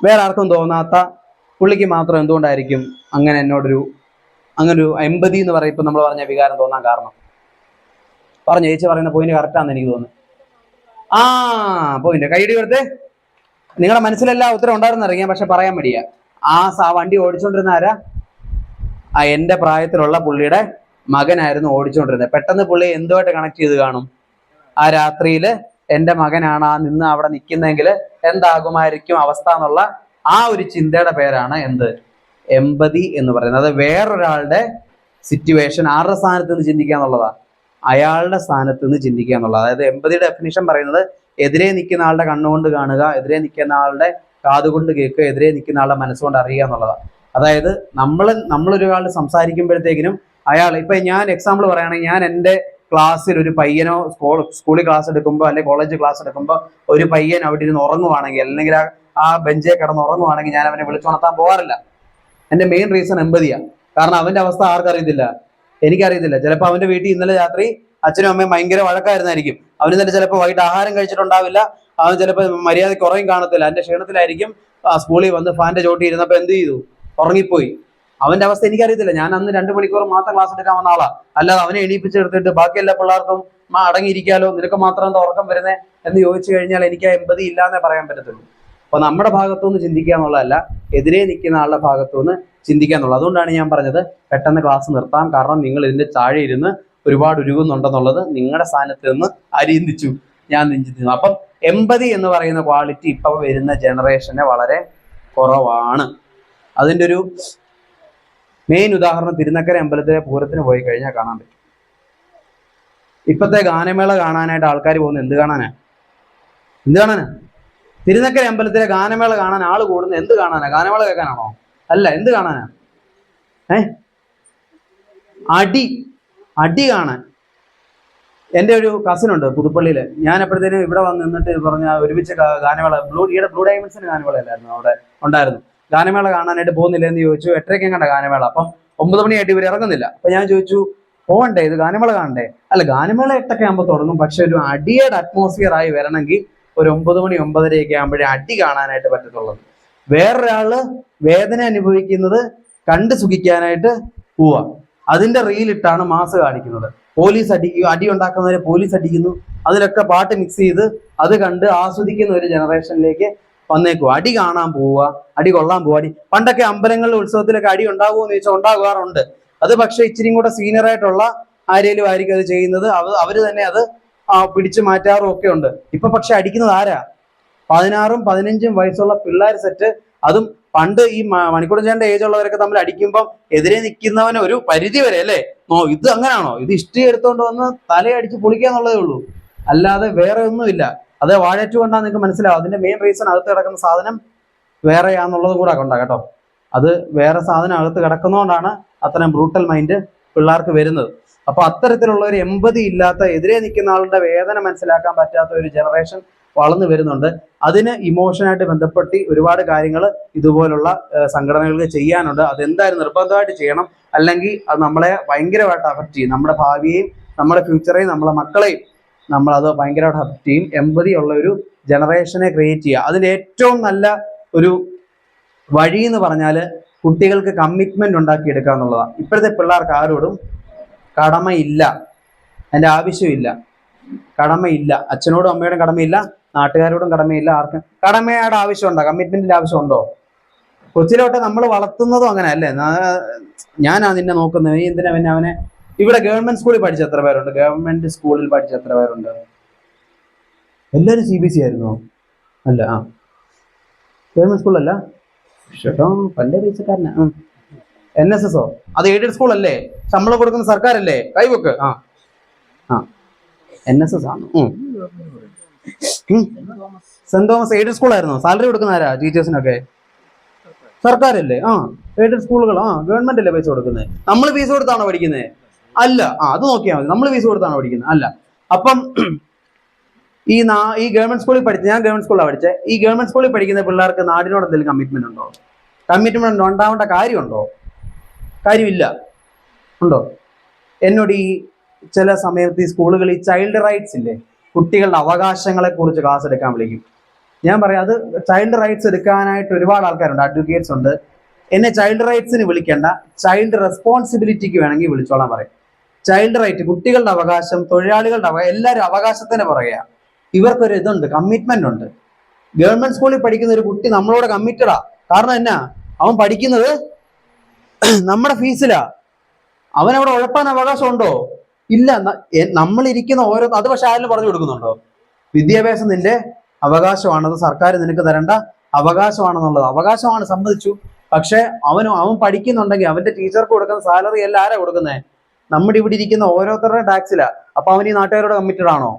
വേറെ ആർക്കും തോന്നാത്ത പുള്ളിക്ക് മാത്രം എന്തുകൊണ്ടായിരിക്കും അങ്ങനെ എന്നോടൊരു അങ്ങനൊരു എമ്പതി എന്ന് പറയും, ഇപ്പം നമ്മൾ പറഞ്ഞ വികാരം തോന്നാൻ കാരണം? പറഞ്ഞു, ചേച്ചി പറയുന്ന പോയിന്റ് കറക്റ്റാണെന്ന് എനിക്ക് തോന്നുന്നു. പോയിന്റ് കൈയടി കൊടുത്ത്. നിങ്ങളുടെ മനസ്സിലെല്ലാം ഉത്തരം ഉണ്ടായിരുന്നറിയാം, പക്ഷെ പറയാൻ മടിയാ. ആ വണ്ടി ഓടിച്ചോണ്ടിരുന്ന ആരാ? എൻ്റെ പ്രായത്തിലുള്ള പുള്ളിയുടെ മകനായിരുന്നു ഓടിച്ചുകൊണ്ടിരുന്നത്. പെട്ടെന്ന് പുള്ളി എന്തുമായിട്ട് കണക്ട് ചെയ്ത് കാണും? ആ രാത്രിയിൽ എൻ്റെ മകനാണ് ആ നിന്ന് അവിടെ നിൽക്കുന്നതെങ്കിൽ എന്താകുമായിരിക്കും അവസ്ഥ എന്നുള്ള ആ ഒരു ചിന്തയുടെ പേരാണ് എന്ത്, എമ്പതി എന്ന് പറയുന്നത്. അത് വേറൊരാളുടെ സിറ്റുവേഷൻ ആരുടെ സ്ഥാനത്ത് നിന്ന് ചിന്തിക്കുക എന്നുള്ളതാണ്, അയാളുടെ സ്ഥാനത്ത് നിന്ന് ചിന്തിക്കുക എന്നുള്ളത്. അതായത് എമ്പതിയുടെ ഡെഫിനിഷൻ പറയുന്നത് എതിരെ നിൽക്കുന്ന ആളുടെ കണ്ണുകൊണ്ട് കാണുക, എതിരെ നിൽക്കുന്ന ആളുടെ കാതുകൊണ്ട് കേൾക്കുക, എതിരെ നിൽക്കുന്ന ആളുടെ മനസ്സുകൊണ്ട് അറിയുക എന്നുള്ളതാണ്. അതായത് നമ്മളൊരാൾ സംസാരിക്കുമ്പോഴത്തേക്കിനും അയാൾ, ഇപ്പം ഞാൻ എക്സാമ്പിൾ പറയുകയാണെങ്കിൽ, ഞാൻ എൻ്റെ ക്ലാസ്സിൽ ഒരു പയ്യനോ സ്കൂളിൽ ക്ലാസ് എടുക്കുമ്പോൾ അല്ലെങ്കിൽ കോളേജ് ക്ലാസ് എടുക്കുമ്പോൾ ഒരു പയ്യൻ അവിടെ ഇരുന്ന് ഉറങ്ങുവാണെങ്കിൽ, അല്ലെങ്കിൽ ആ ബെഞ്ചേ കിടന്ന് ഉറങ്ങുവാണെങ്കിൽ ഞാൻ അവനെ വിളിച്ചുണർത്താൻ പോകാറില്ല. എൻ്റെ മെയിൻ റീസൺ എമ്പതിയാണ്. കാരണം അവൻ്റെ അവസ്ഥ ആർക്കറിയത്തില്ല, എനിക്കറിയത്തില്ല. ചിലപ്പോൾ അവൻ്റെ വീട്ടിൽ ഇന്നലെ രാത്രി അച്ഛനും അമ്മയും ഭയങ്കര വഴക്കായിരുന്നായിരിക്കും. അവന് തന്നെ ചിലപ്പോൾ വൈകിട്ട് ആഹാരം കഴിച്ചിട്ടുണ്ടാവില്ല, അവൻ ചിലപ്പോൾ മര്യാദയ്ക്ക് ഉറങ്ങി കാണത്തില്ല, എൻ്റെ ക്ഷീണത്തിലായിരിക്കും. സ്കൂളിൽ വന്ന് ഫാൻ്റെ ചോട്ടി ഇരുന്നപ്പോൾ എന്ത് ചെയ്തു, ഉറങ്ങിപ്പോയി. അവന്റെ അവസ്ഥ എനിക്കറിയത്തില്ല. ഞാൻ അന്ന് 2 മണിക്കൂർ മാത്രം ക്ലാസ് എടുക്കാൻ വന്ന ആളാ. അല്ലാതെ അവനെ എണീപ്പിച്ചെടുത്തിട്ട് ബാക്കി എല്ലാ പിള്ളേർക്കും അടങ്ങിയിരിക്കാലോ, നിനക്ക് മാത്രം എന്താ ഉറക്കം വരുന്നേ എന്ന് ചോദിച്ചു കഴിഞ്ഞാൽ എനിക്ക് ആ എമ്പതി ഇല്ലാന്നേ പറയാൻ പറ്റത്തുള്ളൂ. അപ്പൊ നമ്മുടെ ഭാഗത്തുനിന്ന് ചിന്തിക്കുക എന്നുള്ളതല്ല, എതിരെ നിൽക്കുന്ന ആളുടെ ഭാഗത്തുനിന്ന് ചിന്തിക്കുക എന്നുള്ളത്. അതുകൊണ്ടാണ് ഞാൻ പറഞ്ഞത് പെട്ടെന്ന് ക്ലാസ് നിർത്താം. കാരണം നിങ്ങൾ ഇതിന്റെ താഴെ ഇരുന്ന് ഒരുപാട് ഉരുകുന്നുണ്ടെന്നുള്ളത് നിങ്ങളുടെ സ്ഥാനത്ത് നിന്ന് ചിന്തിച്ചു, ഞാൻ ചിന്തിച്ചു. അപ്പം എമ്പതി എന്ന് പറയുന്ന ക്വാളിറ്റി ഇപ്പൊ വരുന്ന ജനറേഷന് വളരെ കുറവാണ്. അതിൻ്റെ ഒരു മെയിൻ ഉദാഹരണം തിരുനക്കര അമ്പലത്തിലെ പൂരത്തിന് പോയി കഴിഞ്ഞാൽ കാണാൻ പറ്റും. ഇപ്പത്തെ ഗാനമേള കാണാനായിട്ട് ആൾക്കാർ പോകുന്നത് എന്ത് കാണാനാ? തിരുനക്കര അമ്പലത്തിലെ ഗാനമേള കാണാൻ ആള് കൂടുന്നത് എന്ത് കാണാനാ? ഗാനമേള കേൾക്കാനാണോ? അല്ല, എന്ത് കാണാനാ? അടി കാണാൻ. എൻ്റെ ഒരു കസിനുണ്ട് പുതുപ്പള്ളിയിൽ. ഞാൻ എപ്പോഴത്തേനും ഇവിടെ വന്ന് നിന്നിട്ട് പറഞ്ഞ ഒരുമിച്ച് ഗാനമേള ബ്ലൂ ഡയമണ്ട്സിന് ഗാനമേള അല്ലായിരുന്നു അവിടെ ഉണ്ടായിരുന്നു. ഗാനമേള കാണാനായിട്ട് പോകുന്നില്ല എന്ന് ചോദിച്ചു. 8:30 കണ്ട ഗാനമേള. അപ്പം 9 മണിയായിട്ട് ഇവർ ഇറങ്ങുന്നില്ല. അപ്പൊ ഞാൻ ചോദിച്ചു, പോകണ്ടേ, ഇത് ഗാനമേള കാണണ്ടേ? അല്ല, ഗാനമേള 8 ആകുമ്പോൾ തുടങ്ങും, പക്ഷെ ഒരു അടിയുടെ അറ്റ്മോസ്ഫിയർ ആയി വരണമെങ്കിൽ ഒരു 9 മണി 9:30 ആകുമ്പോഴേ അടി കാണാനായിട്ട് പറ്റത്തുള്ളത്. വേറൊരാള് വേദന അനുഭവിക്കുന്നത് കണ്ട് സുഖിക്കാനായിട്ട് പോവാ. അതിന്റെ റീലിട്ടാണ് മാസ് കാണിക്കുന്നത്. പോലീസ് അടി ഉണ്ടാക്കുന്നവരെ പോലീസ് അടിക്കുന്നു. അതിലൊക്കെ പാട്ട് മിക്സ് ചെയ്ത് അത് കണ്ട് ആസ്വദിക്കുന്ന ഒരു ജനറേഷനിലേക്ക് വന്നേക്കും. അടി കാണാൻ പോവുക, അടി കൊള്ളാൻ പോവുക. പണ്ടൊക്കെ അമ്പലങ്ങളിലെ ഉത്സവത്തിലൊക്കെ അടി ഉണ്ടാകുമോ എന്ന് ചോദിച്ചാൽ ഉണ്ടാകാറുണ്ട്. അത് പക്ഷെ ഇച്ചിരി കൂടെ സീനിയറായിട്ടുള്ള ആരേലും ആയിരിക്കും അത് ചെയ്യുന്നത്. അവര് തന്നെ അത് പിടിച്ചു മാറ്റാറും ഒക്കെ ഉണ്ട്. ഇപ്പൊ പക്ഷെ അടിക്കുന്നത് ആരാ? 16ഉം 15ഉം വയസ്സുള്ള പിള്ളേർ സെറ്റ്. അതും പണ്ട് ഈ മണിക്കൂർ ചേട്ടന്റെ ഏജ് ഉള്ളവരൊക്കെ തമ്മിൽ അടിക്കുമ്പം എതിരെ നിൽക്കുന്നവന് ഒരു പരിധി വരെ അല്ലേ. ഇത് അങ്ങനാണോ? ഇത് ഇഷ്ടി എടുത്തോണ്ട് വന്ന് തലയടിച്ച് പൊളിക്കാന്നുള്ളതേ ഉള്ളൂ, അല്ലാതെ വേറെ ഒന്നുമില്ല. അത് വാഴറ്റു കൊണ്ടാ നിങ്ങൾക്ക് മനസ്സിലാവും. അതിന്റെ മെയിൻ റീസൺ അകത്ത് കിടക്കുന്ന സാധനം വേറെയാന്നുള്ളത് കൂടെ കൊണ്ടാ കേട്ടോ. അത് വേറെ സാധനം അകത്ത് കിടക്കുന്നതുകൊണ്ടാണ് അത്രയും ബ്രൂട്ടൽ മൈൻഡ് പിള്ളേർക്ക് വരുന്നത്. അപ്പൊ അത്തരത്തിലുള്ള ഒരു എമ്പതി ഇല്ലാത്ത, എതിരെ നിൽക്കുന്ന ആളുടെ വേദന മനസ്സിലാക്കാൻ പറ്റാത്ത ഒരു ജനറേഷൻ വളർന്നു വരുന്നുണ്ട്. അതിന് ഇമോഷനായിട്ട് ബന്ധപ്പെട്ട് ഒരുപാട് കാര്യങ്ങൾ ഇതുപോലുള്ള സംഘടനകൾക്ക് ചെയ്യാനുണ്ട്. അതെന്തായാലും നിർബന്ധമായിട്ട് ചെയ്യണം. അല്ലെങ്കിൽ അത് നമ്മളെ ഭയങ്കരമായിട്ട് അഫക്റ്റ് ചെയ്യും. നമ്മുടെ ഭാവിയെയും നമ്മുടെ ഫ്യൂച്ചറേയും നമ്മളെ മക്കളെയും നമ്മളത് ഭയങ്കരമായിട്ട് അഫക്റ്റ് ചെയ്യും. എമ്പതി ഉള്ള ഒരു ജനറേഷനെ ക്രിയേറ്റ് ചെയ്യുക. അതിൻ്റെ ഏറ്റവും നല്ല ഒരു വഴി എന്ന് പറഞ്ഞാൽ കുട്ടികൾക്ക് കമ്മിറ്റ്മെന്റ് ഉണ്ടാക്കിയെടുക്കുക എന്നുള്ളതാണ്. ഇപ്പോഴത്തെ പിള്ളേർക്ക് ആരോടും കടമയില്ല, അതിൻ്റെ ആവശ്യമില്ല. കടമയില്ല, അച്ഛനോടും അമ്മയോടും കടമയില്ല, നാട്ടുകാരോടും കടമയില്ല. ആർക്കും കടമയുടെ ആവശ്യമുണ്ടോ? കമ്മിറ്റ്മെന്റിന്റെ ആവശ്യമുണ്ടോ? കൊച്ചിലോട്ട് നമ്മൾ വളർത്തുന്നതും അങ്ങനെ അല്ലേ. ഞാനാ നിന്നെ നോക്കുന്നത്, നീ എന്തിനാ പിന്നെ അവനെ? ഇവിടെ ഗവൺമെന്റ് സ്കൂളിൽ പഠിച്ച എത്ര പേരുണ്ട്? ഗവൺമെന്റ് സ്കൂളിൽ പഠിച്ച എത്ര പേരുണ്ട്? എല്ലാവരും CBSE ആയിരുന്നോ? അല്ല, ഗവൺമെന്റ് സ്കൂളല്ല, പണ്ടേ പൈസക്കാരനാ. NSSO? അത് എയ്ഡഡ് സ്കൂൾ അല്ലേ? ശമ്പളം കൊടുക്കുന്ന സർക്കാരല്ലേ? കൈവക്ക്. NSS ആണ്. സെന്റ് തോമസ് എയ്ഡഡ് സ്കൂൾ ആയിരുന്നോ? സാലറി കൊടുക്കുന്ന ആരാ ടീച്ചേഴ്സിനൊക്കെ? സർക്കാരല്ലേ? എയ്ഡഡ് സ്കൂളുകൾ. ഗവൺമെന്റ് അല്ലേ പൈസ കൊടുക്കുന്നത്? നമ്മൾ ഫീസ് കൊടുത്താണോ പഠിക്കുന്നത്? അല്ല. അത് നോക്കിയാൽ മതി. നമ്മൾ ഫീസ് കൊടുത്താണോ പഠിക്കുന്നത്? അല്ല. അപ്പം ഈ ഗവൺമെന്റ് സ്കൂളിൽ ഞാൻ ഗവൺമെന്റ് സ്കൂളിലാണ് പഠിച്ചത്. ഈ ഗവൺമെന്റ് സ്കൂളിൽ പഠിക്കുന്ന പിള്ളേർക്ക് നാടിനോട് എന്തെങ്കിലും കമ്മിറ്റ്മെന്റ് ഉണ്ടോ? കമ്മിറ്റ്മെന്റ് ഉണ്ടാവേണ്ട കാര്യമുണ്ടോ? കാര്യമില്ല. ഉണ്ടോ? എന്നോട് ഈ ചില സമയത്ത് ഈ സ്കൂളുകളിൽ ഈ ചൈൽഡ് റൈറ്റ്സ് ഇല്ലേ, കുട്ടികളുടെ അവകാശങ്ങളെ കുറിച്ച് ക്ലാസ് എടുക്കാൻ വിളിക്കും. ഞാൻ പറയാം, അത് ചൈൽഡ് റൈറ്റ്സ് എടുക്കാനായിട്ട് ഒരുപാട് ആൾക്കാരുണ്ട്, അഡ്വക്കേറ്റ്സ് ഉണ്ട്. എന്നെ ചൈൽഡ് റൈറ്റ്സിന് വിളിക്കേണ്ട, ചൈൽഡ് റെസ്പോൺസിബിലിറ്റിക്ക് വേണമെങ്കിൽ വിളിച്ചോളാൻ പറയും. ചൈൽഡ് റൈറ്റ്, കുട്ടികളുടെ അവകാശം, തൊഴിലാളികളുടെ അവകാശം, എല്ലാവരും അവകാശത്തിന് പറയുക. ഇവർക്കൊരു ഇതുണ്ട്, കമ്മിറ്റ്മെന്റ് ഉണ്ട്. ഗവൺമെന്റ് സ്കൂളിൽ പഠിക്കുന്ന ഒരു കുട്ടി നമ്മളോട് കമ്മിറ്റഡാ. കാരണം എന്നാ? അവൻ പഠിക്കുന്നത് നമ്മുടെ ഫീസിലാ. അവനവിടെ ഉഴപ്പാൻ അവകാശം ഉണ്ടോ? ഇല്ല. നമ്മളിരിക്കുന്ന അത് പക്ഷെ ആരും പറഞ്ഞു കൊടുക്കുന്നുണ്ടോ? വിദ്യാഭ്യാസം നിന്റെ അവകാശമാണത്, സർക്കാർ നിനക്ക് തരേണ്ട അവകാശമാണെന്നുള്ളത്. അവകാശമാണ്, സമ്മതിച്ചു. പക്ഷെ അവൻ പഠിക്കുന്നുണ്ടെങ്കിൽ അവന്റെ ടീച്ചർക്ക് കൊടുക്കുന്ന സാലറി എല്ലാം ആരാ കൊടുക്കുന്നത്? നമ്മുടെ ഇവിടെ ഇരിക്കുന്ന ഓരോരുത്തരുടെ ടാക്സിലാ. അപ്പൊ അവൻ ഈ നാട്ടുകാരോട് കമ്മിറ്റഡ് ആണോ?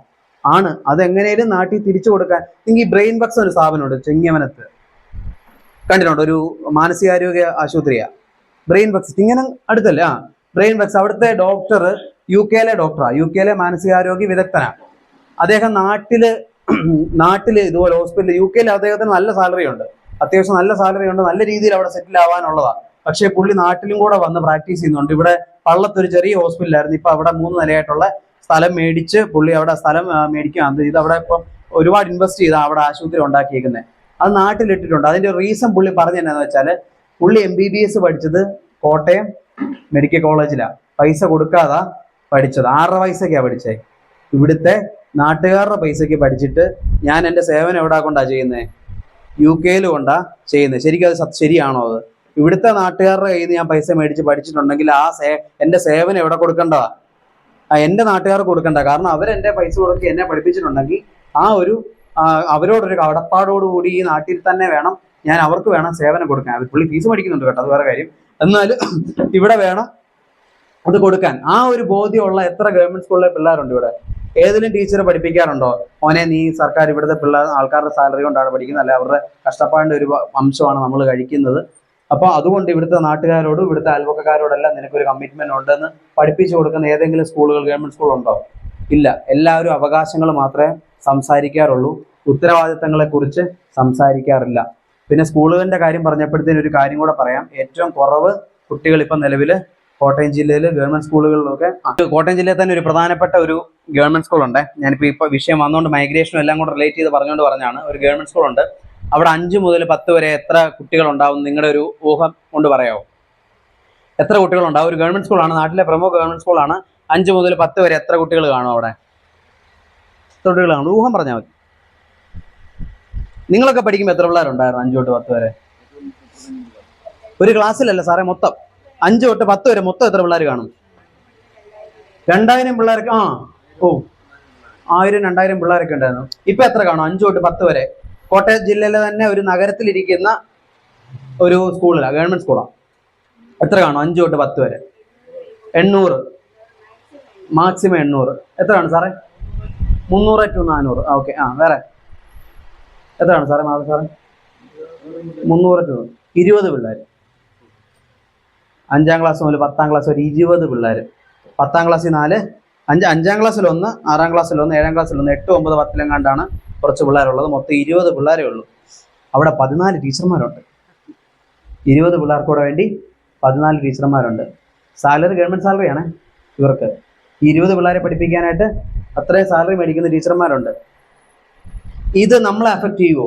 ആണ്. അതെങ്ങനെയും നാട്ടിൽ തിരിച്ചു കൊടുക്കാൻ. ഈ ബ്രെയിൻ ബക്സ് ഒരു സ്ഥാപനമുണ്ട് ചെങ്ങമനത്ത്, കണ്ടിട്ടുണ്ടോ? ഒരു മാനസികാരോഗ്യ ആശുപത്രിയാ ബ്രെയിൻ ബക്സ്. ഇങ്ങനെ അടുത്തല്ലേ? ബ്രെയിൻ ബക്സ്. അവിടുത്തെ ഡോക്ടർ UK ഡോക്ടറാ, UK മാനസികാരോഗ്യ വിദഗ്ധനാ. അദ്ദേഹം നാട്ടില് ഇതുപോലെ ഹോസ്പിറ്റൽ UK അദ്ദേഹത്തിന് നല്ല സാലറി ഉണ്ട്, അത്യാവശ്യം നല്ല സാലറി ഉണ്ട്, നല്ല രീതിയിൽ അവിടെ സെറ്റിൽ ആവാനുള്ളതാ. പക്ഷേ പുള്ളി നാട്ടിലും കൂടെ വന്ന് പ്രാക്ടീസ് ചെയ്യുന്നുണ്ട്. ഇവിടെ പള്ളത്തൊരു ചെറിയ ഹോസ്പിറ്റലായിരുന്നു, ഇപ്പൊ അവിടെ 3 നിലയായിട്ടുള്ള സ്ഥലം മേടിച്ച് പുള്ളി അവിടെ സ്ഥലം മേടിക്കുകയാണ്. ഇത് അവിടെ ഇപ്പം ഒരുപാട് ഇൻവെസ്റ്റ് ചെയ്താൽ അവിടെ ആശുപത്രി ഉണ്ടാക്കിയേക്കുന്നത്. അത് നാട്ടിലിട്ടിട്ടുണ്ട്. അതിന്റെ റീസൺ പുള്ളി പറഞ്ഞു എന്നാന്ന് വെച്ചാൽ, പുള്ളി MBBS പഠിച്ചത് കോട്ടയം മെഡിക്കൽ കോളേജിലാണ്, പൈസ കൊടുക്കാതാ പഠിച്ചത്. 6 പൈസക്കാ പഠിച്ചേ. ഇവിടുത്തെ നാട്ടുകാരുടെ പൈസക്ക് പഠിച്ചിട്ട് ഞാൻ എൻ്റെ സേവനം എവിടെ കൊണ്ടാ ചെയ്യുന്നത്? UK കൊണ്ടാ ചെയ്യുന്നത്. ശരിക്കും അത് ശരിയാണോ? അത് ഇവിടുത്തെ നാട്ടുകാരുടെ കയ്യിൽ നിന്ന് ഞാൻ പൈസ മേടിച്ച് പഠിച്ചിട്ടുണ്ടെങ്കിൽ എൻ്റെ സേവനം എവിടെ കൊടുക്കേണ്ടതാ? എൻ്റെ നാട്ടുകാർക്ക് കൊടുക്കണ്ട. കാരണം അവരെൻ്റെ പൈസ കൊടുക്കി എന്നെ പഠിപ്പിച്ചിട്ടുണ്ടെങ്കിൽ ആ ഒരു അവരോടൊരു കടപ്പാടോടുകൂടി ഈ നാട്ടിൽ തന്നെ വേണം ഞാൻ അവർക്ക് വേണം സേവനം കൊടുക്കാൻ. അവർ പുള്ളി ഫീസ് പഠിക്കുന്നുണ്ട് കേട്ടോ, അത് വേറെ കാര്യം. എന്നാൽ ഇവിടെ വേണം അത് കൊടുക്കാൻ. ആ ഒരു ബോധ്യമുള്ള എത്ര ഗവൺമെന്റ് സ്കൂളിലെ പിള്ളേരുണ്ട് ഇവിടെ? ഏതെങ്കിലും ടീച്ചർ പഠിപ്പിക്കാറുണ്ടോ മോനെ നീ സർക്കാർ ഇവിടുത്തെ പിള്ളേർ ആൾക്കാരുടെ സാലറി കൊണ്ടാണ് പഠിക്കുന്നത്, അല്ലെ അവരുടെ കഷ്ടപ്പാടിന്റെ ഒരു അംശമാണ് നമ്മൾ കഴിക്കുന്നത്, അപ്പൊ അതുകൊണ്ട് ഇവിടുത്തെ നാട്ടുകാരോടും ഇവിടുത്തെ അയൽവക്കക്കാരോടെല്ലാം നിനക്കൊരു കമ്മിറ്റ്മെന്റ് ഉണ്ടെന്ന് പഠിപ്പിച്ചു കൊടുക്കുന്ന ഏതെങ്കിലും സ്കൂളുകൾ ഗവൺമെന്റ് സ്കൂളുണ്ടോ? ഇല്ല. എല്ലാവരും അവകാശങ്ങൾ മാത്രമേ സംസാരിക്കാറുള്ളൂ, ഉത്തരവാദിത്തങ്ങളെ കുറിച്ച് സംസാരിക്കാറില്ല. പിന്നെ സ്കൂളുകളുടെ കാര്യം പറഞ്ഞപ്പോഴത്തേനും ഒരു കാര്യം കൂടെ പറയാം. ഏറ്റവും കുറവ് കുട്ടികൾ ഇപ്പം നിലവിൽ കോട്ടയം ജില്ലയിൽ ഗവൺമെന്റ് സ്കൂളുകളിലൊക്കെ, കോട്ടയം ജില്ലയിൽ തന്നെ ഒരു പ്രധാനപ്പെട്ട ഒരു ഗവൺമെന്റ് സ്കൂളുണ്ട്. ഞാനിപ്പോൾ വിഷയം വന്നുകൊണ്ട് മൈഗ്രേഷനും എല്ലാം കൂടെ റിലേറ്റ് ചെയ്ത് പറഞ്ഞാണ്. ഒരു ഗവൺമെന്റ് സ്കൂളുണ്ട്, അവിടെ 5 മുതൽ 10 വരെ എത്ര കുട്ടികൾ ഉണ്ടാവും നിങ്ങളുടെ ഒരു ഊഹം കൊണ്ട് പറയാമോ? എത്ര കുട്ടികളുണ്ടാവും? ഒരു ഗവൺമെന്റ് സ്കൂളാണ്, നാട്ടിലെ പ്രമുഖ ഗവൺമെന്റ് സ്കൂളാണ്. 5 മുതൽ 10 വരെ എത്ര കുട്ടികൾ കാണും അവിടെ? എത്ര കുട്ടികൾ കാണും? ഊഹം പറഞ്ഞാൽ മതി. നിങ്ങളൊക്കെ പഠിക്കുമ്പോൾ എത്ര പിള്ളേരുണ്ടായിരുന്നു 5 തൊട്ട് 10 വരെ? ഒരു ക്ലാസ്സിലല്ല സാറേ, മൊത്തം 5 തൊട്ട് 10 വരെ മൊത്തം എത്ര പിള്ളേർ കാണും? 2000 പിള്ളേർക്ക്. 1000-2000 പിള്ളേരൊക്കെ ഉണ്ടായിരുന്നു. ഇപ്പൊ എത്ര കാണും? 5 തൊട്ട് 10 വരെ കോട്ടയം ജില്ലയിലെ തന്നെ ഒരു നഗരത്തിലിരിക്കുന്ന ഒരു സ്കൂളിലാണ്, ഗവൺമെന്റ് സ്കൂളാണ്. എത്ര കാണും 5 തൊട്ട് 10 വരെ? 800, മാക്സിമം 800. എത്രയാണ് സാറേ? 300 to 400. ഓക്കെ. വേറെ എത്രയാണ് സാറേ? സാറേ 300 to 20 പിള്ളേർ. 5ാം ക്ലാസ് മുതൽ 10ാം ക്ലാസ് വരെ 20 പിള്ളേർ. 10ാം ക്ലാസ്സിൽ 4, 5ാം ക്ലാസ്സിൽ 1, 6ാം ക്ലാസ്സിൽ 1, 7ാം ക്ലാസ്സിൽ 1, 8, 9, 10 കുറച്ച് പിള്ളേരുള്ളത്. മൊത്തം 20 പിള്ളേരേ ഉള്ളൂ. അവിടെ 14 ടീച്ചർമാരുണ്ട്. 20 പിള്ളേർക്കൂടെ വേണ്ടി 14 ടീച്ചർമാരുണ്ട്. സാലറി ഗവൺമെന്റ് സാലറിയാണ് ഇവർക്ക്. 20 പിള്ളേരെ പഠിപ്പിക്കാനായിട്ട് അത്രയും സാലറി മേടിക്കുന്ന ടീച്ചർമാരുണ്ട്. ഇത് നമ്മളെ അഫക്റ്റ് ചെയ്യുമോ?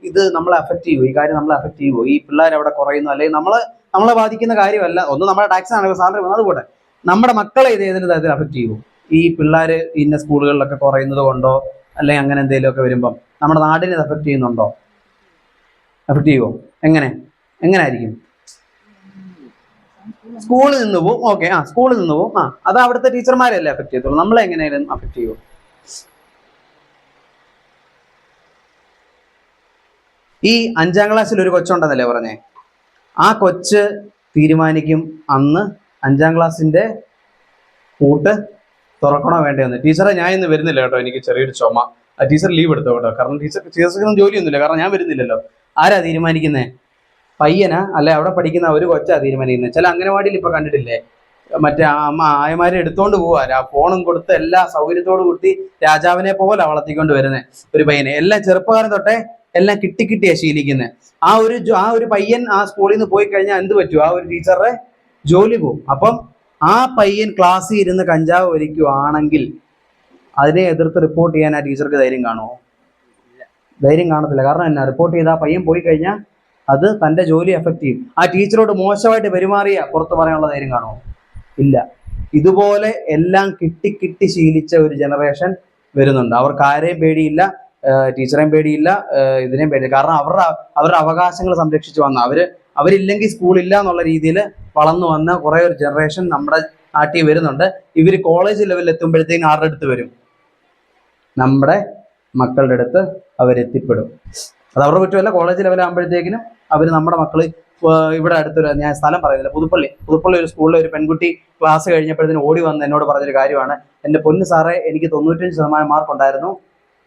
ഇത് നമ്മളെ അഫക്റ്റ് ചെയ്യുമോ? ഈ കാര്യം നമ്മളെ അഫക്റ്റ് ചെയ്യുമോ? ഈ പിള്ളേർ അവിടെ കുറയുന്നു, അല്ലെങ്കിൽ നമ്മളെ ബാധിക്കുന്ന കാര്യമല്ല. ഒന്ന് നമ്മുടെ ടാക്സാണ്, സാലറി വന്നത് കൂടെ. നമ്മുടെ മക്കളെ ഇത് ഏതെങ്കിലും തരത്തിൽ അഫക്റ്റ് ചെയ്യുമോ? ഈ പിള്ളേർ ഇന്ന സ്കൂളുകളിലൊക്കെ കുറയുന്നത് കൊണ്ടോ, അല്ലെങ്കിൽ അങ്ങനെ എന്തെങ്കിലുമൊക്കെ വരുമ്പം നമ്മുടെ നാടിനെ ഇത് അഫക്റ്റ് ചെയ്യുന്നുണ്ടോ? അഫക്റ്റ് ചെയ്യുമോ? എങ്ങനെ ആയിരിക്കും? സ്കൂളിൽ നിന്ന് പോവും. ഓക്കെ. സ്കൂളിൽ നിന്ന് പോവും. അത് അവിടുത്തെ ടീച്ചർമാരല്ലേ അഫക്റ്റ് ചെയ്യത്തുള്ളൂ. നമ്മളെ എങ്ങനെയാലും അഫക്റ്റ് ചെയ്യുമോ? ഈ 5ാം ക്ലാസ്സിൽ ഒരു കൊച്ചുണ്ടെന്നല്ലേ പറഞ്ഞേ? ആ കൊച്ച് തീരുമാനിക്കും അന്ന് 5ാം ക്ലാസ്സിന്റെ കൂട്ട് തുറക്കണോ വേണ്ടതെന്ന്. ടീച്ചറെ ഞാൻ ഇന്ന് വരുന്നില്ല കേട്ടോ, എനിക്ക് ചെറിയൊരു ചുമ. ടീച്ചർ ലീവ് എടുത്തോ കേട്ടോ, കാരണം ടീച്ചർക്കൊന്നും ജോലിയൊന്നുമില്ല, കാരണം ഞാൻ വരുന്നില്ലല്ലോ. ആരാ തീരുമാനിക്കുന്നേ? പയ്യനാ? അല്ലെ അവിടെ പഠിക്കുന്ന ഒരു കൊച്ചാ തീരുമാനിക്കുന്നത്. ചില അംഗനവാടിയിൽ ഇപ്പൊ കണ്ടിട്ടില്ലേ, മറ്റേ ആയമാരെ എടുത്തോണ്ട് പോവാ, ഫോണും കൊടുത്ത് എല്ലാ സൗകര്യത്തോടു കൂടി രാജാവിനെ പോലെ വളർത്തിക്കൊണ്ട് വരുന്നത് ഒരു പയ്യനെ. എല്ലാം ചെറുപ്പകാലം തൊട്ടേ എല്ലാം കിട്ടിയാ ശീലിക്കുന്നത്. ആ ഒരു പയ്യൻ ആ സ്കൂളിൽ നിന്ന് പോയി കഴിഞ്ഞാൽ എന്ത് പറ്റും? ആ ഒരു ടീച്ചറുടെ ജോലി പോവും. അപ്പം ആ പയ്യൻ ക്ലാസ്സിൽ ഇരുന്ന് കഞ്ചാവ് വലിക്കുവാണെങ്കിൽ അതിനെ എതിർത്ത് റിപ്പോർട്ട് ചെയ്യാൻ ആ ടീച്ചർക്ക് ധൈര്യം കാണുമോ? ധൈര്യം കാണത്തില്ല. കാരണം എന്നാ, റിപ്പോർട്ട് ചെയ്ത് ആ പയ്യൻ പോയി കഴിഞ്ഞാൽ അത് തൻ്റെ ജോലി എഫക്റ്റ് ചെയ്യും. ആ ടീച്ചറോട് മോശമായിട്ട് പെരുമാറിയ പുറത്ത് പറയാനുള്ള ധൈര്യം കാണുമോ? ഇല്ല. ഇതുപോലെ എല്ലാം കിട്ടി ശീലിച്ച ഒരു ജനറേഷൻ വരുന്നുണ്ട്. അവർക്ക് ആരെയും പേടിയില്ല, ടീച്ചറേയും പേടിയില്ല, ഇതിനെയും പേടിയില്ല. കാരണം അവരുടെ അവകാശങ്ങൾ സംരക്ഷിച്ചു വന്ന അവരില്ലെങ്കിൽ സ്കൂളില്ല എന്നുള്ള രീതിയിൽ വളർന്നു വന്ന കുറേ ഒരു ജനറേഷൻ നമ്മുടെ നാട്ടിൽ വരുന്നുണ്ട്. ഇവർ കോളേജ് ലെവലിൽ എത്തുമ്പോഴത്തേക്കും ആരുടെ അടുത്ത് വരും? നമ്മുടെ മക്കളുടെ അടുത്ത് അവരെത്തിപ്പെടും. അത് അവരുടെ കുറ്റമല്ല. കോളേജ് ലെവലാകുമ്പോഴത്തേക്കിനും അവർ നമ്മുടെ മക്കൾ ഇവിടെ അടുത്തൊരു, ഞാൻ സ്ഥലം പറയുന്നില്ല, പുതുപ്പള്ളി ഒരു സ്കൂളിലെ ഒരു പെൺകുട്ടി ക്ലാസ് കഴിഞ്ഞപ്പോഴത്തേനും ഓടി വന്ന് എന്നോട് പറഞ്ഞൊരു കാര്യമാണ്, എൻ്റെ പൊന്ന് സാറേ എനിക്ക് 95% മാർക്ക് ഉണ്ടായിരുന്നു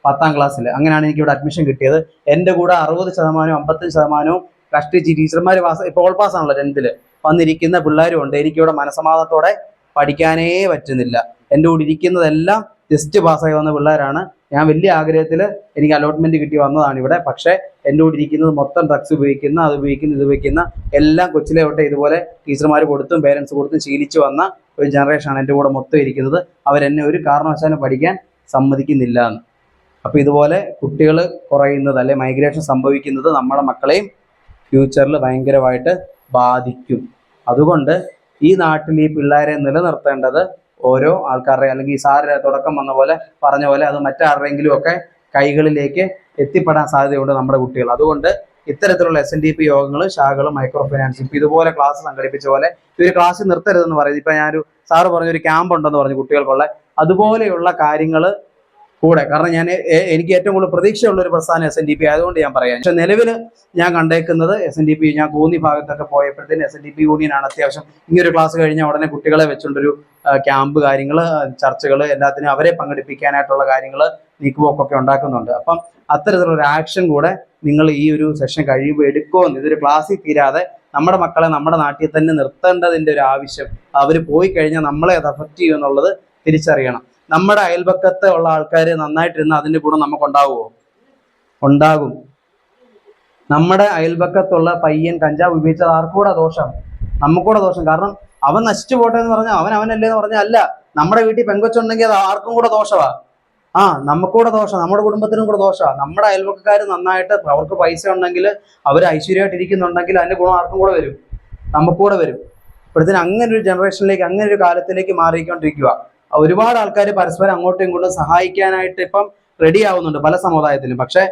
10ാം ക്ലാസ്സിൽ. അങ്ങനെയാണ് എനിക്ക് ഇവിടെ അഡ്മിഷൻ കിട്ടിയത്. എൻ്റെ കൂടെ 60%, 55% കഷ്ടിച്ച് ടീച്ചർമാർ ഇപ്പോൾ ഓൾ പാസ് ആണല്ലോ 10th വന്നിരിക്കുന്ന പിള്ളേരും ഉണ്ട്. എനിക്കിവിടെ മനസമാധാനത്തോടെ പഠിക്കാനേ പറ്റുന്നില്ല. എൻ്റെ കൂടെ ഇരിക്കുന്നതെല്ലാം ജസ്റ്റ് പാസ്സായി വന്ന പിള്ളേരാണ്. ഞാൻ വലിയ ആഗ്രഹത്തിൽ എനിക്ക് അലോട്ട്മെന്റ് കിട്ടി വന്നതാണ് ഇവിടെ. പക്ഷേ എൻ്റെ കൂടെ ഇരിക്കുന്നത് മൊത്തം ഡ്രഗ്സ് ഉപയോഗിക്കുന്ന, അത് ഉപയോഗിക്കുന്ന, ഇത് ഉപയോഗിക്കുന്ന, എല്ലാം കൊച്ചിലെ തൊട്ടേ ഇതുപോലെ ടീച്ചർമാർ കൊടുത്തും പേരൻസ് കൊടുത്തും ശീലിച്ചു വന്ന ഒരു ജനറേഷനാണ് എൻ്റെ കൂടെ മൊത്തം ഇരിക്കുന്നത്. അവരെന്നെ ഒരു കാരണവശാലും പഠിക്കാൻ സമ്മതിക്കുന്നില്ല എന്ന്. അപ്പോൾ ഇതുപോലെ കുട്ടികൾ കുറയുന്നത്, അല്ലെ മൈഗ്രേഷൻ സംഭവിക്കുന്നത് നമ്മുടെ മക്കളെയും ഫ്യൂച്ചറിൽ ഭയങ്കരമായിട്ട് ബാധിക്കും. അതുകൊണ്ട് ഈ നാട്ടിൽ ഈ പിള്ളേരെ നിലനിർത്തേണ്ടത് ഓരോ ആൾക്കാരുടെ, അല്ലെങ്കിൽ ഈ സാറ് തുടക്കം പറഞ്ഞ പോലെ അത് മറ്റാരുടെയെങ്കിലും ഒക്കെ കൈകളിലേക്ക് എത്തിപ്പെടാൻ സാധ്യതയുണ്ട് നമ്മുടെ കുട്ടികൾ. അതുകൊണ്ട് ഇത്തരത്തിലുള്ള SNDP യോഗങ്ങൾ, ശാഖകൾ, മൈക്രോ ഫൈനാൻസ് ഇപ്പം ഇതുപോലെ ക്ലാസ് സംഘടിപ്പിച്ച പോലെ ഇവർ ക്ലാസ് നിർത്തരുതെന്ന് പറയുന്നത്. ഇപ്പം ഞാനൊരു സാറ് പറഞ്ഞൊരു ക്യാമ്പ് ഉണ്ടെന്ന് പറഞ്ഞു കുട്ടികൾക്കുള്ള, അതുപോലെയുള്ള കാര്യങ്ങൾ കൂടെ. കാരണം എനിക്ക് ഏറ്റവും കൂടുതൽ പ്രതീക്ഷയുള്ള ഒരു പ്രസ്ഥാനം SNDP ആയതുകൊണ്ട് ഞാൻ പറയാം. പക്ഷെ നിലവിൽ ഞാൻ കണ്ടേക്കുന്നത് SNDP, ഞാൻ കോന്നി ഭാഗത്തൊക്കെ പോയപ്പോഴത്തേന് SNDP യൂണിയനാണ് അത്യാവശ്യം ഇങ്ങനൊരു ക്ലാസ് കഴിഞ്ഞാൽ ഉടനെ കുട്ടികളെ വെച്ചുകൊണ്ടൊരു ക്യാമ്പ് കാര്യങ്ങൾ, ചർച്ചകൾ, എല്ലാത്തിനും അവരെ പങ്കെടുപ്പിക്കാനായിട്ടുള്ള കാര്യങ്ങൾ, നീക്കുപോക്കൊക്കെ ഉണ്ടാക്കുന്നുണ്ട്. അപ്പം അത്തരത്തിലൊരു ആക്ഷൻ കൂടെ നിങ്ങൾ ഈ ഒരു സെഷൻ കഴിയുമ്പോൾ എടുക്കുമെന്ന്, ഇതൊരു ക്ലാസ്സിൽ തീരാതെ നമ്മുടെ മക്കളെ നമ്മുടെ നാട്ടിൽ തന്നെ നിർത്തേണ്ടതിൻ്റെ ഒരു ആവശ്യം, അവർ പോയി കഴിഞ്ഞാൽ നമ്മളെ അത് അഫക്റ്റ് ചെയ്യും എന്നുള്ളത് തിരിച്ചറിയണം. നമ്മുടെ അയൽപക്കത്തെ ഉള്ള ആൾക്കാർ നന്നായിട്ടിരുന്ന അതിന്റെ ഗുണം നമുക്ക് ഉണ്ടാവുമോ? ഉണ്ടാകും. നമ്മുടെ അയൽപക്കത്തുള്ള പയ്യൻ കഞ്ചാവ് ഉപയോഗിച്ചത് ആർക്കൂടെ ദോഷം? നമുക്കൂടെ ദോഷം. കാരണം അവൻ നശിച്ചു പോട്ടെ എന്ന് പറഞ്ഞാൽ അവനല്ലേ എന്ന് പറഞ്ഞാൽ അല്ല, നമ്മുടെ വീട്ടിൽ പെങ്കൊച്ചുണ്ടെങ്കിൽ അത് ആർക്കും കൂടെ ദോഷമാ. നമുക്കൂടെ ദോഷം, നമ്മുടെ കുടുംബത്തിനും കൂടെ ദോഷമാണ്. നമ്മുടെ അയൽപക്കക്കാർ നന്നായിട്ട് അവർക്ക് പൈസ ഉണ്ടെങ്കിൽ, അവർ ഐശ്വര്യമായിട്ട് ഇരിക്കുന്നുണ്ടെങ്കിൽ അതിന്റെ ഗുണം ആർക്കും കൂടെ വരും, നമുക്കൂടെ വരും. ഇപ്പോഴത്തേന് അങ്ങനെ ഒരു ജനറേഷനിലേക്ക്, അങ്ങനെ ഒരു കാലത്തിലേക്ക് മാറിക്കൊണ്ടിരിക്കുക. ഒരുപാട് ആൾക്കാർ പരസ്പരം അങ്ങോട്ടും ഇങ്ങോട്ടും സഹായിക്കാനായിട്ട് ഇപ്പം റെഡി ആവുന്നുണ്ട് പല സമുദായത്തിലും. പക്ഷെ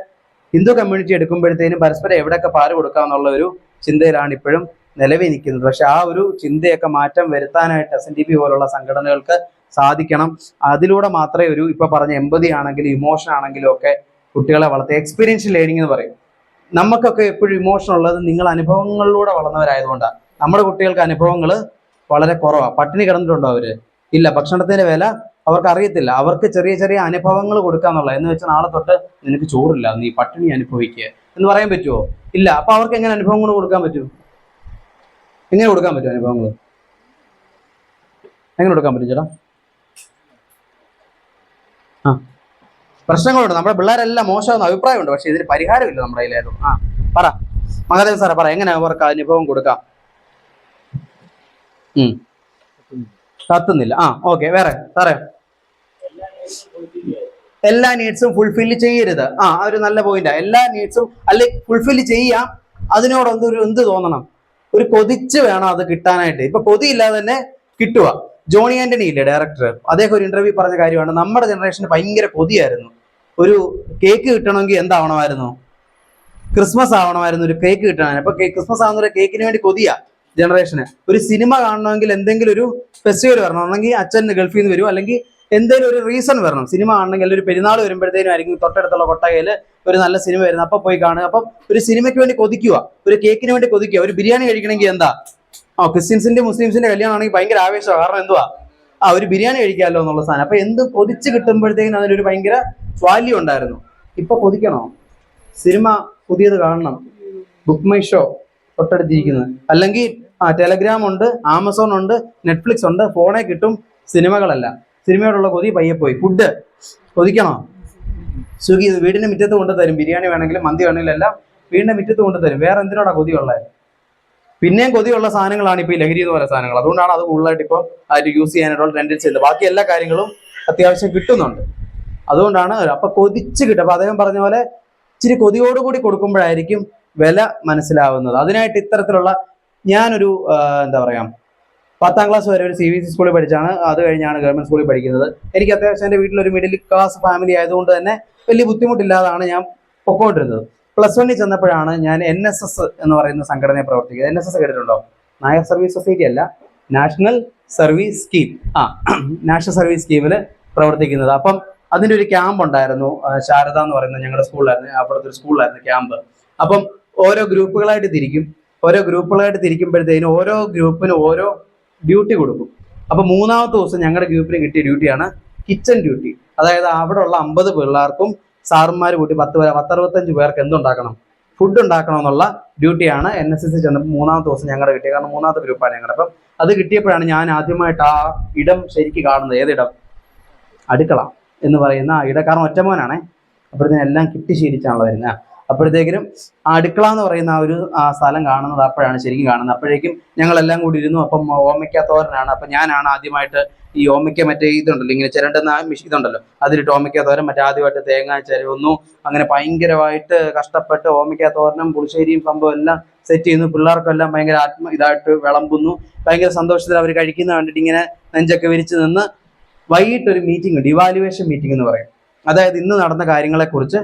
ഹിന്ദു കമ്മ്യൂണിറ്റി എടുക്കുമ്പോഴത്തേനും പരസ്പരം എവിടെയൊക്കെ പാല് കൊടുക്കാമെന്നുള്ള ഒരു ചിന്തയിലാണ് ഇപ്പോഴും നിലവിൽ നിൽക്കുന്നത്. പക്ഷെ ആ ഒരു ചിന്തയൊക്കെ മാറ്റം വരുത്താനായിട്ട് SNDP പോലുള്ള സംഘടനകൾക്ക് സാധിക്കണം. അതിലൂടെ മാത്രമേ ഒരു ഇപ്പൊ പറഞ്ഞ എമ്പതി ആണെങ്കിലും ഇമോഷൻ ആണെങ്കിലും ഒക്കെ കുട്ടികളെ വളർത്തി. എക്സ്പീരിയൻഷ്യൽ ലേണിംഗ് എന്ന് പറയും. നമുക്കൊക്കെ എപ്പോഴും ഇമോഷൻ ഉള്ളത് നിങ്ങൾ അനുഭവങ്ങളിലൂടെ വളർന്നവരായതുകൊണ്ടാണ്. നമ്മുടെ കുട്ടികൾക്ക് അനുഭവങ്ങൾ വളരെ കുറവാണ്. പട്ടിണി കിടന്നിട്ടുണ്ടോ അവര്? ഇല്ല. ഭക്ഷണത്തിന്റെ വില അവർക്ക് അറിയത്തില്ല. അവർക്ക് ചെറിയ ചെറിയ അനുഭവങ്ങൾ കൊടുക്കാന്നുള്ള, എന്ന് വെച്ചാൽ നാളെ തൊട്ട് നിനക്ക് ചോറില്ല, നീ പട്ടിണി അനുഭവിക്കുക എന്ന് പറയാൻ പറ്റുമോ? ഇല്ല. അപ്പൊ അവർക്ക് എങ്ങനെ അനുഭവങ്ങൾ കൊടുക്കാൻ പറ്റും? എങ്ങനെ കൊടുക്കാൻ പറ്റും അനുഭവങ്ങൾ? എങ്ങനെ കൊടുക്കാൻ പറ്റും ചേട്ടാ? പ്രശ്നങ്ങളുണ്ട്. നമ്മുടെ പിള്ളേരെല്ലാം മോശമെന്ന് അഭിപ്രായമുണ്ട്. പക്ഷെ ഇതിന് പരിഹാരമില്ല നമ്മുടെ കയ്യിലായിരുന്നു. പറ മഹാദേവ് സാറേ, പറ എങ്ങനെ അവർക്ക് അനുഭവം കൊടുക്കാം? കത്തുന്നില്ല. ഓക്കെ. വേറെ സാറേ? എല്ലാ നീഡ്സും ഫുൾഫില്ല് ചെയ്യരുത്. ഒരു നല്ല പോയിന്റാ. എല്ലാ നീഡ്സും അല്ലെ ഫുൾഫില്ല് ചെയ്യാം. അതിനോട് എന്ത് തോന്നണം? ഒരു കൊതിച്ച് വേണം അത് കിട്ടാനായിട്ട്. ഇപ്പൊ കൊതിയില്ലാതെ തന്നെ കിട്ടുക. ജോണി ആന്റണി ഇല്ലേ ഡയറക്ടർ, അദ്ദേഹം ഒരു ഇന്റർവ്യൂ പറഞ്ഞ കാര്യമാണ്, നമ്മുടെ ജനറേഷന് ഭയങ്കര കൊതിയായിരുന്നു. ഒരു കേക്ക് കിട്ടണമെങ്കിൽ എന്താവണമായിരുന്നു? ക്രിസ്മസ് ആവണമായിരുന്നു ഒരു കേക്ക് കിട്ടണം. അപ്പൊ ക്രിസ്മസ് ആവുന്ന ഒരു കേക്കിന് വേണ്ടി കൊതിയാ ജനറേഷന്. ഒരു സിനിമ കാണണമെങ്കിൽ എന്തെങ്കിലും ഒരു ഫെസ്റ്റിവൽ വരണം, അല്ലെങ്കിൽ അച്ഛൻ ഗൾഫിൽ നിന്ന് വരും, അല്ലെങ്കിൽ എന്തെങ്കിലും ഒരു റീസൺ വരണം സിനിമ കാണണമെങ്കിൽ. ഒരു പെരുന്നാൾ വരുമ്പോഴത്തേനും ആയിരിക്കും തൊട്ടടുത്തുള്ള കൊട്ടകയിൽ ഒരു നല്ല സിനിമ വരുന്നത്, അപ്പൊ പോയി കാണുക. അപ്പം ഒരു സിനിമയ്ക്ക് വേണ്ടി കൊതിക്കുക, ഒരു കേക്കിന് വേണ്ടി കൊതിക്കുക. ഒരു ബിരിയാണി കഴിക്കണമെങ്കിൽ എന്താ? ക്രിസ്ത്യൻസിന്റെ മുസ്ലിംസിന്റെ കല്യാണം ആണെങ്കിൽ ഭയങ്കര ആവേശമാണ്. കാരണം എന്തുവാ? ഒരു ബിരിയാണി കഴിക്കാമല്ലോ എന്നുള്ള സാധനം. അപ്പൊ എന്ത് കൊതിച്ച് കിട്ടുമ്പോഴത്തേക്കും അതിനൊരു ഭയങ്കര വാല്യൂ ഉണ്ടായിരുന്നു. ഇപ്പൊ കൊതിക്കണോ? സിനിമ പുതിയത് കാണണം, ബുക്ക് മൈ ഷോ തൊട്ടടുത്തിരിക്കുന്നത്, അല്ലെങ്കിൽ ടെലഗ്രാം ഉണ്ട്, ആമസോൺ ഉണ്ട്, നെറ്റ്ഫ്ലിക്സ് ഉണ്ട്, ഫോണെ കിട്ടും. സിനിമകളല്ല. സിനിമയോടുള്ള കൊതി പയ്യെ പോയി. ഫുഡ് കൊതിക്കണോ? സ്വിഗ്ഗി വീടിന്റെ മുറ്റത്ത് കൊണ്ടുതരും. ബിരിയാണി വേണമെങ്കിലും മന്തി വേണമെങ്കിലും എല്ലാം വീടിന്റെ മുറ്റത്ത് കൊണ്ടുതരും. വേറെ എന്തിനോടാ കൊതിയുള്ളത്? പിന്നെയും കൊതിയുള്ള സാധനങ്ങളാണ് ഇപ്പൊ ഈ ലഹരി എന്ന് പറയുന്ന സാധനങ്ങൾ. അതുകൊണ്ടാണ് അത് കൂടുതലായിട്ട് ഇപ്പം അത് യൂസ് ചെയ്യാനായിട്ടുള്ള ടെൻഡൻസി ഉണ്ട്. ബാക്കി എല്ലാ കാര്യങ്ങളും അത്യാവശ്യം കിട്ടുന്നുണ്ട്. അതുകൊണ്ടാണ് അപ്പൊ കൊതിച്ച് കിട്ടും. അപ്പൊ അദ്ദേഹം പറഞ്ഞ പോലെ ഇച്ചിരി കൊതിയോടുകൂടി കൊടുക്കുമ്പോഴായിരിക്കും വില മനസ്സിലാവുന്നത്. അതിനായിട്ട് ഇത്തരത്തിലുള്ള ഞാനൊരു എന്താ പറയാ, 10ാം ക്ലാസ് വരെ ഒരു CBSE സ്കൂളിൽ പഠിച്ചാണ്. അത് കഴിഞ്ഞാണ് ഗവൺമെന്റ് സ്കൂളിൽ പഠിക്കുന്നത്. എനിക്ക് അത്യാവശ്യം എൻ്റെ വീട്ടിലൊരു മിഡിൽ ക്ലാസ് ഫാമിലി ആയതുകൊണ്ട് തന്നെ വലിയ ബുദ്ധിമുട്ടില്ലാതാണ് ഞാൻ പൊക്കോണ്ടിരുന്നത്. +1 ചെന്നപ്പോഴാണ് ഞാൻ NSS എന്ന് പറയുന്ന സംഘടനയെ പ്രവർത്തിക്കുന്നത്. NSS കേട്ടിട്ടുണ്ടോ? നായർ സർവീസ് സൊസൈറ്റി അല്ല, national service scheme. National service സ്കീമിൽ പ്രവർത്തിക്കുന്നത്. അപ്പം അതിൻ്റെ ഒരു ക്യാമ്പ് ഉണ്ടായിരുന്നു. ശാരദ എന്ന് പറയുന്ന ഞങ്ങളുടെ സ്കൂളിലായിരുന്നു, അവിടുത്തെ ഒരു സ്കൂളിലായിരുന്നു ക്യാമ്പ്. അപ്പം ഓരോ ഗ്രൂപ്പുകളായിട്ട് തിരിക്കും. ഓരോ ഗ്രൂപ്പുകളായിട്ട് തിരിക്കുമ്പോഴത്തേനും ഓരോ ഗ്രൂപ്പിനും ഓരോ ഡ്യൂട്ടി കൊടുക്കും. അപ്പൊ 3ാമത്തെ ദിവസം ഞങ്ങളുടെ ഗ്രൂപ്പിന് കിട്ടിയ ഡ്യൂട്ടിയാണ് കിച്ചൺ ഡ്യൂട്ടി. അതായത് അവിടെ ഉള്ള 50 പിള്ളേർക്കും സാറുമാർ കൂട്ടി 10-65 പേർക്ക് എന്തുണ്ടാക്കണം? ഫുഡ് ഉണ്ടാക്കണം എന്നുള്ള ഡ്യൂട്ടിയാണ് NSS ചെന്നപ്പോൾ 3ാമത്തെ ദിവസം ഞങ്ങളുടെ കിട്ടിയത്. കാരണം 3ാമത്തെ ഗ്രൂപ്പാണ് ഞങ്ങളുടെ. അപ്പം അത് കിട്ടിയപ്പോഴാണ് ഞാൻ ആദ്യമായിട്ട് ആ ഇടം ശരിക്കും കാണുന്നത്. ഏതിടം? അടുക്കള എന്ന് പറയുന്ന ആ ഇടം. കാരണം ഒറ്റമോനാണേ, അപ്പോഴത്തേനും എല്ലാം കിട്ടി ശീലിച്ചാണല്ലോ വരുന്നത്. അപ്പോഴത്തേക്കിനും ആ അടുക്കള എന്ന് പറയുന്ന ആ സ്ഥലം കാണുന്നത് അപ്പോഴാണ് ശരിക്കും കാണുന്നത്. അപ്പോഴേക്കും ഞങ്ങളെല്ലാം കൂടി ഇരുന്നു. അപ്പം ഓമയ്ക്ക തോരനാണ്. അപ്പം ഞാനാണ് ആദ്യമായിട്ട് ഈ ഓമയ്ക്ക മറ്റേ ഇതുണ്ടല്ലോ, ഇങ്ങനെ ചിരണ്ടുന്ന ഇതുണ്ടല്ലോ, അതിലിട്ട് ഓമയ്ക്ക തോരൻ മറ്റേ ആദ്യമായിട്ട് തേങ്ങ ചിരവുന്നു. അങ്ങനെ ഭയങ്കരമായിട്ട് കഷ്ടപ്പെട്ട് ഓമയ്ക്ക തോരനും പുളിശ്ശേരിയും സംഭവം എല്ലാം സെറ്റ് ചെയ്യുന്നു. പിള്ളേർക്കെല്ലാം ഭയങ്കര ഇതായിട്ട് വിളമ്പുന്നു. ഭയങ്കര സന്തോഷത്തിൽ അവർ കഴിക്കുന്ന കണ്ടിട്ട് ഇങ്ങനെ നെഞ്ചൊക്കെ വിരിച്ച് നിന്ന് വൈകിട്ടൊരു മീറ്റിംഗ് ഉണ്ട്, ഇവാലുവേഷൻ മീറ്റിംഗ് എന്ന് പറയും. അതായത് ഇന്ന് നടന്ന കാര്യങ്ങളെക്കുറിച്ച്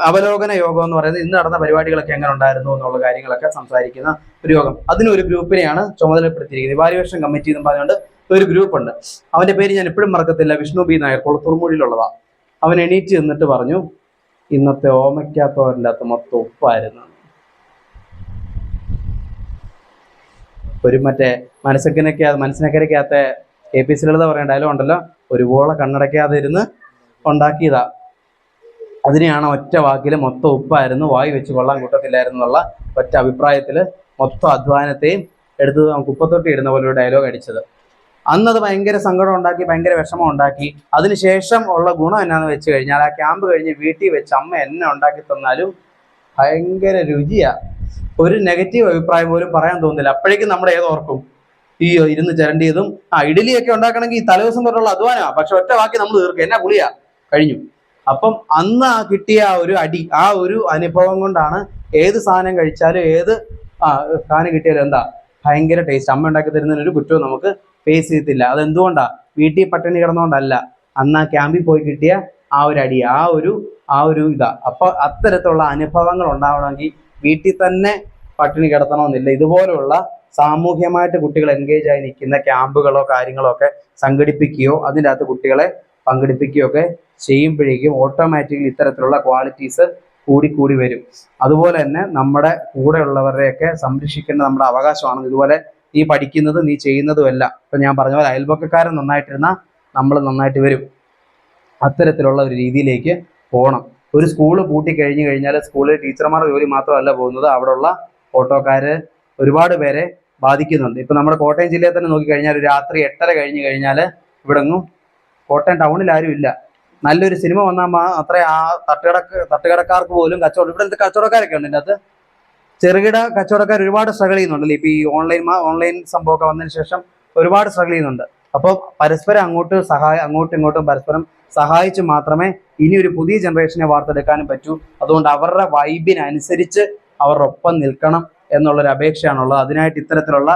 അവലോകന യോഗം എന്ന് പറയുന്നത് ഇന്ന് നടന്ന പരിപാടികളൊക്കെ എങ്ങനെ ഉണ്ടായിരുന്നു എന്നുള്ള കാര്യങ്ങളൊക്കെ സംസാരിക്കുന്ന ഒരു യോഗം. അതിനൊരു ഗ്രൂപ്പിനെയാണ് ചുമതലപ്പെടുത്തിയിരിക്കുന്നത്. ഇവാലുവേഷൻ കമ്മിറ്റി എന്ന് പറഞ്ഞുകൊണ്ട് ഒരു ഗ്രൂപ്പ് ഉണ്ട്. അവന്റെ പേര് ഞാൻ എപ്പോഴും മറക്കത്തില്ല, വിഷ്ണു B നായർ, കൊളത്തൂർമൂഴിയിലുള്ളതാ. അവൻ എണീറ്റ് നിന്നിട്ട് പറഞ്ഞു, ഇന്നത്തെ ഓമയ്ക്കാത്തോരൻ്റെ അകത്ത് മൊത്തം ഉപ്പായിരുന്നു. ഒരു മറ്റേ മനസ്സിനക്കരയ്ക്കകത്തെ KPC ലളിത പറയുന്ന ഡയലോഗ് ഉണ്ടല്ലോ, ഒരുപോലെ കണ്ണടയ്ക്കാതെ ഇരുന്ന് ഉണ്ടാക്കിയതാ. അതിനെയാണ് ഒറ്റ വാക്കിൽ മൊത്തം ഉപ്പായിരുന്നു, വായി വെച്ച് കൊള്ളാൻ കൂട്ടത്തില്ലായിരുന്നു എന്നുള്ള ഒറ്റ അഭിപ്രായത്തിൽ മൊത്തം അധ്വാനത്തെയും എടുത്ത് നമുക്ക് ഉപ്പത്തൊട്ടി ഇടുന്ന പോലെ ഒരു ഡയലോഗ് അടിച്ചത്. അന്നത് ഭയങ്കര സങ്കടം ഉണ്ടാക്കി, ഭയങ്കര വിഷമം ഉണ്ടാക്കി. അതിനുശേഷം ഉള്ള ഗുണം എന്നാന്ന് വെച്ച് കഴിഞ്ഞാൽ, ആ ക്യാമ്പ് കഴിഞ്ഞ് വീട്ടിൽ വെച്ച് അമ്മ എന്നെ ഉണ്ടാക്കി തന്നാലും ഭയങ്കര രുചിയാ. ഒരു നെഗറ്റീവ് അഭിപ്രായം പോലും പറയാൻ തോന്നുന്നില്ല. അപ്പോഴേക്കും നമ്മുടെ ഏതോർക്കും, ഈ ഇരുന്ന് ചിരണ്ടിയതും ഇഡലിയൊക്കെ ഉണ്ടാക്കണമെങ്കിൽ ഈ തലേദിവസം തൊട്ടുള്ള അധ്വാനമാണ്. പക്ഷെ ഒറ്റ വാക്കി നമ്മൾ തീർക്കും, എന്നാ പുളിയാ, കഴിഞ്ഞു. അപ്പം അന്ന് കിട്ടിയ ആ ഒരു അടി, ആ ഒരു അനുഭവം കൊണ്ടാണ് ഏത് സാധനം കഴിച്ചാലും ഏത് സാധനം കിട്ടിയാലും എന്താ ഭയങ്കര ടേസ്റ്റ്. അമ്മ ഉണ്ടാക്കി തരുന്നതിനൊരു കുറ്റവും നമുക്ക് ഫേസ് ചെയ്യത്തില്ല. അതെന്തുകൊണ്ടാ? വീട്ടിൽ പട്ടിണി കിടന്നുകൊണ്ടല്ല, അന്ന് ആ ക്യാമ്പിൽ പോയി കിട്ടിയ ആ ഒരു അടി, ആ ഒരു ഇതാ. അപ്പൊ അത്തരത്തിലുള്ള അനുഭവങ്ങൾ ഉണ്ടാവണമെങ്കിൽ വീട്ടിൽ തന്നെ പട്ടിണി കിടത്തണമെന്നില്ല. ഇതുപോലുള്ള സാമൂഹ്യമായിട്ട് കുട്ടികൾ എൻഗേജ് ആയി നിൽക്കുന്ന ക്യാമ്പുകളോ കാര്യങ്ങളോ ഒക്കെ സംഘടിപ്പിക്കുകയോ അതിൻ്റെ അകത്ത് കുട്ടികളെ പങ്കെടുപ്പിക്കുകയോ ഒക്കെ ചെയ്യുമ്പോഴേക്കും ഓട്ടോമാറ്റിക്കലി ഇത്തരത്തിലുള്ള ക്വാളിറ്റീസ് കൂടിക്കൂടി വരും. അതുപോലെ തന്നെ നമ്മുടെ കൂടെയുള്ളവരെയൊക്കെ സംരക്ഷിക്കേണ്ട നമ്മുടെ അവകാശമാണ്. ഇതുപോലെ നീ പഠിക്കുന്നത് നീ ചെയ്യുന്നതുമല്ല. ഇപ്പം ഞാൻ പറഞ്ഞ പോലെ അയൽപക്കക്കാരൻ നന്നായിട്ടിരുന്നാൽ നമ്മൾ നന്നായിട്ട് വരും. അത്തരത്തിലുള്ള ഒരു രീതിയിലേക്ക് പോകണം. ഒരു സ്കൂള് പൂട്ടി കഴിഞ്ഞു കഴിഞ്ഞാൽ സ്കൂളിൽ ടീച്ചർമാരുടെ ജോലി മാത്രമല്ല പോകുന്നത്, അവിടെയുള്ള ഓട്ടോക്കാർ ഒരുപാട് പേരെ ബാധിക്കുന്നുണ്ട്. ഇപ്പം നമ്മുടെ കോട്ടയം ജില്ലയിൽ തന്നെ നോക്കിക്കഴിഞ്ഞാൽ രാത്രി 8:30 കഴിഞ്ഞ് കഴിഞ്ഞാൽ ഇവിടെങ്ങും കോട്ടയം ടൗണിൽ ആരും ഇല്ല. നല്ലൊരു സിനിമ വന്നാൽ അത്ര ആ തട്ടുകടക്കാർക്ക് പോലും കച്ചവടം, ഇവിടെ എന്ത് കച്ചവടക്കാരൊക്കെ ഉണ്ട് ഇതിൻ്റെ അകത്ത്, ചെറുകിട കച്ചവടക്കാർ ഒരുപാട് സ്ട്രഗിൾ ചെയ്യുന്നുണ്ടല്ലോ. ഇപ്പോൾ ഈ ഓൺലൈൻ സംഭവമൊക്കെ വന്നതിന് ശേഷം ഒരുപാട് സ്ട്രഗിൾ ചെയ്യുന്നുണ്ട്. അപ്പോൾ പരസ്പരം അങ്ങോട്ടും ഇങ്ങോട്ടും പരസ്പരം സഹായിച്ച് മാത്രമേ ഇനി ഒരു പുതിയ ജനറേഷനെ വാർത്തെടുക്കാനും പറ്റൂ. അതുകൊണ്ട് അവരുടെ വൈബിനനുസരിച്ച് അവരുടെ ഒപ്പം നിൽക്കണം എന്നുള്ളൊരു അപേക്ഷയാണുള്ളത്. അതിനായിട്ട് ഇത്തരത്തിലുള്ള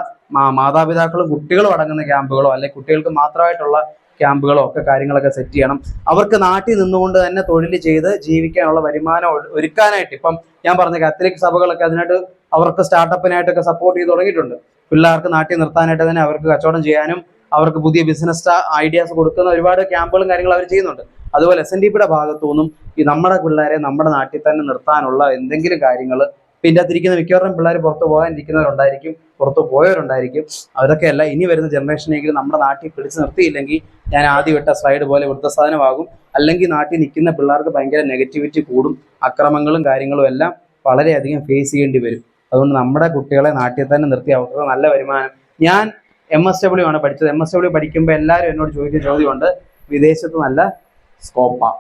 മാതാപിതാക്കളും കുട്ടികളും അടങ്ങുന്ന ക്യാമ്പുകളോ അല്ലെങ്കിൽ കുട്ടികൾക്ക് മാത്രമായിട്ടുള്ള ക്യാമ്പുകളോ ഒക്കെ കാര്യങ്ങളൊക്കെ സെറ്റ് ചെയ്യണം. അവർക്ക് നാട്ടിൽ നിന്നുകൊണ്ട് തന്നെ തൊഴിൽ ചെയ്ത് ജീവിക്കാനുള്ള വരുമാനം ഒരുക്കാനായിട്ട് ഇപ്പം ഞാൻ പറഞ്ഞ കാത്തലിക് സഭകളൊക്കെ അതിനായിട്ട് അവർക്ക് സ്റ്റാർട്ടപ്പിനായിട്ടൊക്കെ സപ്പോർട്ട് ചെയ്ത് തുടങ്ങിയിട്ടുണ്ട്. പിള്ളേർക്ക് നാട്ടിൽ നിർത്താനായിട്ട് തന്നെ അവർക്ക് കച്ചവടം ചെയ്യാനും അവർക്ക് പുതിയ ബിസിനസ് ഐഡിയാസ് കൊടുക്കുന്ന ഒരുപാട് ക്യാമ്പുകളും കാര്യങ്ങളും അവർ ചെയ്യുന്നുണ്ട്. അതുപോലെ SNDPയുടെ ഭാഗത്തു നിന്നും ഈ നമ്മുടെ പിള്ളേരെ നമ്മുടെ നാട്ടിൽ തന്നെ നിർത്താനുള്ള എന്തെങ്കിലും കാര്യങ്ങൾ, പിന്നെ അതിരിക്കുന്ന മിക്കവാറും പിള്ളേർ പുറത്ത് പോകാനിരിക്കുന്നവരുണ്ടായിരിക്കും, പുറത്ത് പോയവരുണ്ടായിരിക്കും. അവരൊക്കെയല്ല ഇനി വരുന്ന ജനറേഷനെങ്കിലും നമ്മുടെ നാട്ടിൽ പിടിച്ച് നിർത്തിയില്ലെങ്കിൽ ഞാൻ ആദ്യം ഇട്ട സ്ലൈഡ് പോലെ വൃദ്ധസാധനമാകും. അല്ലെങ്കിൽ നാട്ടിൽ നിൽക്കുന്ന പിള്ളേർക്ക് ഭയങ്കര നെഗറ്റിവിറ്റി കൂടും, അക്രമങ്ങളും കാര്യങ്ങളും എല്ലാം വളരെയധികം ഫേസ് ചെയ്യേണ്ടി വരും. അതുകൊണ്ട് നമ്മുടെ കുട്ടികളെ നാട്ടിൽ തന്നെ നിർത്തി അവർക്ക് നല്ല വരുമാനം. ഞാൻ MSW ആണ് പഠിച്ചത്. MSW പഠിക്കുമ്പോൾ എല്ലാവരും എന്നോട് ചോദിക്കുന്ന ചോദ്യമുണ്ട്, വിദേശത്ത് നല്ല സ്കോപ്പാണ്,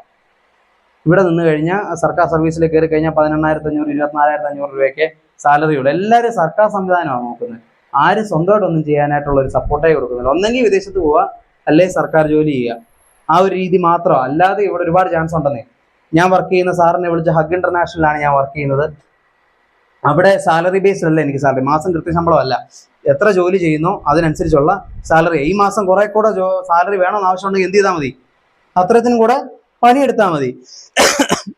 ഇവിടെ നിന്ന് കഴിഞ്ഞാൽ സർക്കാർ സർവീസിൽ കയറി കഴിഞ്ഞാൽ 18,500 24,500 രൂപയൊക്കെ സാലറിയുള്ളൂ. എല്ലാവരും സർക്കാർ സംവിധാനമാണ് നോക്കുന്നത്. ആരും സ്വന്തമായിട്ടൊന്നും ചെയ്യാനായിട്ടുള്ള ഒരു സപ്പോർട്ടേ കൊടുക്കുന്നില്ല. ഒന്നെങ്കിൽ വിദേശത്ത് പോവുക, അല്ലെങ്കിൽ സർക്കാർ ജോലി ചെയ്യുക. ആ ഒരു രീതി മാത്രമാണ്. അല്ലാതെ ഇവിടെ ഒരുപാട് ചാൻസ് ഉണ്ടെന്നേ. ഞാൻ വർക്ക് ചെയ്യുന്ന സാറിനെ വിളിച്ച് ഹഗ് ഇന്റർനാഷണലാണ് ഞാൻ വർക്ക് ചെയ്യുന്നത്. അവിടെ സാലറി ബേസ്ഡ് അല്ല എനിക്ക് സാലറി, മാസം കൃത്യശമ്പളം അല്ല. എത്ര ജോലി ചെയ്യുന്നോ അതിനനുസരിച്ചുള്ള സാലറി. ഈ മാസം കുറെ കൂടെ സാലറി വേണമെന്ന് ആവശ്യമുണ്ടെങ്കിൽ എന്ത് ചെയ്താൽ മതി, അത്രത്തിനും കൂടെ പണിയെടുത്താൽ മതി.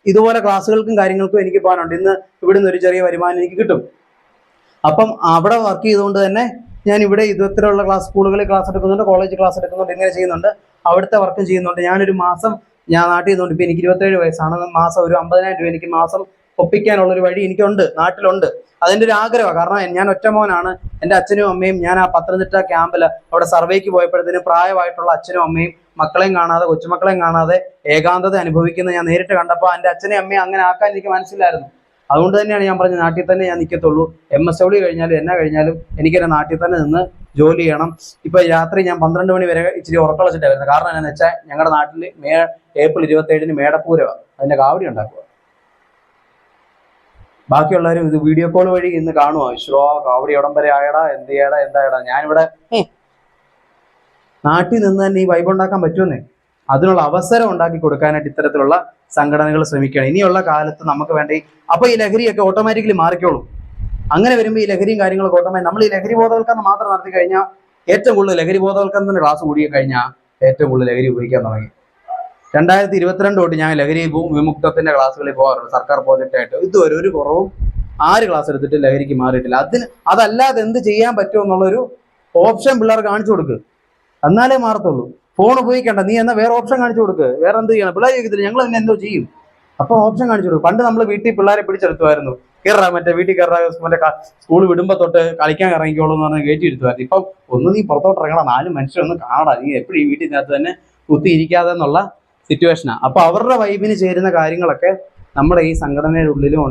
ഇതുപോലെ ക്ലാസ്സുകൾക്കും കാര്യങ്ങൾക്കും എനിക്ക് പോകാനുണ്ട്. ഇന്ന് ഇവിടുന്ന് ഒരു ചെറിയ വരുമാനം എനിക്ക് കിട്ടും. അപ്പം അവിടെ വർക്ക് ചെയ്തുകൊണ്ട് തന്നെ ഞാൻ ഇവിടെ ഇത്തരത്തിലുള്ള സ്കൂളുകളിൽ ക്ലാസ് എടുക്കുന്നുണ്ട്, കോളേജ് ക്ലാസ് എടുക്കുന്നുണ്ട്, ഇങ്ങനെ ചെയ്യുന്നുണ്ട്. അവിടുത്തെ വർക്കും ചെയ്യുന്നുണ്ട്. ഞാനൊരു മാസം ഞാൻ നാട്ടിൽ നിന്നുകൊണ്ട് ഇപ്പം എനിക്ക് 27 വയസ്സാണ്. മാസം ഒരു 50,000 രൂപ എനിക്ക് മാസം ഒപ്പിക്കാനുള്ളൊരു വഴി എനിക്കുണ്ട്, നാട്ടിലുണ്ട്. അതിൻ്റെ ഒരു ആഗ്രഹമാണ്. കാരണം ഞാൻ ഒറ്റ മോനാണ്. എൻ്റെ അച്ഛനും അമ്മയും, ഞാൻ ആ പത്തനംതിട്ട ക്യാമ്പിൽ അവിടെ സർവേക്ക് പോയപ്പോഴത്തേനും പ്രായമായിട്ടുള്ള അച്ഛനും അമ്മയും മക്കളെയും കാണാതെ, കൊച്ചുമക്കളെയും കാണാതെ ഏകാന്തത അനുഭവിക്കുന്ന ഞാൻ നേരിട്ട് കണ്ടപ്പോൾ എൻ്റെ അച്ഛനെയും അമ്മയും അങ്ങനെ ആക്കാൻ എനിക്ക് മനസ്സിലായിരുന്നു. അതുകൊണ്ട് തന്നെയാണ് ഞാൻ പറഞ്ഞത് നാട്ടിൽ തന്നെ ഞാൻ നിൽക്കത്തുള്ളൂ. MSW കഴിഞ്ഞാലും എന്നാ കഴിഞ്ഞാലും എനിക്കെൻ്റെ നാട്ടിൽ തന്നെ നിന്ന് ജോലി ചെയ്യണം. ഇപ്പോൾ രാത്രി ഞാൻ 12 മണി വരെ ഇച്ചിരി ഉറക്കളച്ചിട്ടാണ് വരുന്നത്. കാരണം എന്താണെന്ന് വെച്ചാൽ ഞങ്ങളുടെ നാട്ടിൽ ഏപ്രിൽ 27-ന് മേടപ്പൂരമാണ്, അതിൻ്റെ കാവടി ഉണ്ടാക്കുക. ബാക്കിയുള്ളവരും ഇത് വീഡിയോ കോൾ വഴി ഇന്ന് കാണുമോ, വിശ്വ കാവടി എവിടം വരെ ആയടാ, എന്ത് ചെയ്യടാ, എന്തായടാ. ഞാനിവിടെ നാട്ടിൽ നിന്ന് തന്നെ ഈ വൈബ് ഉണ്ടാക്കാൻ പറ്റുമെന്നേ. അതിനുള്ള അവസരം ഉണ്ടാക്കി കൊടുക്കാനായിട്ട് ഇത്തരത്തിലുള്ള സംഘടനകൾ ശ്രമിക്കുകയാണ്. ഇനിയുള്ള കാലത്ത് നമുക്ക് വേണ്ടി അപ്പോൾ ഈ ലഹരിയൊക്കെ ഓട്ടോമാറ്റിക്കലി മാറിക്കോളും. അങ്ങനെ വരുമ്പോൾ ഈ ലഹരിയും കാര്യങ്ങളൊക്കെ ഓട്ടോമാറ്റിക് നമ്മൾ ഈ ലഹരി ബോധവൽക്കരണം മാത്രം നടത്തി കഴിഞ്ഞാൽ ഏറ്റവും കൂടുതൽ ലഹരി ബോധവൽക്കരണത്തിന് ക്ലാസ് കൂടി കഴിഞ്ഞാൽ ഏറ്റവും കൂടുതൽ ലഹരി ഉപയോഗിക്കാൻ തുടങ്ങി. 2022 തൊട്ട് ഞാൻ ലഹരി വിമുക്തത്തിന്റെ ക്ലാസ്സുകളിൽ പോകാറുണ്ട്, സർക്കാർ പ്രോജക്റ്റ് ആയിട്ട്. ഇതുവരെ ഒരു കുറവും ആര് ക്ലാസ് എടുത്തിട്ട് ലഹരിക്ക് മാറിയിട്ടില്ല. അതല്ലാതെ എന്ത് ചെയ്യാൻ പറ്റുമോ എന്നുള്ളൊരു ഓപ്ഷൻ പിള്ളേർ കാണിച്ചു കൊടുക്കുക, എന്നാലേ മാറത്തുള്ളൂ. ഫോൺ ഉപയോഗിക്കണ്ട, നീ എന്നാ വേറെ ഓപ്ഷൻ കാണിച്ചു കൊടുക്ക്. വേറെ എന്ത് ചെയ്യണം? പിള്ളേർ ചോദിക്കത്തില്ല, ഞങ്ങൾ തന്നെ എന്തോ ചെയ്യും. അപ്പൊ ഓപ്ഷൻ കാണിച്ചു കൊടുക്കും. പണ്ട് നമ്മൾ വീട്ടിൽ പിള്ളേരെ പിടിച്ചെടുത്തുമായിരുന്നു. കയറാ മറ്റേ വീട്ടിൽ കയറാ, മറ്റേ സ്കൂൾ വിടുമ്പോ തൊട്ട് കളിക്കാൻ ഇറങ്ങിക്കോളൂ എന്ന് പറഞ്ഞാൽ കയറ്റി ഇരുത്തുമായിരുന്നു. ഇപ്പം ഒന്ന് നീ പുറത്തോട്ട് ഇറങ്ങണം, 4 മനുഷ്യരൊന്നും കാണാ, നീ എപ്പോഴും ഈ വീട്ടിനകത്ത് തന്നെ കുത്തിയിരിക്കാതെ എന്നുള്ള സിറ്റുവേഷനാണ്. അപ്പൊ അവരുടെ വൈബിന് ചേരുന്ന കാര്യങ്ങളൊക്കെ നമ്മുടെ ഈ സംഘടനയുടെ ഉള്ളിലും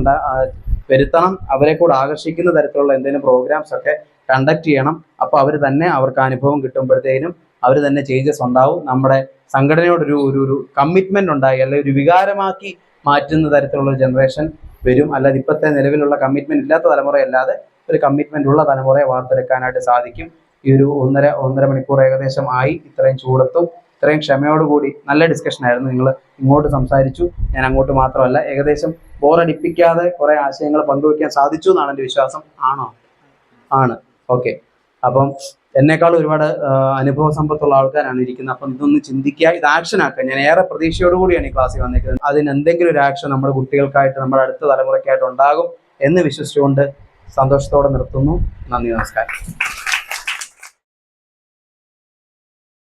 വരുത്തണം. അവരെ കൂടെ ആകർഷിക്കുന്ന തരത്തിലുള്ള എന്തെങ്കിലും പ്രോഗ്രാംസ് ഒക്കെ കണ്ടക്ട് ചെയ്യണം. അപ്പൊ അവർ തന്നെ അവർക്ക് അനുഭവം കിട്ടുമ്പോഴത്തേനും അവർ തന്നെ ചേഞ്ചസ് ഉണ്ടാവും. നമ്മുടെ സംഘടനയോടൊരു ഒരു കമ്മിറ്റ്മെന്റ് ഉണ്ടായി, അല്ലെങ്കിൽ ഒരു വികാരമാക്കി മാറ്റുന്ന തരത്തിലുള്ള ജനറേഷൻ വരും. അല്ലാതെ ഇപ്പോഴത്തെ നിലവിലുള്ള കമ്മിറ്റ്മെന്റ് ഇല്ലാത്ത തലമുറയല്ലാതെ ഒരു കമ്മിറ്റ്മെന്റ് ഉള്ള തലമുറയെ വാർത്തെടുക്കാനായിട്ട് സാധിക്കും. ഈ ഒരു ഒന്നര മണിക്കൂർ ഏകദേശം ആയി. ഇത്രയും ചൂടത്തും ഇത്രയും ക്ഷമയോടുകൂടി നല്ല ഡിസ്കഷൻ ആയിരുന്നു. നിങ്ങൾ ഇങ്ങോട്ട് സംസാരിച്ചു, ഞാൻ അങ്ങോട്ട് മാത്രമല്ല. ഏകദേശം ബോറടിപ്പിക്കാതെ കുറെ ആശയങ്ങൾ പങ്കുവയ്ക്കാൻ സാധിച്ചു എന്നാണ് എൻ്റെ വിശ്വാസം. ആണോ? ആണ്. ഓക്കെ. അപ്പം എന്നെക്കാളും ഒരുപാട് അനുഭവ സമ്പത്തുള്ള ആൾക്കാരാണ് ഇരിക്കുന്നത്. അപ്പം ഇതൊന്ന് ചിന്തിക്കുക, ഇത് ആക്ഷൻ ആക്കുക. ഞാൻ ഏറെ പ്രതീക്ഷയോടുകൂടിയാണ് ഈ ക്ലാസ്സിൽ വന്നിരിക്കുന്നത്. അതിന് എന്തെങ്കിലും ഒരു ആക്ഷൻ നമ്മുടെ കുട്ടികൾക്കായിട്ട്, നമ്മുടെ അടുത്ത തലമുറയ്ക്കായിട്ട് ഉണ്ടാകും എന്ന് വിശ്വസിച്ചുകൊണ്ട് സന്തോഷത്തോടെ നിർത്തുന്നു. നന്ദി, നമസ്കാരം.